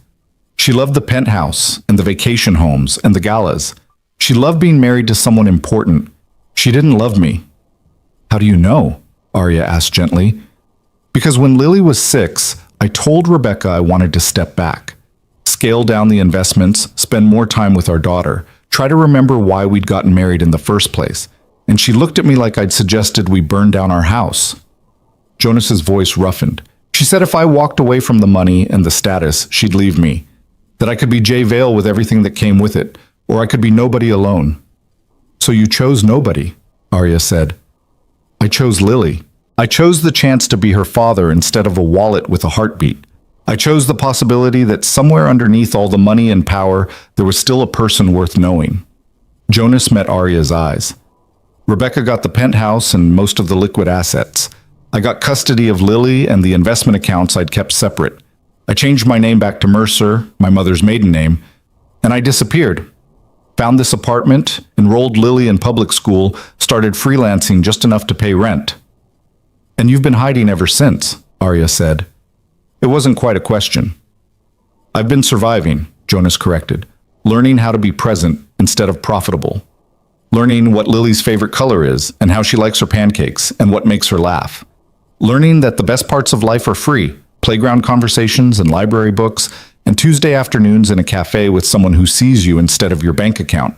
She loved the penthouse and the vacation homes and the galas. She loved being married to someone important. She didn't love me. How do you know? Arya asked gently. Because when Lily was 6, I told Rebecca I wanted to step back. Scale down the investments, spend more time with our daughter, try to remember why we'd gotten married in the first place. And she looked at me like I'd suggested we burn down our house. Jonas's voice roughened. She said if I walked away from the money and the status, she'd leave me. That I could be Jay Vale with everything that came with it, or I could be nobody alone. So you chose nobody, Arya said. I chose Lily. I chose the chance to be her father instead of a wallet with a heartbeat. I chose the possibility that somewhere underneath all the money and power, there was still a person worth knowing. Jonas met Arya's eyes. Rebecca got the penthouse and most of the liquid assets. I got custody of Lily and the investment accounts I'd kept separate. I changed my name back to Mercer, my mother's maiden name, and I disappeared. Found this apartment, enrolled Lily in public school, started freelancing just enough to pay rent. And you've been hiding ever since, Arya said. It wasn't quite a question. I've been surviving, Jonas corrected, learning how to be present instead of profitable. Learning what Lily's favorite color is and how she likes her pancakes and what makes her laugh. Learning that the best parts of life are free, playground conversations and library books, and Tuesday afternoons in a cafe with someone who sees you instead of your bank account.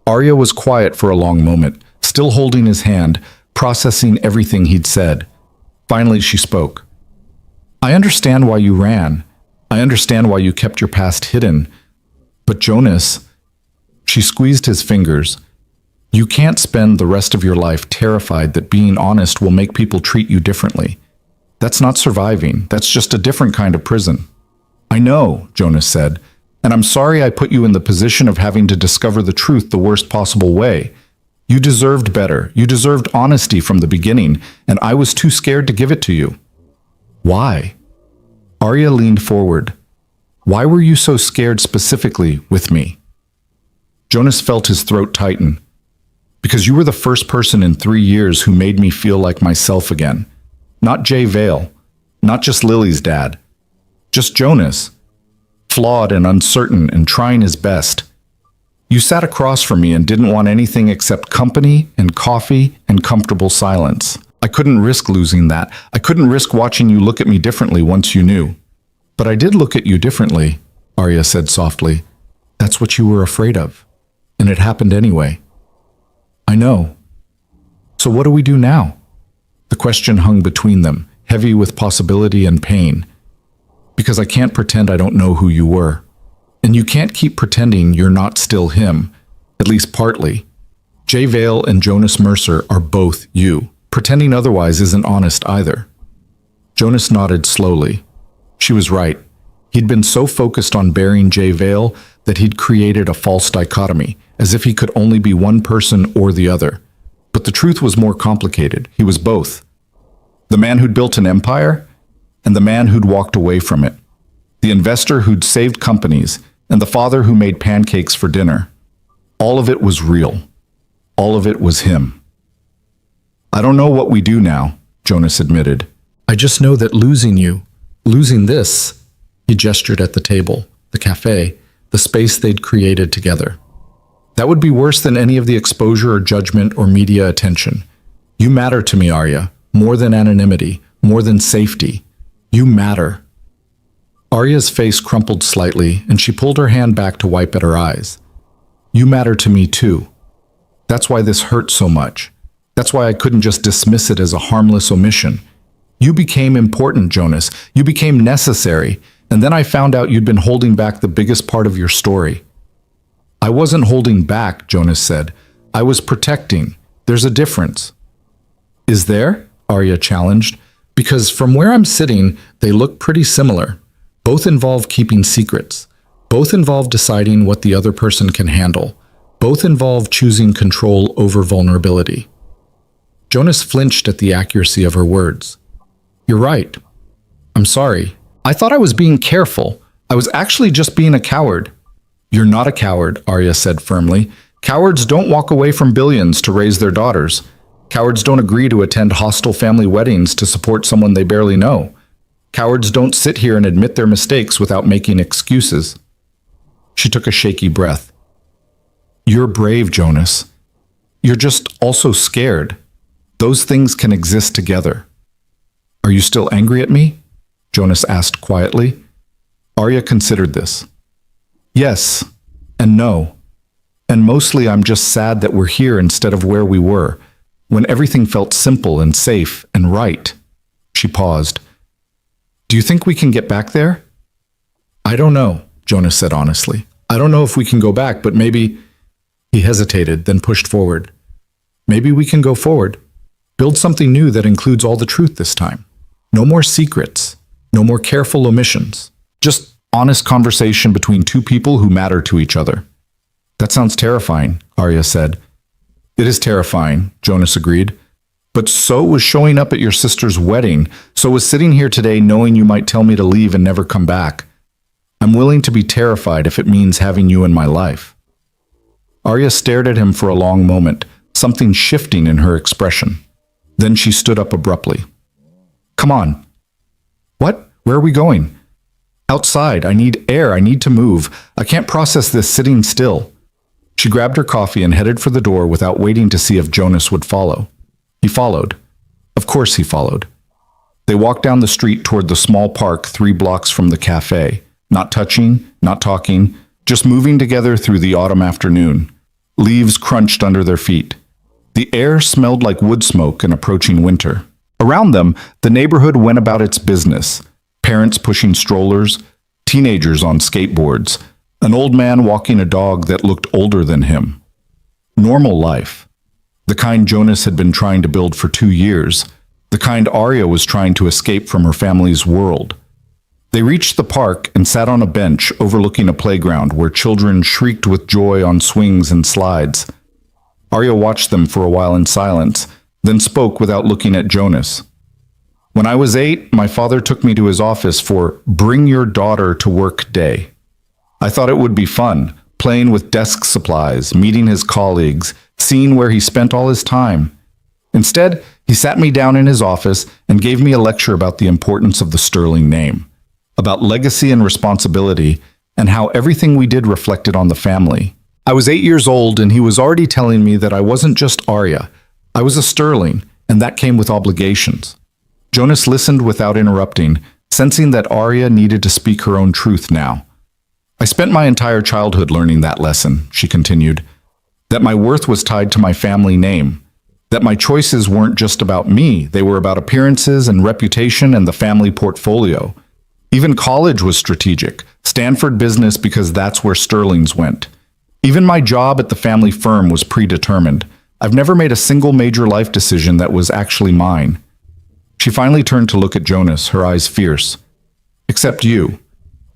Arya was quiet for a long moment, still holding his hand, processing everything he'd said. Finally, she spoke. I understand why you ran. I understand why you kept your past hidden. But Jonas, she squeezed his fingers. You can't spend the rest of your life terrified that being honest will make people treat you differently. That's not surviving. That's just a different kind of prison. I know, Jonas said, and I'm sorry I put you in the position of having to discover the truth the worst possible way. You deserved better. You deserved honesty from the beginning, and I was too scared to give it to you. Why? Arya leaned forward. Why were you so scared specifically with me? Jonas felt his throat tighten. Because you were the first person in 3 years who made me feel like myself again. Not Jay Vale. Not just Lily's dad. Just Jonas. Flawed and uncertain and trying his best. You sat across from me and didn't want anything except company and coffee and comfortable silence. I couldn't risk losing that. I couldn't risk watching you look at me differently once you knew. But I did look at you differently, Arya said softly. That's what you were afraid of. And it happened anyway. I know. So what do we do now? The question hung between them, heavy with possibility and pain. Because I can't pretend I don't know who you were. And you can't keep pretending you're not still him, at least partly. Jay Vale and Jonas Mercer are both you. Pretending otherwise isn't honest either. Jonas nodded slowly. She was right. He'd been so focused on burying Jay Vale that he'd created a false dichotomy, as if he could only be one person or the other. But the truth was more complicated. He was both. The man who'd built an empire, and the man who'd walked away from it. The investor who'd saved companies, and the father who made pancakes for dinner. All of it was real. All of it was him. I don't know what we do now, Jonas admitted. I just know that losing you, losing this, he gestured at the table, the cafe, the space they'd created together. That would be worse than any of the exposure or judgment or media attention. You matter to me, Arya, more than anonymity, more than safety. You matter. Arya's face crumpled slightly, and she pulled her hand back to wipe at her eyes. You matter to me too. That's why this hurt so much. That's why I couldn't just dismiss it as a harmless omission. You became important, Jonas. You became necessary, and then I found out you'd been holding back the biggest part of your story. I wasn't holding back, Jonas said. I was protecting. There's a difference. Is there? Arya challenged. Because from where I'm sitting, they look pretty similar. Both involve keeping secrets. Both involve deciding what the other person can handle. Both involve choosing control over vulnerability. Jonas flinched at the accuracy of her words. You're right. I'm sorry. I thought I was being careful. I was actually just being a coward. You're not a coward, Arya said firmly. Cowards don't walk away from billions to raise their daughters. Cowards don't agree to attend hostile family weddings to support someone they barely know. Cowards don't sit here and admit their mistakes without making excuses. She took a shaky breath. You're brave, Jonas. You're just also scared. Those things can exist together. Are you still angry at me? Jonas asked quietly. Arya considered this. Yes, and no. And mostly I'm just sad that we're here instead of where we were, when everything felt simple and safe and right. She paused. Do you think we can get back there? I don't know, Jonas said honestly. I don't know if we can go back, but maybe... He hesitated, then pushed forward. Maybe we can go forward. Build something new that includes all the truth this time. No more secrets. No more careful omissions. Just honest conversation between two people who matter to each other. That sounds terrifying, Arya said. It is terrifying, Jonas agreed. But so was showing up at your sister's wedding. So was sitting here today knowing you might tell me to leave and never come back. I'm willing to be terrified if it means having you in my life. Arya stared at him for a long moment, something shifting in her expression. Then she stood up abruptly. Come on. What? Where are we going? Outside. I need air. I need to move. I can't process this sitting still. She grabbed her coffee and headed for the door without waiting to see if Jonas would follow. He followed. Of course he followed. They walked down the street toward the small park 3 blocks from the cafe, not touching, not talking, just moving together through the autumn afternoon. Leaves crunched under their feet. The air smelled like wood smoke and approaching winter. Around them, the neighborhood went about its business. Parents pushing strollers, teenagers on skateboards, an old man walking a dog that looked older than him. Normal life. The kind Jonas had been trying to build for 2 years. The kind Arya was trying to escape from her family's world. They reached the park and sat on a bench overlooking a playground where children shrieked with joy on swings and slides. Arya watched them for a while in silence, then spoke without looking at Jonas. When I was 8, my father took me to his office for Bring Your Daughter to Work Day. I thought it would be fun, playing with desk supplies, meeting his colleagues, seeing where he spent all his time. Instead, he sat me down in his office and gave me a lecture about the importance of the Sterling name, about legacy and responsibility, and how everything we did reflected on the family. I was 8 years old, and he was already telling me that I wasn't just Arya. I was a Sterling, and that came with obligations. Jonas listened without interrupting, sensing that Arya needed to speak her own truth now. I spent my entire childhood learning that lesson, she continued, that my worth was tied to my family name, that my choices weren't just about me, they were about appearances and reputation and the family portfolio. Even college was strategic, Stanford business because that's where Sterling's went. Even my job at the family firm was predetermined. I've never made a single major life decision that was actually mine. She finally turned to look at Jonas, her eyes fierce. Except you.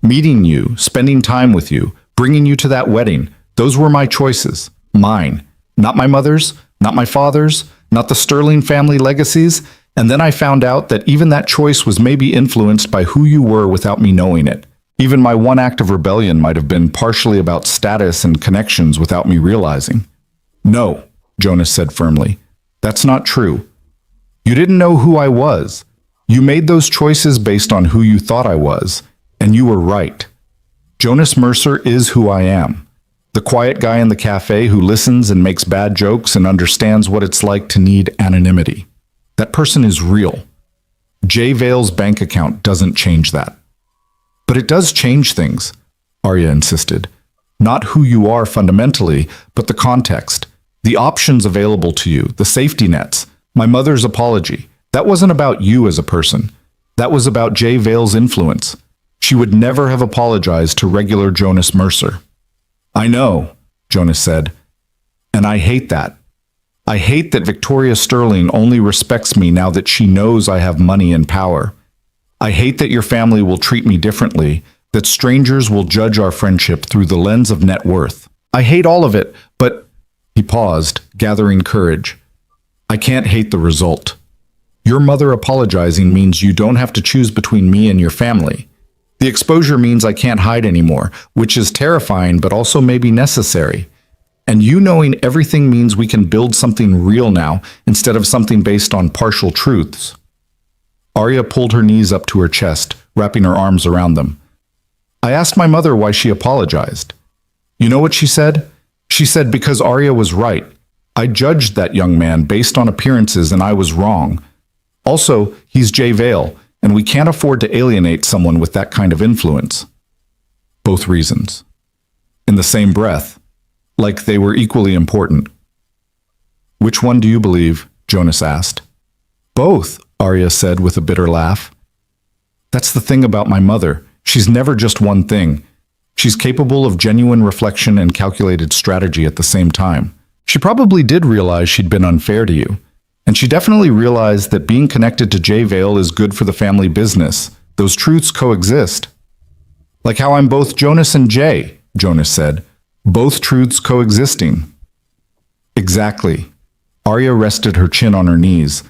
Meeting you, spending time with you, bringing you to that wedding, those were my choices. Mine. Not my mother's, not my father's, not the Sterling family legacies. And then I found out that even that choice was maybe influenced by who you were without me knowing it. Even my one act of rebellion might have been partially about status and connections without me realizing. No, Jonas said firmly. That's not true. You didn't know who I was. You made those choices based on who you thought I was, and you were right. Jonas Mercer is who I am. The quiet guy in the cafe who listens and makes bad jokes and understands what it's like to need anonymity. That person is real. Jay Vale's bank account doesn't change that. But it does change things, Arya insisted. Not who you are fundamentally, but the context, the options available to you, the safety nets. My mother's apology. That wasn't about you as a person. That was about Jay Vale's influence. She would never have apologized to regular Jonas Mercer. I know, Jonas said, and I hate that. I hate that Victoria Sterling only respects me now that she knows I have money and power. I hate that your family will treat me differently, that strangers will judge our friendship through the lens of net worth. I hate all of it, but... He paused, gathering courage. I can't hate the result. Your mother apologizing means you don't have to choose between me and your family. The exposure means I can't hide anymore, which is terrifying but also maybe necessary. And you knowing everything means we can build something real now instead of something based on partial truths. Arya pulled her knees up to her chest, wrapping her arms around them. I asked my mother why she apologized. You know what she said? She said because Arya was right. I judged that young man based on appearances and I was wrong. Also, he's Jay Vale, and we can't afford to alienate someone with that kind of influence. Both reasons. In the same breath, like they were equally important. Which one do you believe? Jonas asked. Both, Arya said with a bitter laugh. That's the thing about my mother. She's never just one thing. She's capable of genuine reflection and calculated strategy at the same time. She probably did realize she'd been unfair to you. And she definitely realized that being connected to Jay Vale is good for the family business. Those truths coexist. Like how I'm both Jonas and Jay, Jonas said. Both truths coexisting. Exactly. Arya rested her chin on her knees.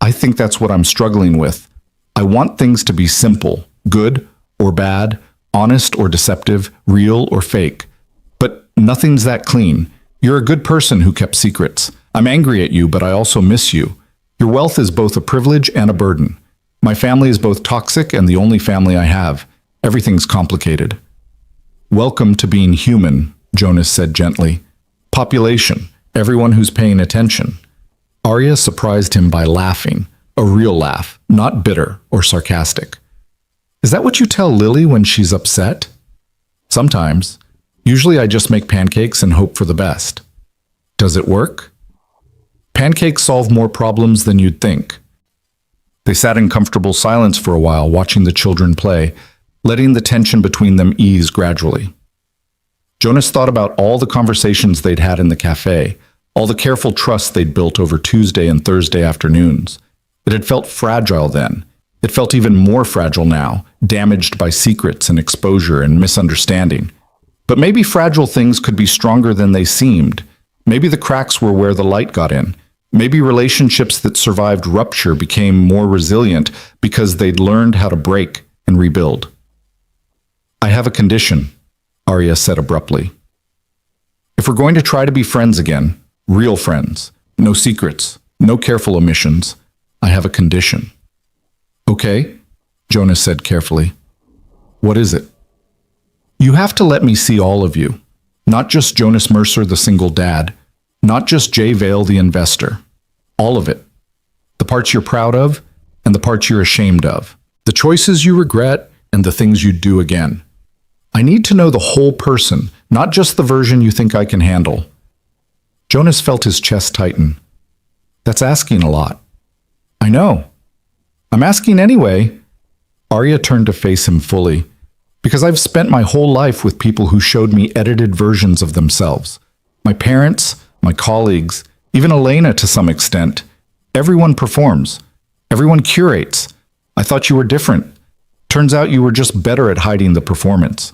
I think that's what I'm struggling with. I want things to be simple, good or bad, honest or deceptive, real or fake. But nothing's that clean. You're a good person who kept secrets. I'm angry at you, but I also miss you. Your wealth is both a privilege and a burden. My family is both toxic and the only family I have. Everything's complicated. Welcome to being human, Jonas said gently. Population, everyone who's paying attention. Arya surprised him by laughing, a real laugh, not bitter or sarcastic. Is that what you tell Lily when she's upset? Sometimes. Usually I just make pancakes and hope for the best. Does it work? Pancakes solve more problems than you'd think. They sat in comfortable silence for a while, watching the children play, letting the tension between them ease gradually. Jonas thought about all the conversations they'd had in the cafe, all the careful trust they'd built over Tuesday and Thursday afternoons. It had felt fragile then. It felt even more fragile now, damaged by secrets and exposure and misunderstanding. But maybe fragile things could be stronger than they seemed. Maybe the cracks were where the light got in. Maybe relationships that survived rupture became more resilient because they'd learned how to break and rebuild. I have a condition, Arya said abruptly. If we're going to try to be friends again, real friends, no secrets, no careful omissions, I have a condition. Okay, Jonas said carefully. What is it? You have to let me see all of you. Not just Jonas Mercer, the single dad. Not just Jay Vale, the investor. All of it. The parts you're proud of and the parts you're ashamed of. The choices you regret and the things you'd do again. I need to know the whole person, not just the version you think I can handle. Jonas felt his chest tighten. That's asking a lot. I know. I'm asking anyway. Arya turned to face him fully. Because I've spent my whole life with people who showed me edited versions of themselves. My parents, my colleagues, even Elena to some extent. Everyone performs. Everyone curates. I thought you were different. Turns out you were just better at hiding the performance.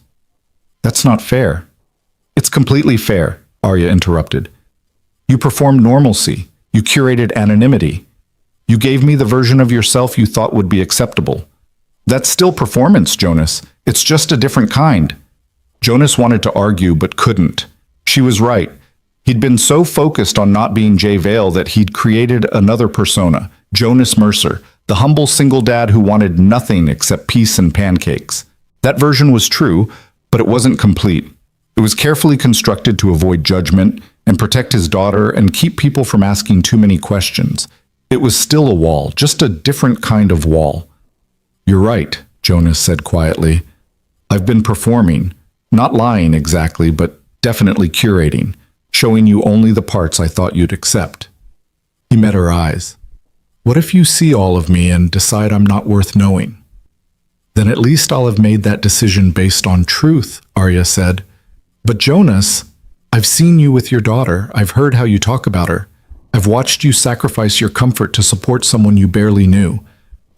That's not fair. It's completely fair, Arya interrupted. You performed normalcy. You curated anonymity. You gave me the version of yourself you thought would be acceptable. That's still performance, Jonas. It's just a different kind. Jonas wanted to argue but couldn't. She was right. He'd been so focused on not being Jay Vale that he'd created another persona, Jonas Mercer, the humble single dad who wanted nothing except peace and pancakes. That version was true, but it wasn't complete. It was carefully constructed to avoid judgment and protect his daughter and keep people from asking too many questions. It was still a wall, just a different kind of wall. You're right, Jonas said quietly. I've been performing, not lying exactly, but definitely curating, showing you only the parts I thought you'd accept. He met her eyes. What if you see all of me and decide I'm not worth knowing? Then at least I'll have made that decision based on truth, Arya said. But Jonas, I've seen you with your daughter. I've heard how you talk about her. I've watched you sacrifice your comfort to support someone you barely knew.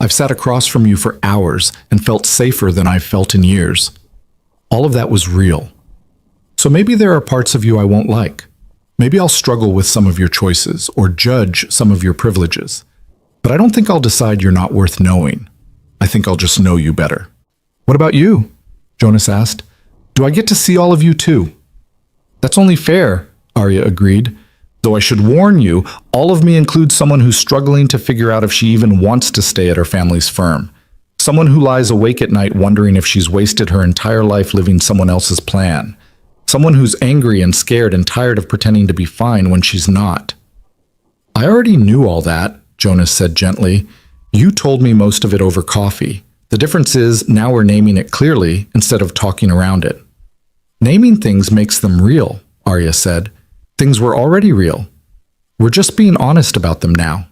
I've sat across from you for hours and felt safer than I've felt in years. All of that was real. So maybe there are parts of you I won't like. Maybe I'll struggle with some of your choices or judge some of your privileges. But I don't think I'll decide you're not worth knowing. I think I'll just know you better. What about you? Jonas asked. Do I get to see all of you too? That's only fair, Arya agreed. Though I should warn you, all of me includes someone who's struggling to figure out if she even wants to stay at her family's firm. Someone who lies awake at night wondering if she's wasted her entire life living someone else's plan. Someone who's angry and scared and tired of pretending to be fine when she's not. I already knew all that, Jonas said gently. You told me most of it over coffee. The difference is now we're naming it clearly instead of talking around it. Naming things makes them real, Arya said. Things were already real. We're just being honest about them now.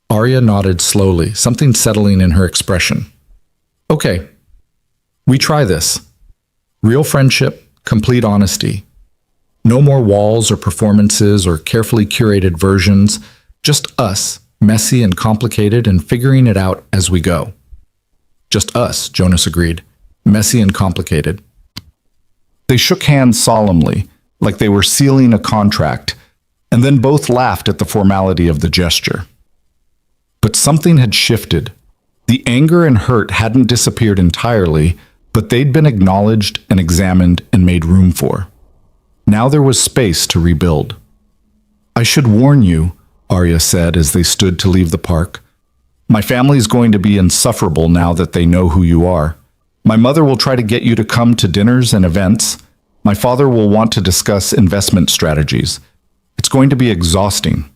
Arya nodded slowly, something settling in her expression. Okay, we try this. Real friendship, complete honesty. No more walls or performances or carefully curated versions, just us, messy and complicated and figuring it out as we go. Just us, Jonas agreed. Messy and complicated. They shook hands solemnly, like they were sealing a contract, and then both laughed at the formality of the gesture. But something had shifted. The anger and hurt hadn't disappeared entirely, but they'd been acknowledged and examined and made room for. Now there was space to rebuild. I should warn you, Arya said as they stood to leave the park. My family's going to be insufferable now that they know who you are. My mother will try to get you to come to dinners and events. My father will want to discuss investment strategies. It's going to be exhausting.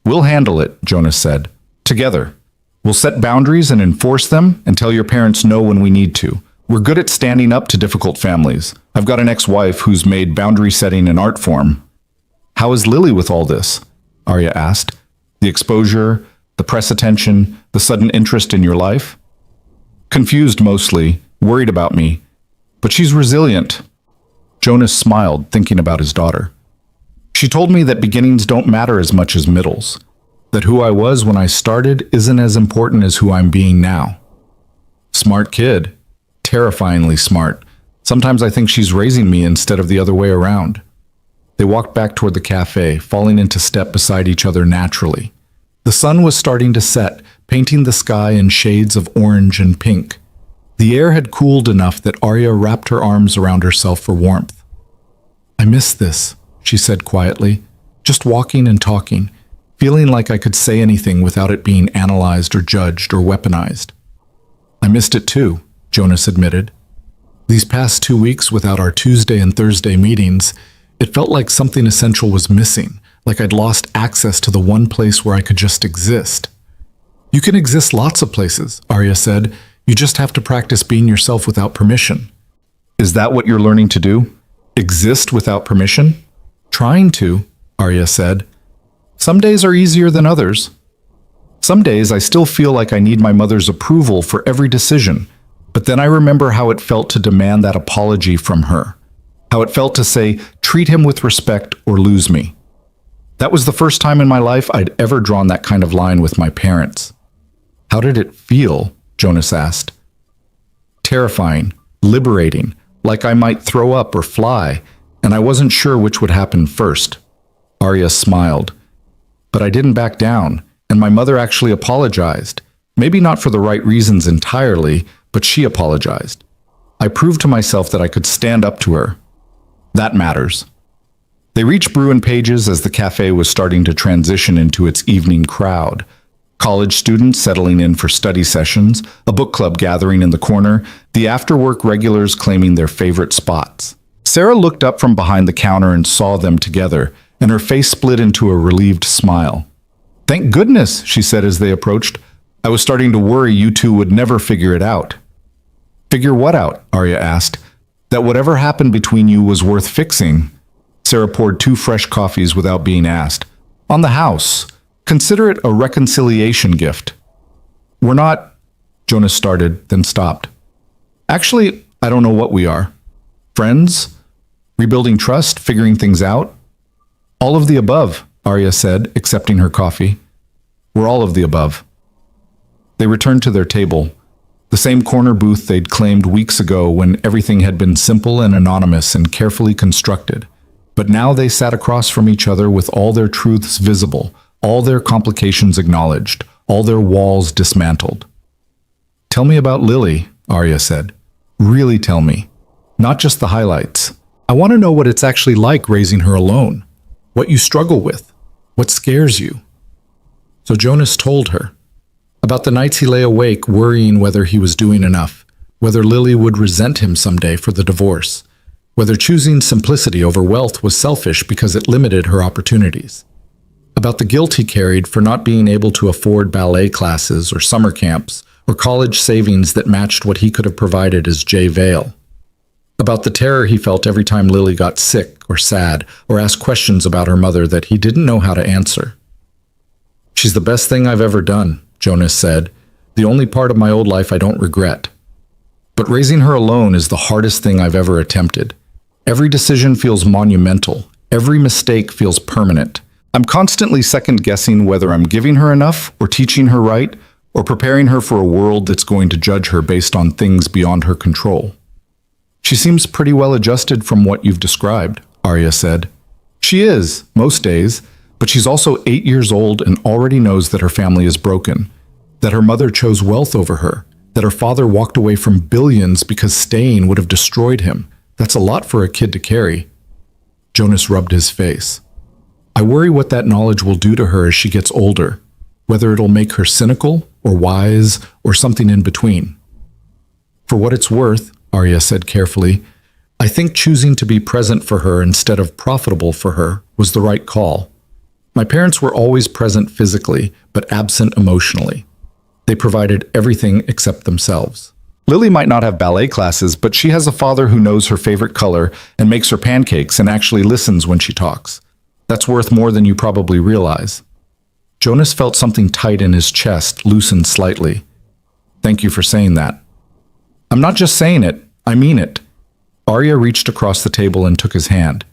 We'll handle it, Jonas said. Together. We'll set boundaries and enforce them and tell your parents no when we need to. We're good at standing up to difficult families. I've got an ex-wife who's made boundary setting an art form. How is Lily with all this? Arya asked. The exposure, the press attention, the sudden interest in your life? Confused mostly, worried about me. But she's resilient. Jonas smiled, thinking about his daughter. She told me that beginnings don't matter as much as middles. That who I was when I started isn't as important as who I'm being now. Smart kid. Terrifyingly smart. Sometimes I think she's raising me instead of the other way around. They walked back toward the cafe, falling into step beside each other naturally. The sun was starting to set, painting the sky in shades of orange and pink. The air had cooled enough that Arya wrapped her arms around herself for warmth. I miss this, she said quietly, just walking and talking, feeling like I could say anything without it being analyzed or judged or weaponized. I missed it too, Jonas admitted. These past 2 weeks without our Tuesday and Thursday meetings, it felt like something essential was missing, like I'd lost access to the one place where I could just exist. You can exist lots of places, Arya said. You just have to practice being yourself without permission. Is that what you're learning to do? Exist without permission? Trying to, Arya said. Some days are easier than others. Some days I still feel like I need my mother's approval for every decision, but then I remember how it felt to demand that apology from her. How it felt to say, treat him with respect or lose me. That was the first time in my life I'd ever drawn that kind of line with my parents. How did it feel? Jonas asked. Terrifying, liberating, like I might throw up or fly, and I wasn't sure which would happen first. Arya smiled. But I didn't back down, and my mother actually apologized. Maybe not for the right reasons entirely, but she apologized. I proved to myself that I could stand up to her. That matters. They reached Bruin Pages as the cafe was starting to transition into its evening crowd. College students settling in for study sessions, a book club gathering in the corner, the after-work regulars claiming their favorite spots. Sarah looked up from behind the counter and saw them together, and her face split into a relieved smile. Thank goodness, she said as they approached. I was starting to worry you two would never figure it out. Figure what out? Arya asked. That whatever happened between you was worth fixing. Sarah poured 2 fresh coffees without being asked. On the house. Consider it a reconciliation gift. We're not... Jonas started, then stopped. Actually, I don't know what we are. Friends? Rebuilding trust? Figuring things out? All of the above, Arya said, accepting her coffee. We're all of the above. They returned to their table. The same corner booth they'd claimed weeks ago when everything had been simple and anonymous and carefully constructed. But now they sat across from each other with all their truths visible, all their complications acknowledged, all their walls dismantled. Tell me about Lily, Arya said. Really tell me. Not just the highlights. I want to know what it's actually like raising her alone. What you struggle with. What scares you. So Jonas told her. About the nights he lay awake worrying whether he was doing enough, whether Lily would resent him someday for the divorce, whether choosing simplicity over wealth was selfish because it limited her opportunities. About the guilt he carried for not being able to afford ballet classes or summer camps or college savings that matched what he could have provided as Jay Vale. About the terror he felt every time Lily got sick or sad or asked questions about her mother that he didn't know how to answer. "She's the best thing I've ever done," Jonas said. "The only part of my old life I don't regret. But raising her alone is the hardest thing I've ever attempted. Every decision feels monumental. Every mistake feels permanent. I'm constantly second-guessing whether I'm giving her enough or teaching her right or preparing her for a world that's going to judge her based on things beyond her control." "She seems pretty well adjusted from what you've described," Arya said. "She is, most days, but she's also 8 years old and already knows that her family is broken, that her mother chose wealth over her, that her father walked away from billions because staying would have destroyed him. That's a lot for a kid to carry." Jonas rubbed his face. "I worry what that knowledge will do to her as she gets older, whether it'll make her cynical or wise or something in between." "For what it's worth," Arya said carefully, "I think choosing to be present for her instead of profitable for her was the right call. My parents were always present physically, but absent emotionally. They provided everything except themselves." Lily might not have ballet classes, but she has a father who knows her favorite color and makes her pancakes and actually listens when she talks. That's worth more than you probably realize. Jonas felt something tight in his chest loosen slightly. "Thank you for saying that." "I'm not just saying it, I mean it." Arya reached across the table and took his hand.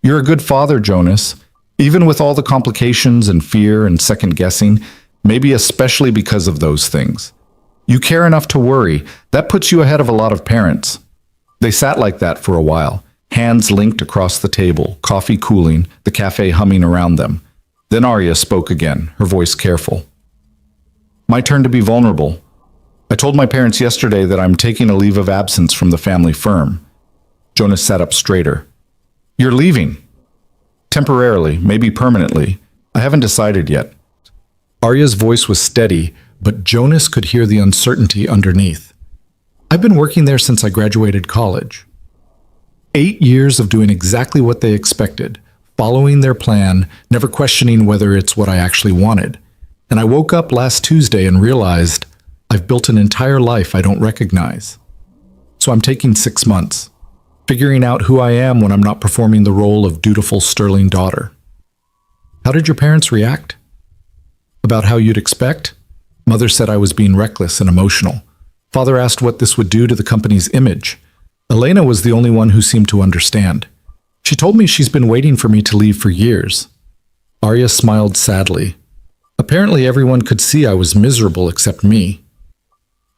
"You're a good father, Jonas. Even with all the complications and fear and second-guessing, maybe especially because of those things. You care enough to worry. That puts you ahead of a lot of parents." They sat like that for a while, hands linked across the table, coffee cooling, the cafe humming around them. Then Arya spoke again, her voice careful. "My turn to be vulnerable. I told my parents yesterday that I'm taking a leave of absence from the family firm." Jonas sat up straighter. "You're leaving?" "Temporarily, maybe permanently. I haven't decided yet." Arya's voice was steady, but Jonas could hear the uncertainty underneath. "I've been working there since I graduated college." 8 years of doing exactly what they expected, following their plan, never questioning whether it's what I actually wanted. And I woke up last Tuesday and realized I've built an entire life I don't recognize. So I'm taking 6 months, figuring out who I am when I'm not performing the role of dutiful sterling daughter. How did your parents react? About how you'd expect? Mother said I was being reckless and emotional. Father asked what this would do to the company's image. Elena was the only one who seemed to understand. She told me she's been waiting for me to leave for years. Arya smiled sadly. Apparently everyone could see I was miserable except me.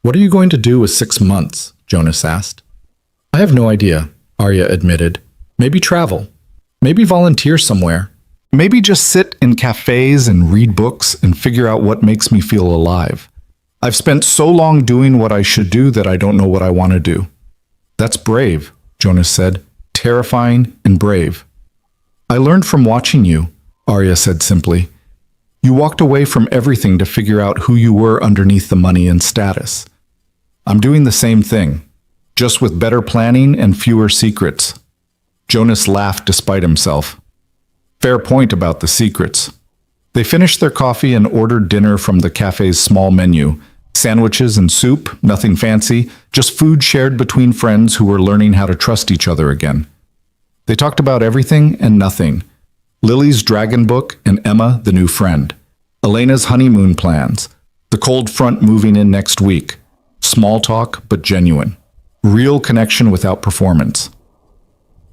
"What are you going to do with 6 months?" Jonas asked. "I have no idea," Arya admitted. "Maybe travel. Maybe volunteer somewhere. Maybe just sit in cafes and read books and figure out what makes me feel alive. I've spent so long doing what I should do that I don't know what I want to do." "That's brave," Jonas said. "Terrifying and brave." "I learned from watching you," Arya said simply. "You walked away from everything to figure out who you were underneath the money and status. I'm doing the same thing, just with better planning and fewer secrets." Jonas laughed despite himself. "Fair point about the secrets." They finished their coffee and ordered dinner from the cafe's small menu. Sandwiches and soup, nothing fancy, just food shared between friends who were learning how to trust each other again. They talked about everything and nothing. Lily's dragon book and Emma, the new friend. Elena's honeymoon plans. The cold front moving in next week. Small talk, but genuine. Real connection without performance.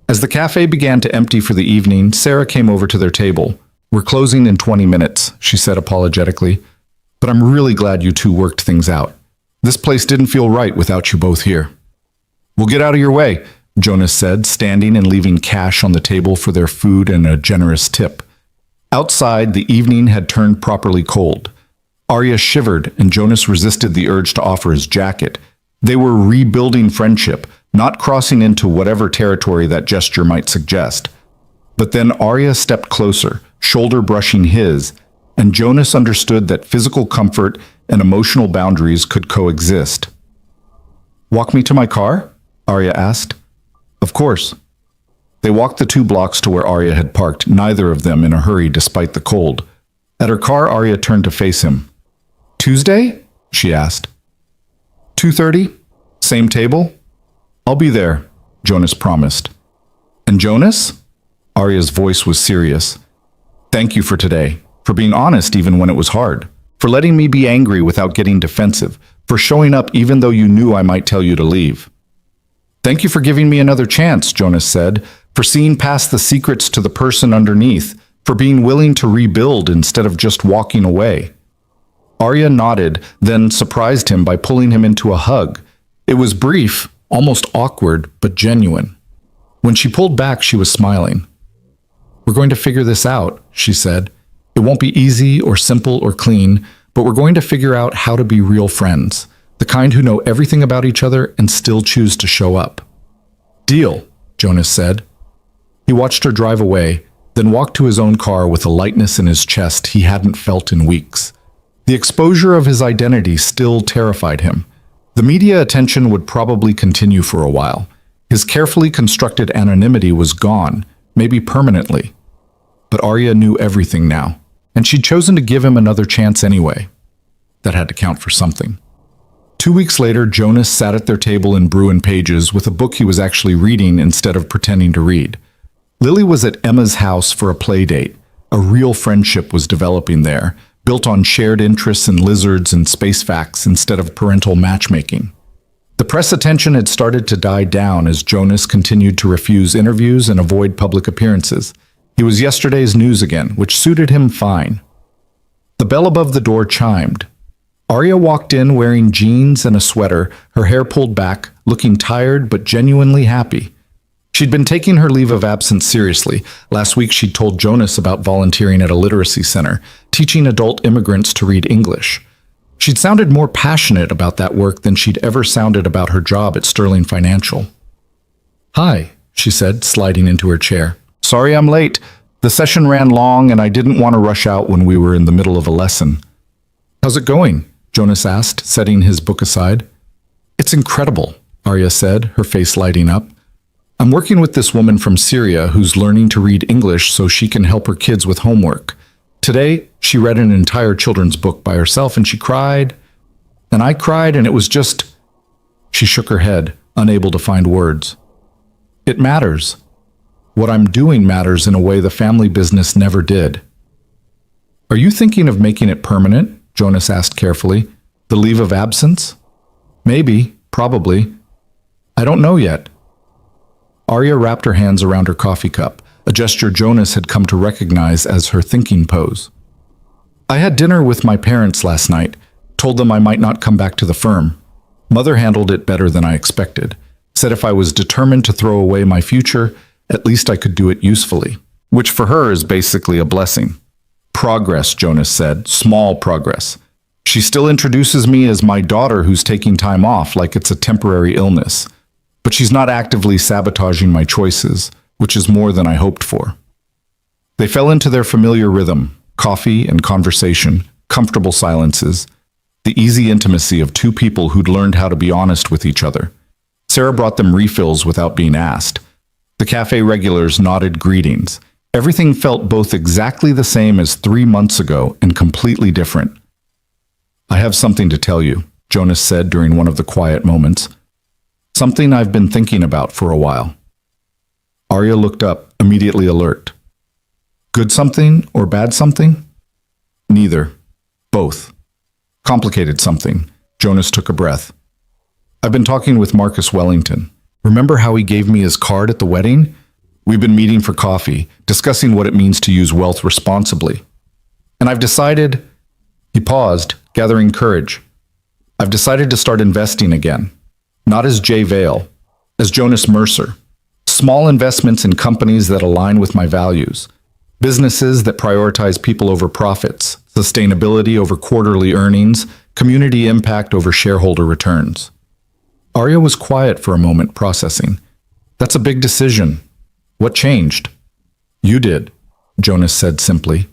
As the cafe began to empty for the evening, Sarah came over to their table. "We're closing in 20 minutes, she said apologetically. "But I'm really glad you two worked things out. This place didn't feel right without you both here." "We'll get out of your way," Jonas said, standing and leaving cash on the table for their food and a generous tip. Outside, the evening had turned properly cold. Arya shivered, and Jonas resisted the urge to offer his jacket. They were rebuilding friendship, not crossing into whatever territory that gesture might suggest. But then Arya stepped closer, shoulder brushing his, and Jonas understood that physical comfort and emotional boundaries could coexist. "Walk me to my car?" Arya asked. "Of course." They walked the 2 blocks to where Arya had parked, neither of them in a hurry despite the cold. At her car, Arya turned to face him. "Tuesday?" she asked. 2:30? Same table? I'll be there, Jonas promised. And Jonas? Arya's voice was serious. Thank you for today, for being honest even when it was hard, for letting me be angry without getting defensive, for showing up even though you knew I might tell you to leave. Thank you for giving me another chance, Jonas said, for seeing past the secrets to the person underneath, for being willing to rebuild instead of just walking away. Arya nodded, then surprised him by pulling him into a hug. It was brief, almost awkward, but genuine. When she pulled back, she was smiling. We're going to figure this out, she said. It won't be easy or simple or clean, but we're going to figure out how to be real friends, the kind who know everything about each other and still choose to show up. Deal, Jonas said. He watched her drive away, then walked to his own car with a lightness in his chest he hadn't felt in weeks. The exposure of his identity still terrified him. The media attention would probably continue for a while. His carefully constructed anonymity was gone, maybe permanently. But Arya knew everything now, and she'd chosen to give him another chance anyway. That had to count for something. 2 weeks later, Jonas sat at their table in Bruin Pages with a book he was actually reading instead of pretending to read. Lily was at Emma's house for a play date. A real friendship was developing there, built on shared interests in lizards and space facts instead of parental matchmaking. The press attention had started to die down as Jonas continued to refuse interviews and avoid public appearances. He was yesterday's news again, which suited him fine. The bell above the door chimed. Arya walked in wearing jeans and a sweater, her hair pulled back, looking tired but genuinely happy. She'd been taking her leave of absence seriously. Last week she'd told Jonas about volunteering at a literacy center, teaching adult immigrants to read English. She'd sounded more passionate about that work than she'd ever sounded about her job at Sterling Financial. Hi, she said, sliding into her chair. Sorry I'm late. The session ran long and I didn't want to rush out when we were in the middle of a lesson. How's it going? Jonas asked, setting his book aside. It's incredible, Arya said, her face lighting up. I'm working with this woman from Syria who's learning to read English so she can help her kids with homework. Today, she read an entire children's book by herself and she cried. And I cried and it was just... She shook her head, unable to find words. It matters. What I'm doing matters in a way the family business never did. Are you thinking of making it permanent? Jonas asked carefully. The leave of absence? Maybe, probably. I don't know yet. Arya wrapped her hands around her coffee cup, a gesture Jonas had come to recognize as her thinking pose. I had dinner with my parents last night, told them I might not come back to the firm. Mother handled it better than I expected, said if I was determined to throw away my future, at least I could do it usefully, which for her is basically a blessing. Progress, Jonas said, small progress. She still introduces me as my daughter who's taking time off like it's a temporary illness. But she's not actively sabotaging my choices, which is more than I hoped for. They fell into their familiar rhythm, coffee and conversation, comfortable silences, the easy intimacy of two people who'd learned how to be honest with each other. Sarah brought them refills without being asked. The cafe regulars nodded greetings. Everything felt both exactly the same as 3 months ago and completely different. I have something to tell you, Jonas said during one of the quiet moments. Something I've been thinking about for a while. Arya looked up, immediately alert. Good something or bad something? Neither. Both. Complicated something. Jonas took a breath. I've been talking with Marcus Wellington. Remember how he gave me his card at the wedding? We've been meeting for coffee, discussing what it means to use wealth responsibly. And I've decided... He paused, gathering courage. I've decided to start investing again. Not as Jay Vale, as Jonas Mercer. Small investments in companies that align with my values. Businesses that prioritize people over profits, sustainability over quarterly earnings, community impact over shareholder returns. Arya was quiet for a moment, processing. That's a big decision. What changed? You did, Jonas said simply.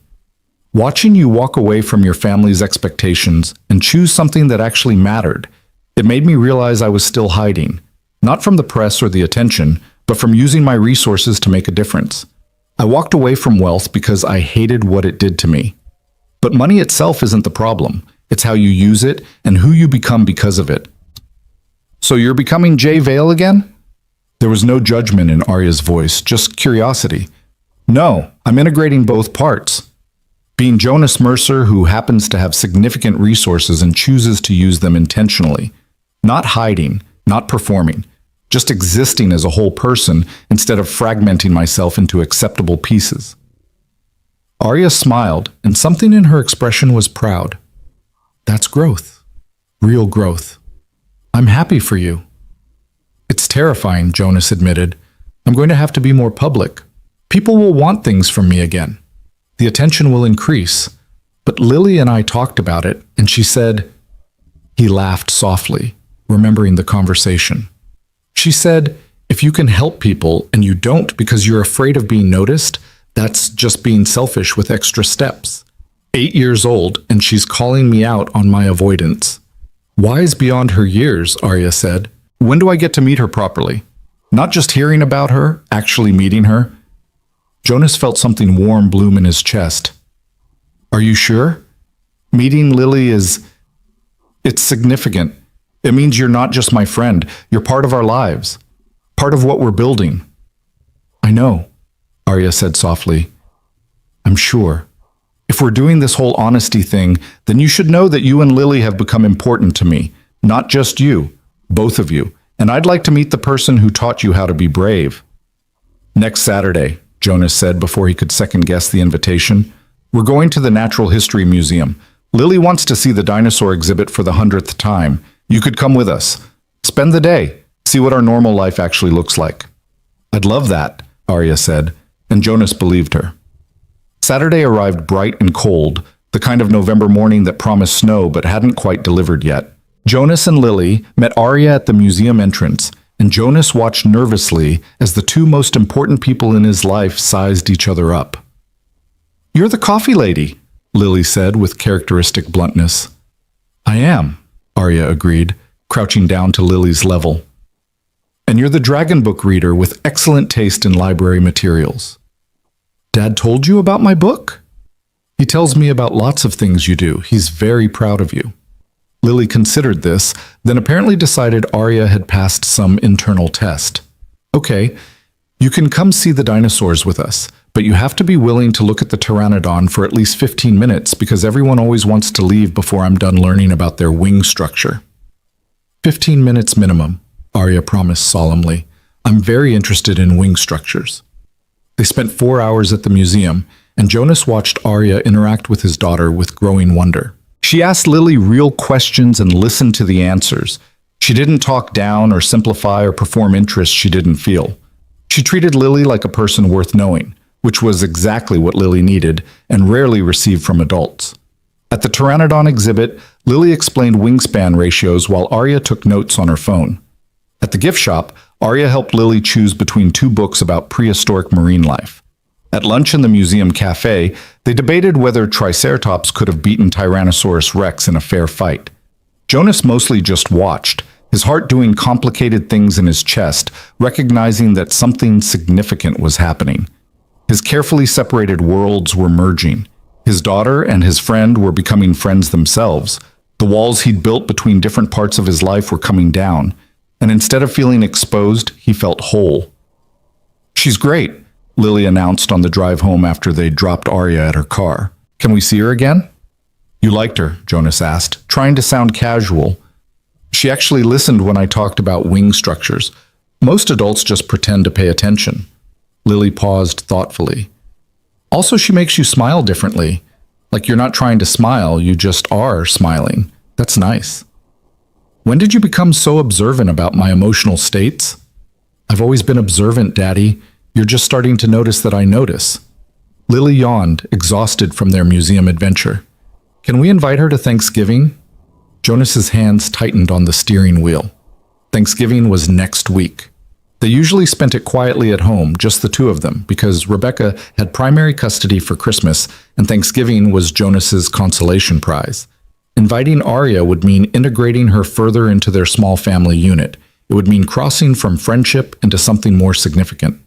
Watching you walk away from your family's expectations and choose something that actually mattered, it made me realize I was still hiding, not from the press or the attention, but from using my resources to make a difference. I walked away from wealth because I hated what it did to me. But money itself isn't the problem. It's how you use it and who you become because of it. So you're becoming Jay Vale again? There was no judgment in Arya's voice, just curiosity. No, I'm integrating both parts. Being Jonas Mercer, who happens to have significant resources and chooses to use them intentionally. Not hiding, not performing, just existing as a whole person instead of fragmenting myself into acceptable pieces. Arya smiled, and something in her expression was proud. That's growth. Real growth. I'm happy for you. It's terrifying, Jonas admitted. I'm going to have to be more public. People will want things from me again. The attention will increase. But Lily and I talked about it, and she said... He laughed softly, remembering the conversation. She said, if you can help people and you don't because you're afraid of being noticed, that's just being selfish with extra steps. 8 years old, and she's calling me out on my avoidance. Wise beyond her years, Arya said. When do I get to meet her properly? Not just hearing about her, actually meeting her. Jonas felt something warm bloom in his chest. Are you sure? Meeting Lily it's significant. It means you're not just my friend. You're part of our lives. Part of what we're building. I know, Arya said softly. I'm sure. If we're doing this whole honesty thing, then you should know that you and Lily have become important to me. Not just you. Both of you. And I'd like to meet the person who taught you how to be brave. Next Saturday, Jonas said before he could second-guess the invitation. We're going to the Natural History Museum. Lily wants to see the dinosaur exhibit for the 100th time. You could come with us. Spend the day. See what our normal life actually looks like. I'd love that, Arya said, and Jonas believed her. Saturday arrived bright and cold, the kind of November morning that promised snow but hadn't quite delivered yet. Jonas and Lily met Arya at the museum entrance, and Jonas watched nervously as the two most important people in his life sized each other up. You're the coffee lady, Lily said with characteristic bluntness. I am, Arya agreed, crouching down to Lily's level. And you're the dragon book reader with excellent taste in library materials. Dad told you about my book? He tells me about lots of things you do. He's very proud of you. Lily considered this, then apparently decided Arya had passed some internal test. Okay, you can come see the dinosaurs with us, but you have to be willing to look at the pteranodon for at least 15 minutes because everyone always wants to leave before I'm done learning about their wing structure. 15 minutes minimum, Arya promised solemnly. I'm very interested in wing structures. They spent 4 hours at the museum, and Jonas watched Arya interact with his daughter with growing wonder. She asked Lily real questions and listened to the answers. She didn't talk down or simplify or perform interests she didn't feel. She treated Lily like a person worth knowing, which was exactly what Lily needed and rarely received from adults. At the Pteranodon exhibit, Lily explained wingspan ratios while Arya took notes on her phone. At the gift shop, Arya helped Lily choose between 2 books about prehistoric marine life. At lunch in the museum cafe, they debated whether Triceratops could have beaten Tyrannosaurus Rex in a fair fight. Jonas mostly just watched, his heart doing complicated things in his chest, recognizing that something significant was happening. His carefully separated worlds were merging. His daughter and his friend were becoming friends themselves. The walls he'd built between different parts of his life were coming down, and instead of feeling exposed, he felt whole. She's great, Lily announced on the drive home after they dropped Arya at her car. Can we see her again? You liked her, Jonas asked, trying to sound casual. She actually listened when I talked about wing structures. Most adults just pretend to pay attention. Lily paused thoughtfully. Also, she makes you smile differently. Like you're not trying to smile, you just are smiling. That's nice. When did you become so observant about my emotional states? I've always been observant, Daddy. You're just starting to notice that I notice. Lily yawned, exhausted from their museum adventure. Can we invite her to Thanksgiving? Jonas's hands tightened on the steering wheel. Thanksgiving was next week. They usually spent it quietly at home, just the two of them, because Rebecca had primary custody for Christmas, and Thanksgiving was Jonas's consolation prize. Inviting Arya would mean integrating her further into their small family unit. It would mean crossing from friendship into something more significant.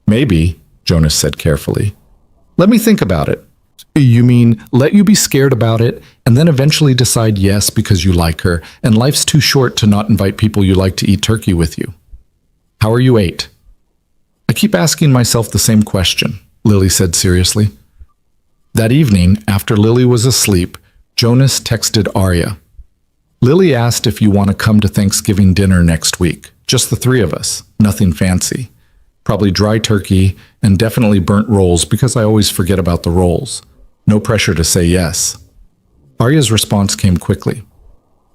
Maybe, Jonas said carefully. Let me think about it. You mean let you be scared about it and then eventually decide yes because you like her, and life's too short to not invite people you like to eat turkey with you. How are you 8? I keep asking myself the same question, Lily said seriously. That evening, after Lily was asleep, Jonas texted Arya. Lily asked if you want to come to Thanksgiving dinner next week. Just the 3 of us, nothing fancy. Probably dry turkey and definitely burnt rolls because I always forget about the rolls. No pressure to say yes. Arya's response came quickly.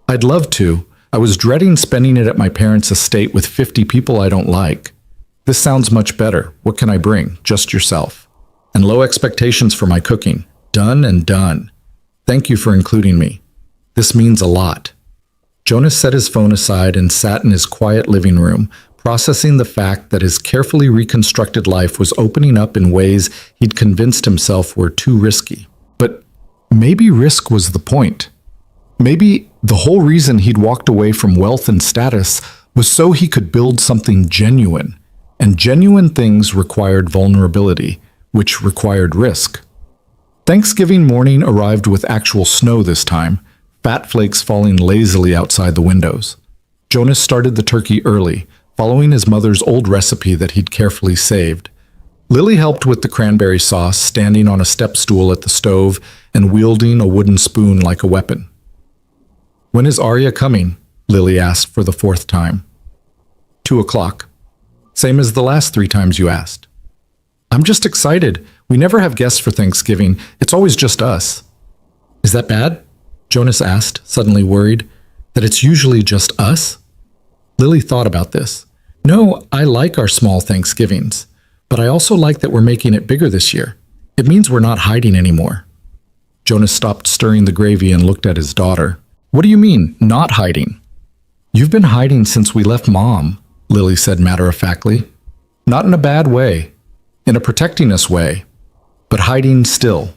I'd love to. I was dreading spending it at my parents' estate with 50 people I don't like. This sounds much better. What can I bring? Just yourself. And low expectations for my cooking. Done and done. Thank you for including me. This means a lot. Jonas set his phone aside and sat in his quiet living room, processing the fact that his carefully reconstructed life was opening up in ways he'd convinced himself were too risky. But maybe risk was the point. Maybe the whole reason he'd walked away from wealth and status was so he could build something genuine, and genuine things required vulnerability, which required risk. Thanksgiving morning arrived with actual snow this time, fat flakes falling lazily outside the windows. Jonas started the turkey early, following his mother's old recipe that he'd carefully saved. Lily helped with the cranberry sauce, standing on a step stool at the stove and wielding a wooden spoon like a weapon. When is Arya coming? Lily asked for the 4th time. 2 o'clock. Same as the last 3 times you asked. I'm just excited. We never have guests for Thanksgiving. It's always just us. Is that bad? Jonas asked, suddenly worried. That it's usually just us? Lily thought about this. No, I like our small Thanksgivings, but I also like that we're making it bigger this year. It means we're not hiding anymore. Jonas stopped stirring the gravy and looked at his daughter. What do you mean, not hiding? You've been hiding since we left Mom, Lily said matter-of-factly. Not in a bad way, in a protecting us way, but hiding still.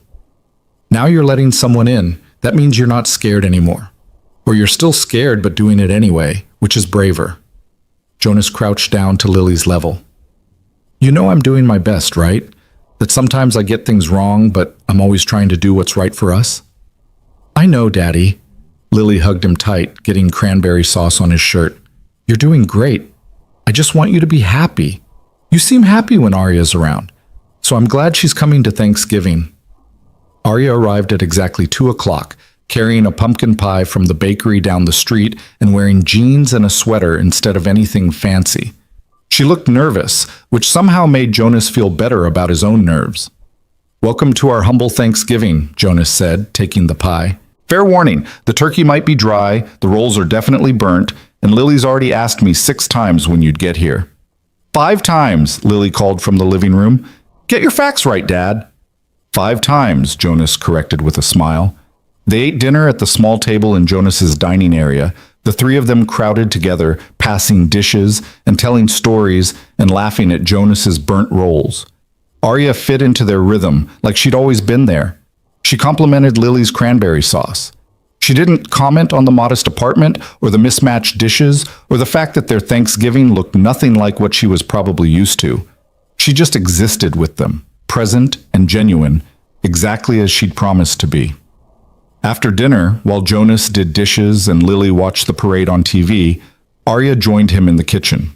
Now you're letting someone in. That means you're not scared anymore. Or you're still scared but doing it anyway, which is braver. Jonas crouched down to Lily's level. You know I'm doing my best, right? That sometimes I get things wrong, but I'm always trying to do what's right for us? I know, Daddy. Lily hugged him tight, getting cranberry sauce on his shirt. You're doing great. I just want you to be happy. You seem happy when Arya's around, so I'm glad she's coming to Thanksgiving. Arya arrived at exactly 2 o'clock, carrying a pumpkin pie from the bakery down the street and wearing jeans and a sweater instead of anything fancy. She looked nervous, which somehow made Jonas feel better about his own nerves. Welcome to our humble Thanksgiving, Jonas said, taking the pie. Fair warning, the turkey might be dry, the rolls are definitely burnt, and Lily's already asked me 6 times when you'd get here. 5 times, Lily called from the living room. Get your facts right, Dad. 5 times, Jonas corrected with a smile. They ate dinner at the small table in Jonas's dining area, the 3 of them crowded together, passing dishes and telling stories and laughing at Jonas's burnt rolls. Arya fit into their rhythm, like she'd always been there. She complimented Lily's cranberry sauce. She didn't comment on the modest apartment or the mismatched dishes or the fact that their Thanksgiving looked nothing like what she was probably used to. She just existed with them, present and genuine, exactly as she'd promised to be. After dinner, while Jonas did dishes and Lily watched the parade on TV, Arya joined him in the kitchen.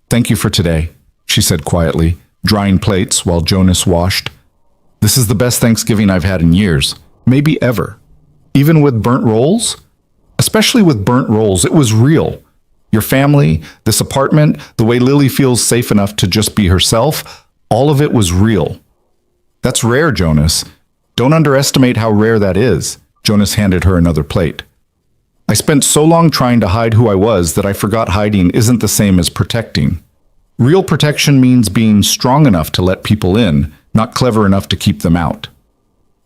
Thank you for today, she said quietly, drying plates while Jonas washed. This is the best Thanksgiving I've had in years, maybe ever. Even with burnt rolls? Especially with burnt rolls, it was real. Your family, this apartment, the way Lily feels safe enough to just be herself, all of it was real. That's rare, Jonas. Don't underestimate how rare that is. Jonas handed her another plate. I spent so long trying to hide who I was that I forgot hiding isn't the same as protecting. Real protection means being strong enough to let people in, not clever enough to keep them out.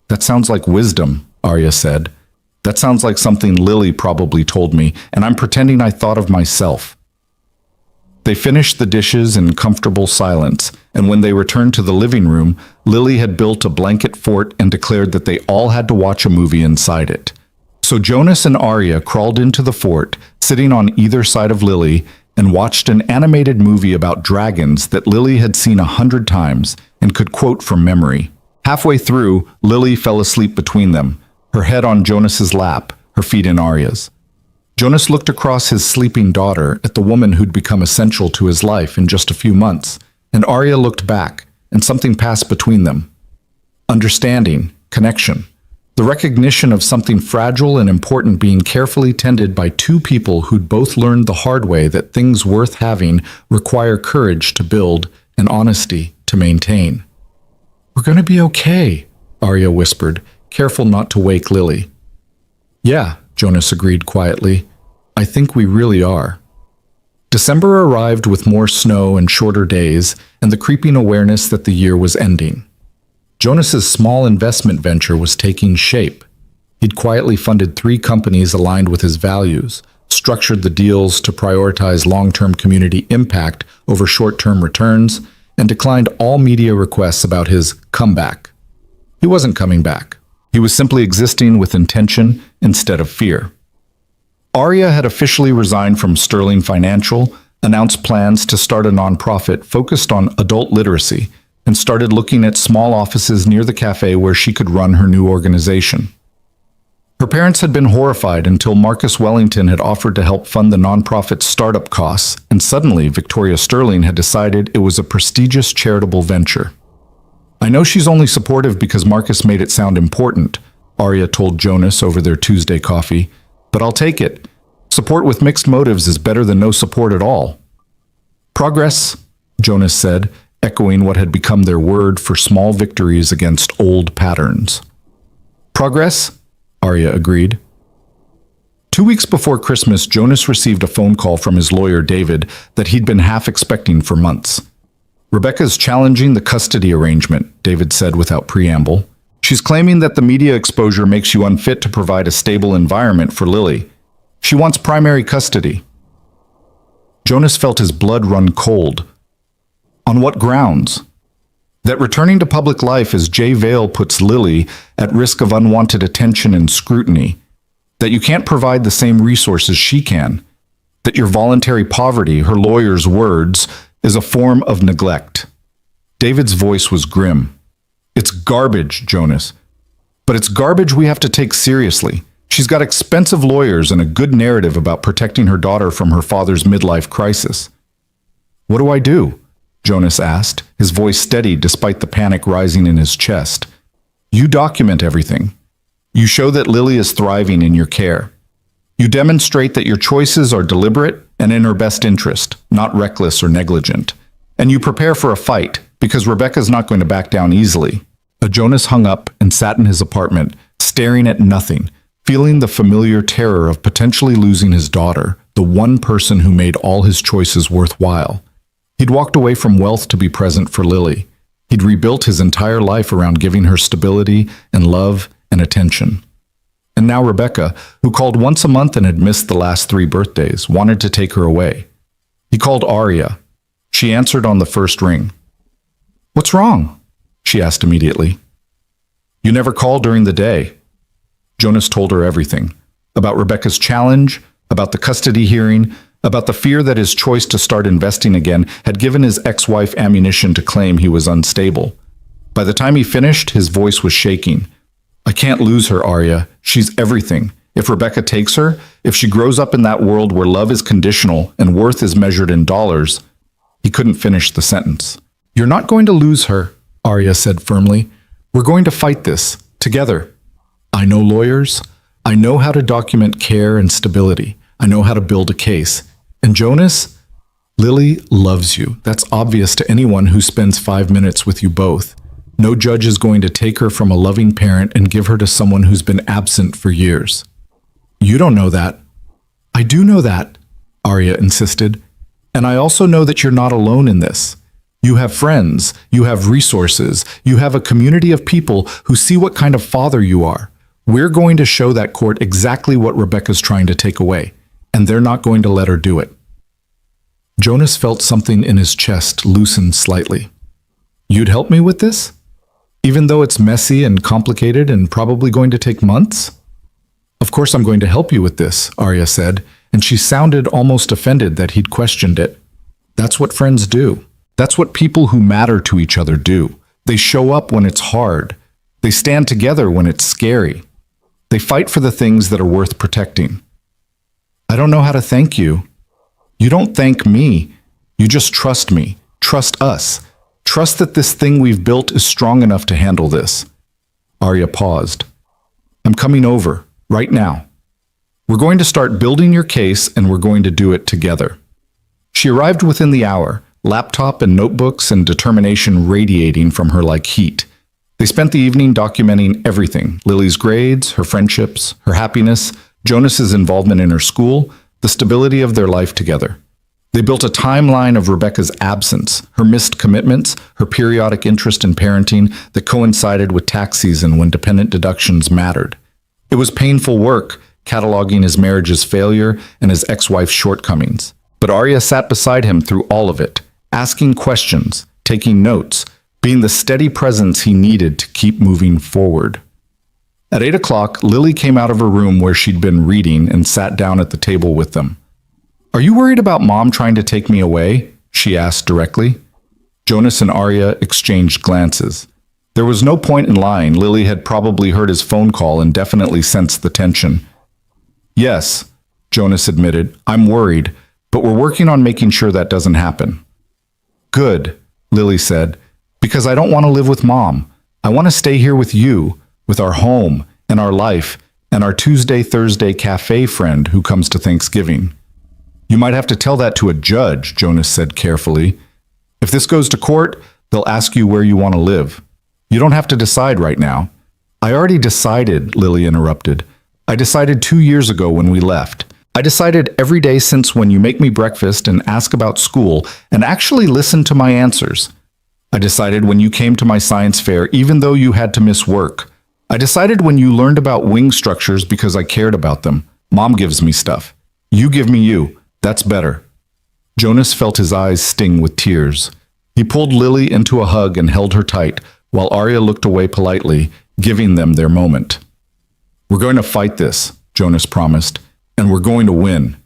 That sounds like wisdom, Arya said. That sounds like something Lily probably told me, and I'm pretending I thought of myself. They finished the dishes in comfortable silence, and when they returned to the living room, Lily had built a blanket fort and declared that they all had to watch a movie inside it. So Jonas and Arya crawled into the fort, sitting on either side of Lily, and watched an animated movie about dragons that Lily had seen 100 times and could quote from memory. Halfway through, Lily fell asleep between them, her head on Jonas's lap, her feet in Arya's. Jonas looked across his sleeping daughter at the woman who'd become essential to his life in just a few months, and Arya looked back, and something passed between them. Understanding, connection, the recognition of something fragile and important being carefully tended by two people who'd both learned the hard way that things worth having require courage to build and honesty to maintain. "We're going to be okay," Arya whispered, careful not to wake Lily. "Yeah," Jonas agreed quietly. "I think we really are." December arrived with more snow and shorter days, and the creeping awareness that the year was ending. Jonas's small investment venture was taking shape. He'd quietly funded 3 companies aligned with his values, structured the deals to prioritize long-term community impact over short-term returns, and declined all media requests about his comeback. He wasn't coming back. He was simply existing with intention instead of fear. Arya had officially resigned from Sterling Financial, announced plans to start a nonprofit focused on adult literacy, and started looking at small offices near the cafe where she could run her new organization. Her parents had been horrified until Marcus Wellington had offered to help fund the nonprofit's startup costs, and suddenly Victoria Sterling had decided it was a prestigious charitable venture. "I know she's only supportive because Marcus made it sound important," Arya told Jonas over their Tuesday coffee, "but I'll take it. Support with mixed motives is better than no support at all." "Progress," Jonas said, echoing what had become their word for small victories against old patterns. "Progress," Arya agreed. 2 weeks before Christmas, Jonas received a phone call from his lawyer, David, that he'd been half expecting for months. "Rebecca's challenging the custody arrangement," David said without preamble. "She's claiming that the media exposure makes you unfit to provide a stable environment for Lily. She wants primary custody." Jonas felt his blood run cold. On what grounds? That returning to public life as Jay Vale puts Lily at risk of unwanted attention and scrutiny. That you can't provide the same resources she can. That your voluntary poverty, her lawyer's words, is a form of neglect. David's voice was grim. "It's garbage, Jonas. But it's garbage we have to take seriously. She's got expensive lawyers and a good narrative about protecting her daughter from her father's midlife crisis." "What do I do?" Jonas asked, his voice steady despite the panic rising in his chest. "You document everything. You show that Lily is thriving in your care. You demonstrate that your choices are deliberate and in her best interest, not reckless or negligent. And you prepare for a fight, because Rebecca's not going to back down easily." Jonas hung up and sat in his apartment, staring at nothing, feeling the familiar terror of potentially losing his daughter, the one person who made all his choices worthwhile. He'd walked away from wealth to be present for Lily. He'd rebuilt his entire life around giving her stability and love and attention. And now Rebecca, who called once a month and had missed the last 3 birthdays, wanted to take her away. He called Arya. She answered on the first ring. "What's wrong?" she asked immediately. "You never call during the day." Jonas told her everything. About Rebecca's challenge, about the custody hearing, about the fear that his choice to start investing again had given his ex-wife ammunition to claim he was unstable. By the time he finished, his voice was shaking. "I can't lose her, Arya. She's everything. If Rebecca takes her, if she grows up in that world where love is conditional and worth is measured in dollars..." He couldn't finish the sentence. "You're not going to lose her," Arya said firmly. "We're going to fight this, together. I know lawyers. I know how to document care and stability. I know how to build a case. And Jonas, Lily loves you. That's obvious to anyone who spends 5 minutes with you both. No judge is going to take her from a loving parent and give her to someone who's been absent for years." "You don't know that." "I do know that," Arya insisted. "And I also know that you're not alone in this. You have friends, you have resources, you have a community of people who see what kind of father you are. We're going to show that court exactly what Rebecca's trying to take away, and they're not going to let her do it." Jonas felt something in his chest loosen slightly. "You'd help me with this? Even though it's messy and complicated and probably going to take months?" "Of course I'm going to help you with this," Arya said, and she sounded almost offended that he'd questioned it. "That's what friends do. That's what people who matter to each other do. They show up when it's hard. They stand together when it's scary. They fight for the things that are worth protecting. I don't know how to thank you. You don't thank me. You just trust me. Trust us. Trust that this thing we've built is strong enough to handle this. Arya paused. I'm coming over, right now. We're going to start building your case, and we're going to do it together. She arrived within the hour, laptop and notebooks and determination radiating from her like heat. They spent the evening documenting everything: Lily's grades, her friendships, her happiness, Jonas's involvement in her school, the stability of their life together. They built a timeline of Rebecca's absence, her missed commitments, her periodic interest in parenting that coincided with tax season when dependent deductions mattered. It was painful work, cataloging his marriage's failure and his ex-wife's shortcomings. But Arya sat beside him through all of it, asking questions, taking notes, being the steady presence he needed to keep moving forward. At 8 o'clock, Lily came out of her room where she'd been reading and sat down at the table with them. Are you worried about Mom trying to take me away? She asked directly. Jonas and Arya exchanged glances. There was no point in lying. Lily had probably heard his phone call and definitely sensed the tension. Yes, Jonas admitted, I'm worried, but we're working on making sure that doesn't happen. Good, Lily said, because I don't want to live with Mom. I want to stay here with you, with our home and our life and our Tuesday-Thursday cafe friend who comes to Thanksgiving. You might have to tell that to a judge, Jonas said carefully. If this goes to court, they'll ask you where you want to live. You don't have to decide right now. I already decided, Lily interrupted. I decided 2 years ago when we left. I decided every day since when you make me breakfast and ask about school and actually listen to my answers. I decided when you came to my science fair even though you had to miss work. I decided when you learned about wing structures because I cared about them. Mom gives me stuff. You give me you. That's better. Jonas felt his eyes sting with tears. He pulled Lily into a hug and held her tight, while Arya looked away politely, giving them their moment. We're going to fight this, Jonas promised, and we're going to win.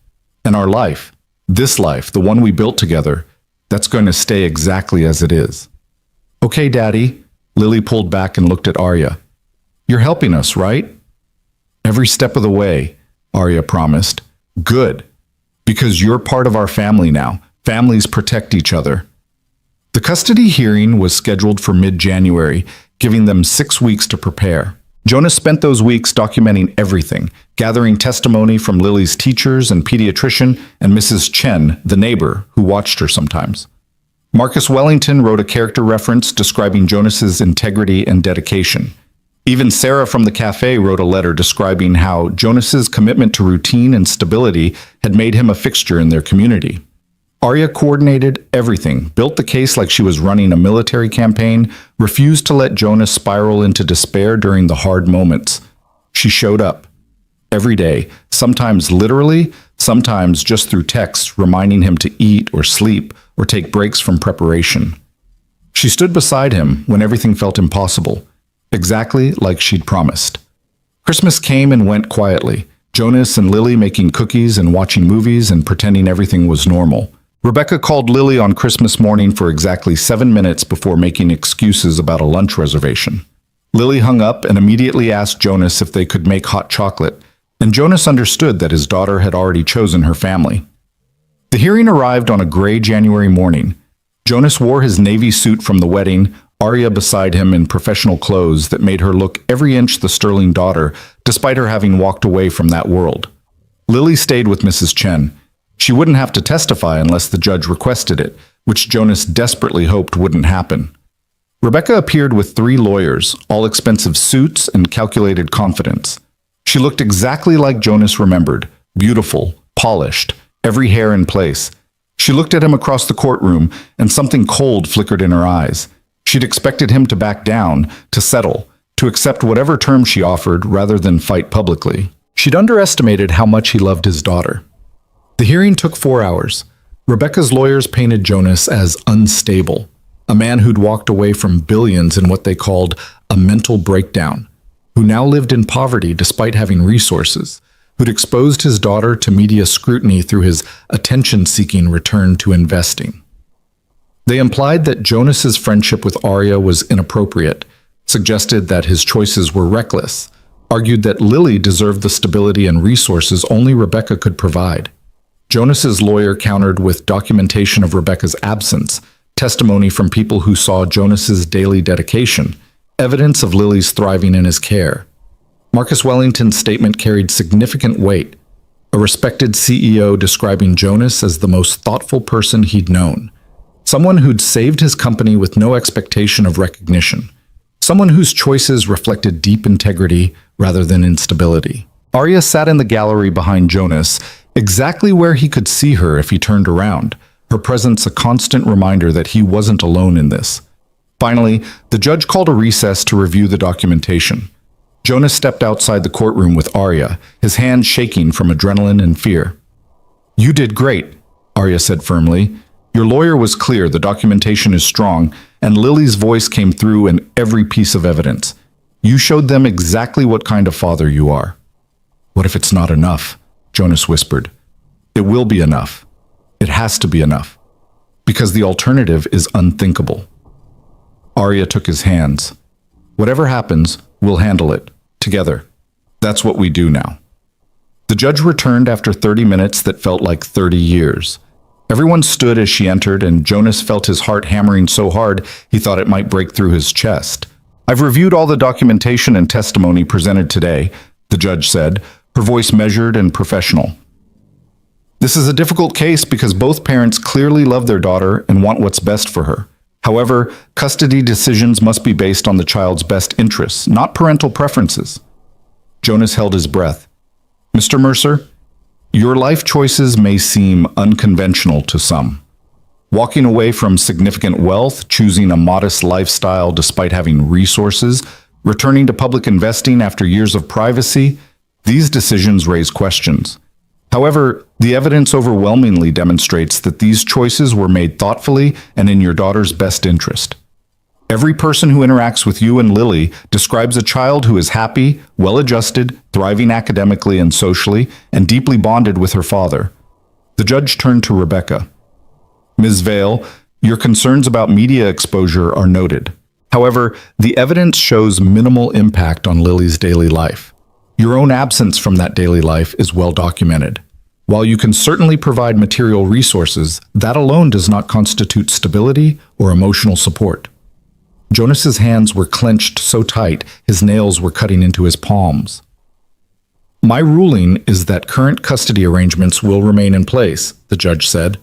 And our life, this life, the one we built together, that's going to stay exactly as it is. Okay, Daddy. Lily pulled back and looked at Arya. You're helping us, right? Every step of the way, Arya promised. Good. Because you're part of our family now. Families protect each other. The custody hearing was scheduled for mid-January, giving them 6 weeks to prepare. Jonas spent those weeks documenting everything, gathering testimony from Lily's teachers and pediatrician and Mrs. Chen, the neighbor, who watched her sometimes. Marcus Wellington wrote a character reference describing Jonas's integrity and dedication. Even Sarah from the cafe wrote a letter describing how Jonas's commitment to routine and stability had made him a fixture in their community. Arya coordinated everything, built the case like she was running a military campaign, refused to let Jonas spiral into despair during the hard moments. She showed up. Every day, sometimes literally, sometimes just through texts reminding him to eat or sleep or take breaks from preparation. She stood beside him when everything felt impossible, exactly like she'd promised. Christmas came and went quietly, Jonas and Lily making cookies and watching movies and pretending everything was normal. Rebecca called Lily on Christmas morning for exactly 7 minutes before making excuses about a lunch reservation. Lily hung up and immediately asked Jonas if they could make hot chocolate, and Jonas understood that his daughter had already chosen her family. The hearing arrived on a gray January morning. Jonas wore his navy suit from the wedding, Arya beside him in professional clothes that made her look every inch the sterling daughter, despite her having walked away from that world. Lily stayed with Mrs. Chen. She wouldn't have to testify unless the judge requested it, which Jonas desperately hoped wouldn't happen. Rebecca appeared with 3 lawyers, all expensive suits and calculated confidence. She looked exactly like Jonas remembered, beautiful, polished, every hair in place. She looked at him across the courtroom, and something cold flickered in her eyes. She'd expected him to back down, to settle, to accept whatever terms she offered rather than fight publicly. She'd underestimated how much he loved his daughter. The hearing took 4 hours. Rebecca's lawyers painted Jonas as unstable, a man who'd walked away from billions in what they called a mental breakdown, who now lived in poverty despite having resources, who'd exposed his daughter to media scrutiny through his attention-seeking return to investing. They implied that Jonas's friendship with Arya was inappropriate, suggested that his choices were reckless, argued that Lily deserved the stability and resources only Rebecca could provide. Jonas's lawyer countered with documentation of Rebecca's absence, testimony from people who saw Jonas's daily dedication, evidence of Lily's thriving in his care. Marcus Wellington's statement carried significant weight, a respected CEO describing Jonas as the most thoughtful person he'd known, someone who'd saved his company with no expectation of recognition, someone whose choices reflected deep integrity rather than instability. Arya sat in the gallery behind Jonas, exactly where he could see her if he turned around, her presence a constant reminder that he wasn't alone in this. Finally, the judge called a recess to review the documentation. Jonas stepped outside the courtroom with Arya, his hands shaking from adrenaline and fear. "You did great," Arya said firmly. "Your lawyer was clear, the documentation is strong, and Lily's voice came through in every piece of evidence. You showed them exactly what kind of father you are." "What if it's not enough?" Jonas whispered. "It will be enough. It has to be enough. Because the alternative is unthinkable." Arya took his hands. "Whatever happens, we'll handle it. Together. That's what we do now." The judge returned after 30 minutes that felt like 30 years. Everyone stood as she entered, and Jonas felt his heart hammering so hard he thought it might break through his chest. "I've reviewed all the documentation and testimony presented today," the judge said, her voice measured and professional. "This is a difficult case because both parents clearly love their daughter and want what's best for her. However, custody decisions must be based on the child's best interests, not parental preferences." Jonas held his breath. "Mr. Mercer, your life choices may seem unconventional to some. Walking away from significant wealth, choosing a modest lifestyle despite having resources, returning to public investing after years of privacy, these decisions raise questions. However, the evidence overwhelmingly demonstrates that these choices were made thoughtfully and in your daughter's best interest. Every person who interacts with you and Lily describes a child who is happy, well-adjusted, thriving academically and socially, and deeply bonded with her father." The judge turned to Rebecca. "Ms. Vale, your concerns about media exposure are noted. However, the evidence shows minimal impact on Lily's daily life. Your own absence from that daily life is well documented. While you can certainly provide material resources, that alone does not constitute stability or emotional support." Jonas's hands were clenched so tight his nails were cutting into his palms. "My ruling is that current custody arrangements will remain in place," the judge said.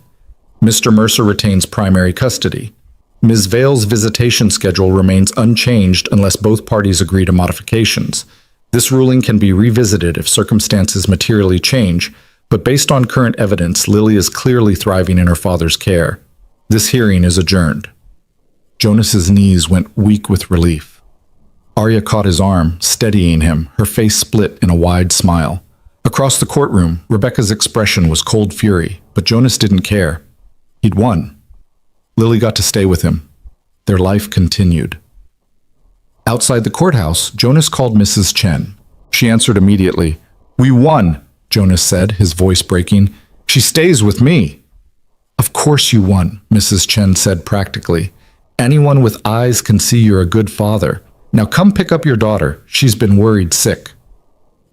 "Mr. Mercer retains primary custody. Ms. Vale's visitation schedule remains unchanged unless both parties agree to modifications. This ruling can be revisited if circumstances materially change, but based on current evidence, Lily is clearly thriving in her father's care. This hearing is adjourned." Jonas's knees went weak with relief. Arya caught his arm, steadying him, her face split in a wide smile. Across the courtroom, Rebecca's expression was cold fury, but Jonas didn't care. He'd won. Lily got to stay with him. Their life continued. Outside the courthouse, Jonas called Mrs. Chen. She answered immediately. "We won," Jonas said, his voice breaking. "She stays with me." "Of course you won," Mrs. Chen said practically. "Anyone with eyes can see you're a good father. Now come pick up your daughter. She's been worried sick."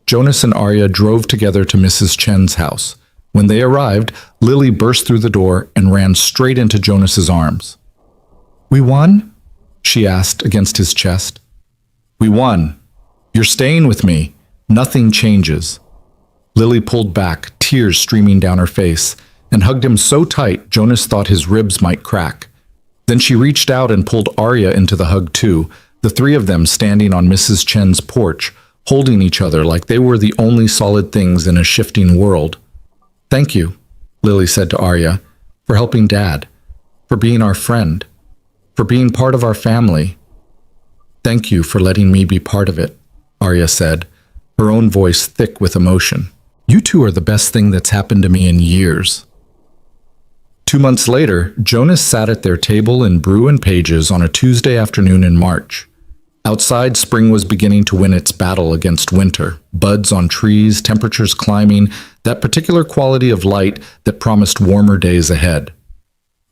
Jonas and Arya drove together to Mrs. Chen's house. When they arrived, Lily burst through the door and ran straight into Jonas's arms. "We won?" she asked against his chest. "We won. You're staying with me. Nothing changes." Lily pulled back, tears streaming down her face, and hugged him so tight Jonas thought his ribs might crack. Then she reached out and pulled Arya into the hug too, the three of them standing on Mrs. Chen's porch, holding each other like they were the only solid things in a shifting world. "Thank you," Lily said to Arya, "for helping Dad, for being our friend, for being part of our family." "Thank you for letting me be part of it," Arya said, her own voice thick with emotion. "You two are the best thing that's happened to me in years." 2 months later, Jonas sat at their table in Brew and Page's on a Tuesday afternoon in March. Outside, spring was beginning to win its battle against winter. Buds on trees, temperatures climbing, that particular quality of light that promised warmer days ahead.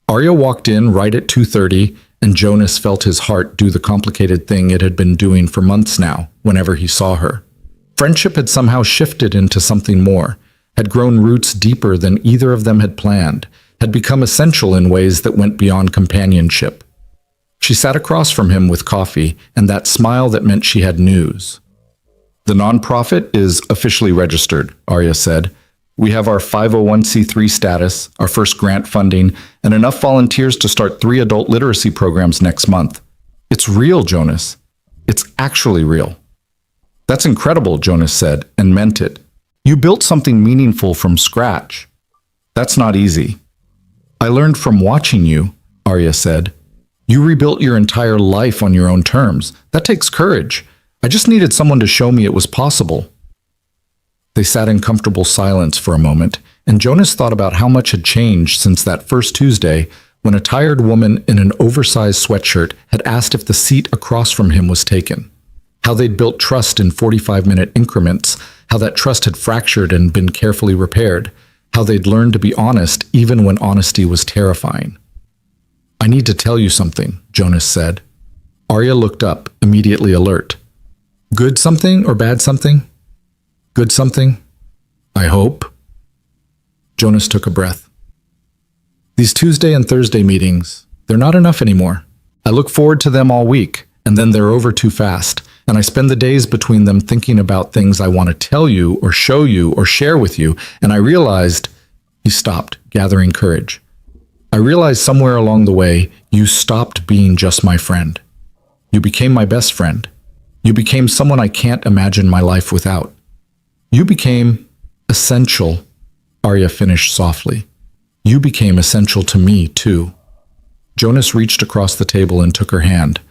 Arya walked in right at 2:30, and Jonas felt his heart do the complicated thing it had been doing for months now, whenever he saw her. Friendship had somehow shifted into something more, had grown roots deeper than either of them had planned, had become essential in ways that went beyond companionship. She sat across from him with coffee and that smile that meant she had news. "The nonprofit is officially registered," Arya said. "We have our 501c3 status, our first grant funding, and enough volunteers to start 3 adult literacy programs next month. It's real, Jonas. It's actually real." "That's incredible," Jonas said, and meant it. "You built something meaningful from scratch." "That's not easy." "I learned from watching you," Arya said. "You rebuilt your entire life on your own terms. That takes courage. I just needed someone to show me it was possible." They sat in comfortable silence for a moment, and Jonas thought about how much had changed since that first Tuesday when a tired woman in an oversized sweatshirt had asked if the seat across from him was taken. How they'd built trust in 45-minute increments, how that trust had fractured and been carefully repaired, how they'd learned to be honest even when honesty was terrifying. "I need to tell you something," Jonas said. Arya looked up, immediately alert. "Good something or bad something?" "Good something, I hope." Jonas took a breath. "These Tuesday and Thursday meetings, they're not enough anymore. I look forward to them all week, and then they're over too fast, and I spend the days between them thinking about things I want to tell you or show you or share with you, and I realized—" He stopped, gathering courage. "I realized somewhere along the way, you stopped being just my friend. You became my best friend. You became someone I can't imagine my life without. You became essential," Arya finished softly. "You became essential to me, too." Jonas reached across the table and took her hand.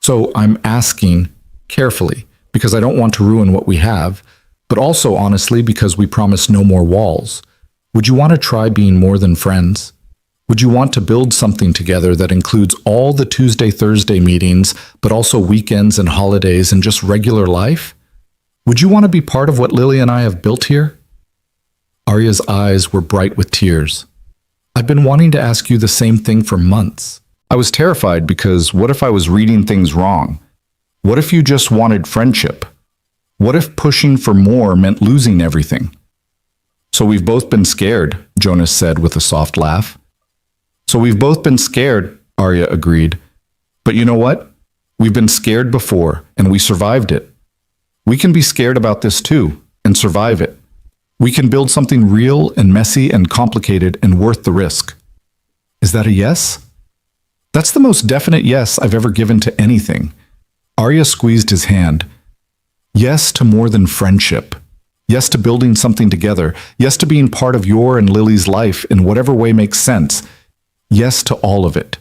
"So I'm asking, carefully, because I don't want to ruin what we have, but also honestly because we promise no more walls. Would you want to try being more than friends? Would you want to build something together that includes all the Tuesday-Thursday meetings, but also weekends and holidays and just regular life? Would you want to be part of what Lily and I have built here?" Arya's eyes were bright with tears. "I've been wanting to ask you the same thing for months. I was terrified because what if I was reading things wrong? What if you just wanted friendship? What if pushing for more meant losing everything?" "So we've both been scared," Jonas said with a soft laugh. "So we've both been scared," Arya agreed. "But you know what? We've been scared before, and we survived it. We can be scared about this too, and survive it. We can build something real and messy and complicated and worth the risk." "Is that a yes?" "That's the most definite yes I've ever given to anything." Arya squeezed his hand. "Yes to more than friendship. Yes to building something together. Yes to being part of your and Lily's life in whatever way makes sense. Yes to all of it."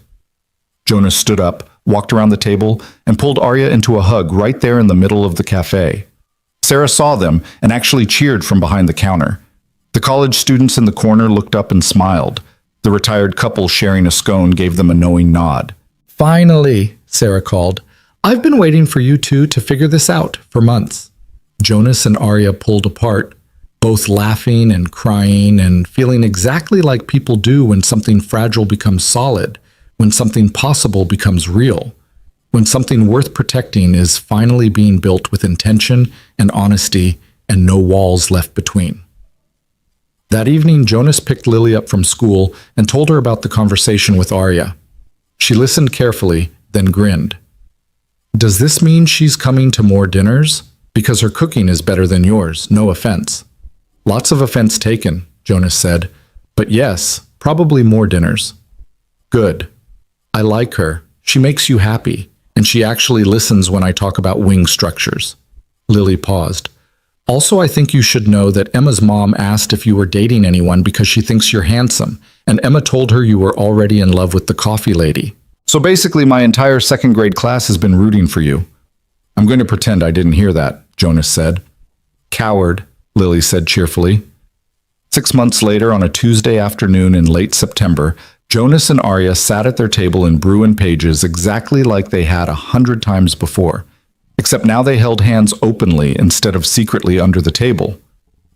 Jonas stood up, walked around the table, and pulled Arya into a hug right there in the middle of the cafe. Sarah saw them and actually cheered from behind the counter. The college students in the corner looked up and smiled. The retired couple sharing a scone gave them a knowing nod. "Finally," Sarah called. "I've been waiting for you two to figure this out for months." Jonas and Arya pulled apart, both laughing and crying and feeling exactly like people do when something fragile becomes solid, when something possible becomes real, when something worth protecting is finally being built with intention and honesty and no walls left between. That evening, Jonas picked Lily up from school and told her about the conversation with Arya. She listened carefully, then grinned. "Does this mean she's coming to more dinners? Because her cooking is better than yours, no offense." "Lots of offense taken," Jonas said. "But yes, probably more dinners." "Good. I like her. She makes you happy, and she actually listens when I talk about wing structures." Lily paused. "Also, I think you should know that Emma's mom asked if you were dating anyone because she thinks you're handsome, and Emma told her you were already in love with the coffee lady. So basically, my entire second grade class has been rooting for you." "I'm going to pretend I didn't hear that," Jonas said. "Coward," Lily said cheerfully. 6 months later, on a Tuesday afternoon in late September, Jonas and Arya sat at their table in Brew and Pages exactly like they had 100 times before, except now they held hands openly instead of secretly under the table.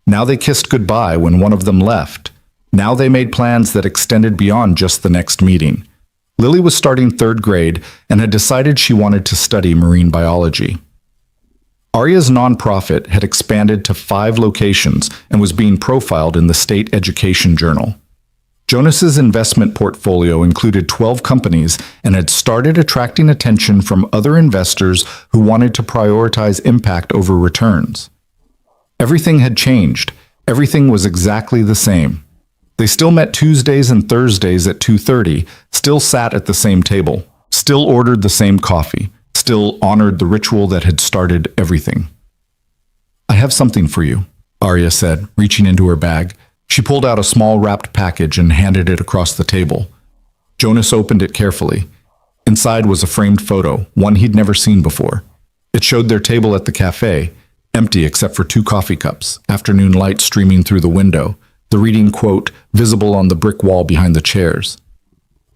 Now they kissed goodbye when one of them left. Now they made plans that extended beyond just the next meeting. Lily was starting third grade and had decided she wanted to study marine biology. Arya's nonprofit had expanded to 5 locations and was being profiled in the State Education Journal. Jonas's investment portfolio included 12 companies and had started attracting attention from other investors who wanted to prioritize impact over returns. Everything had changed. Everything was exactly the same. They still met Tuesdays and Thursdays at 2:30, still sat at the same table, still ordered the same coffee, still honored the ritual that had started everything. "I have something for you," Arya said, reaching into her bag. She pulled out a small wrapped package and handed it across the table. Jonas opened it carefully. Inside was a framed photo, one he'd never seen before. It showed their table at the cafe, empty except for 2 coffee cups, afternoon light streaming through the window, the reading quote visible on the brick wall behind the chairs.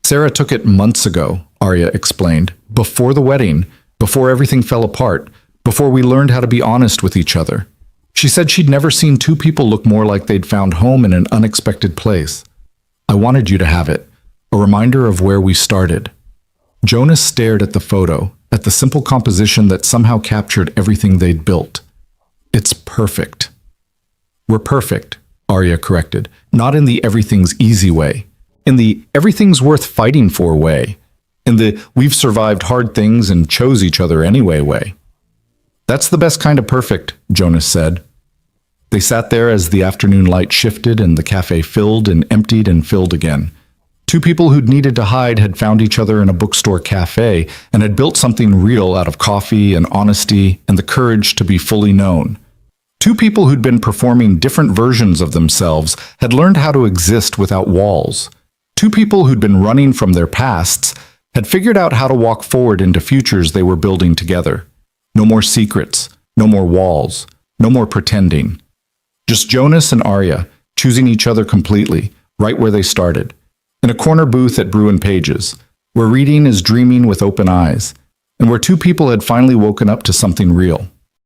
"Sarah took it months ago," Arya explained, "before the wedding, before everything fell apart, before we learned how to be honest with each other. She said she'd never seen 2 people look more like they'd found home in an unexpected place. I wanted you to have it, a reminder of where we started." Jonas stared at the photo, at the simple composition that somehow captured everything they'd built. "It's perfect." "We're perfect," Arya corrected, "not in the everything's easy way, in the everything's worth fighting for way, in the we've survived hard things and chose each other anyway way." "That's the best kind of perfect," Jonas said. They sat there as the afternoon light shifted and the cafe filled and emptied and filled again. 2 people who'd needed to hide had found each other in a bookstore cafe and had built something real out of coffee and honesty and the courage to be fully known. 2 people who'd been performing different versions of themselves had learned how to exist without walls. 2 people who'd been running from their pasts had figured out how to walk forward into futures they were building together. No more secrets, no more walls, no more pretending. Just Jonas and Arya, choosing each other completely, right where they started. In a corner booth at Bruin Pages, where reading is dreaming with open eyes, and where 2 people had finally woken up to something real.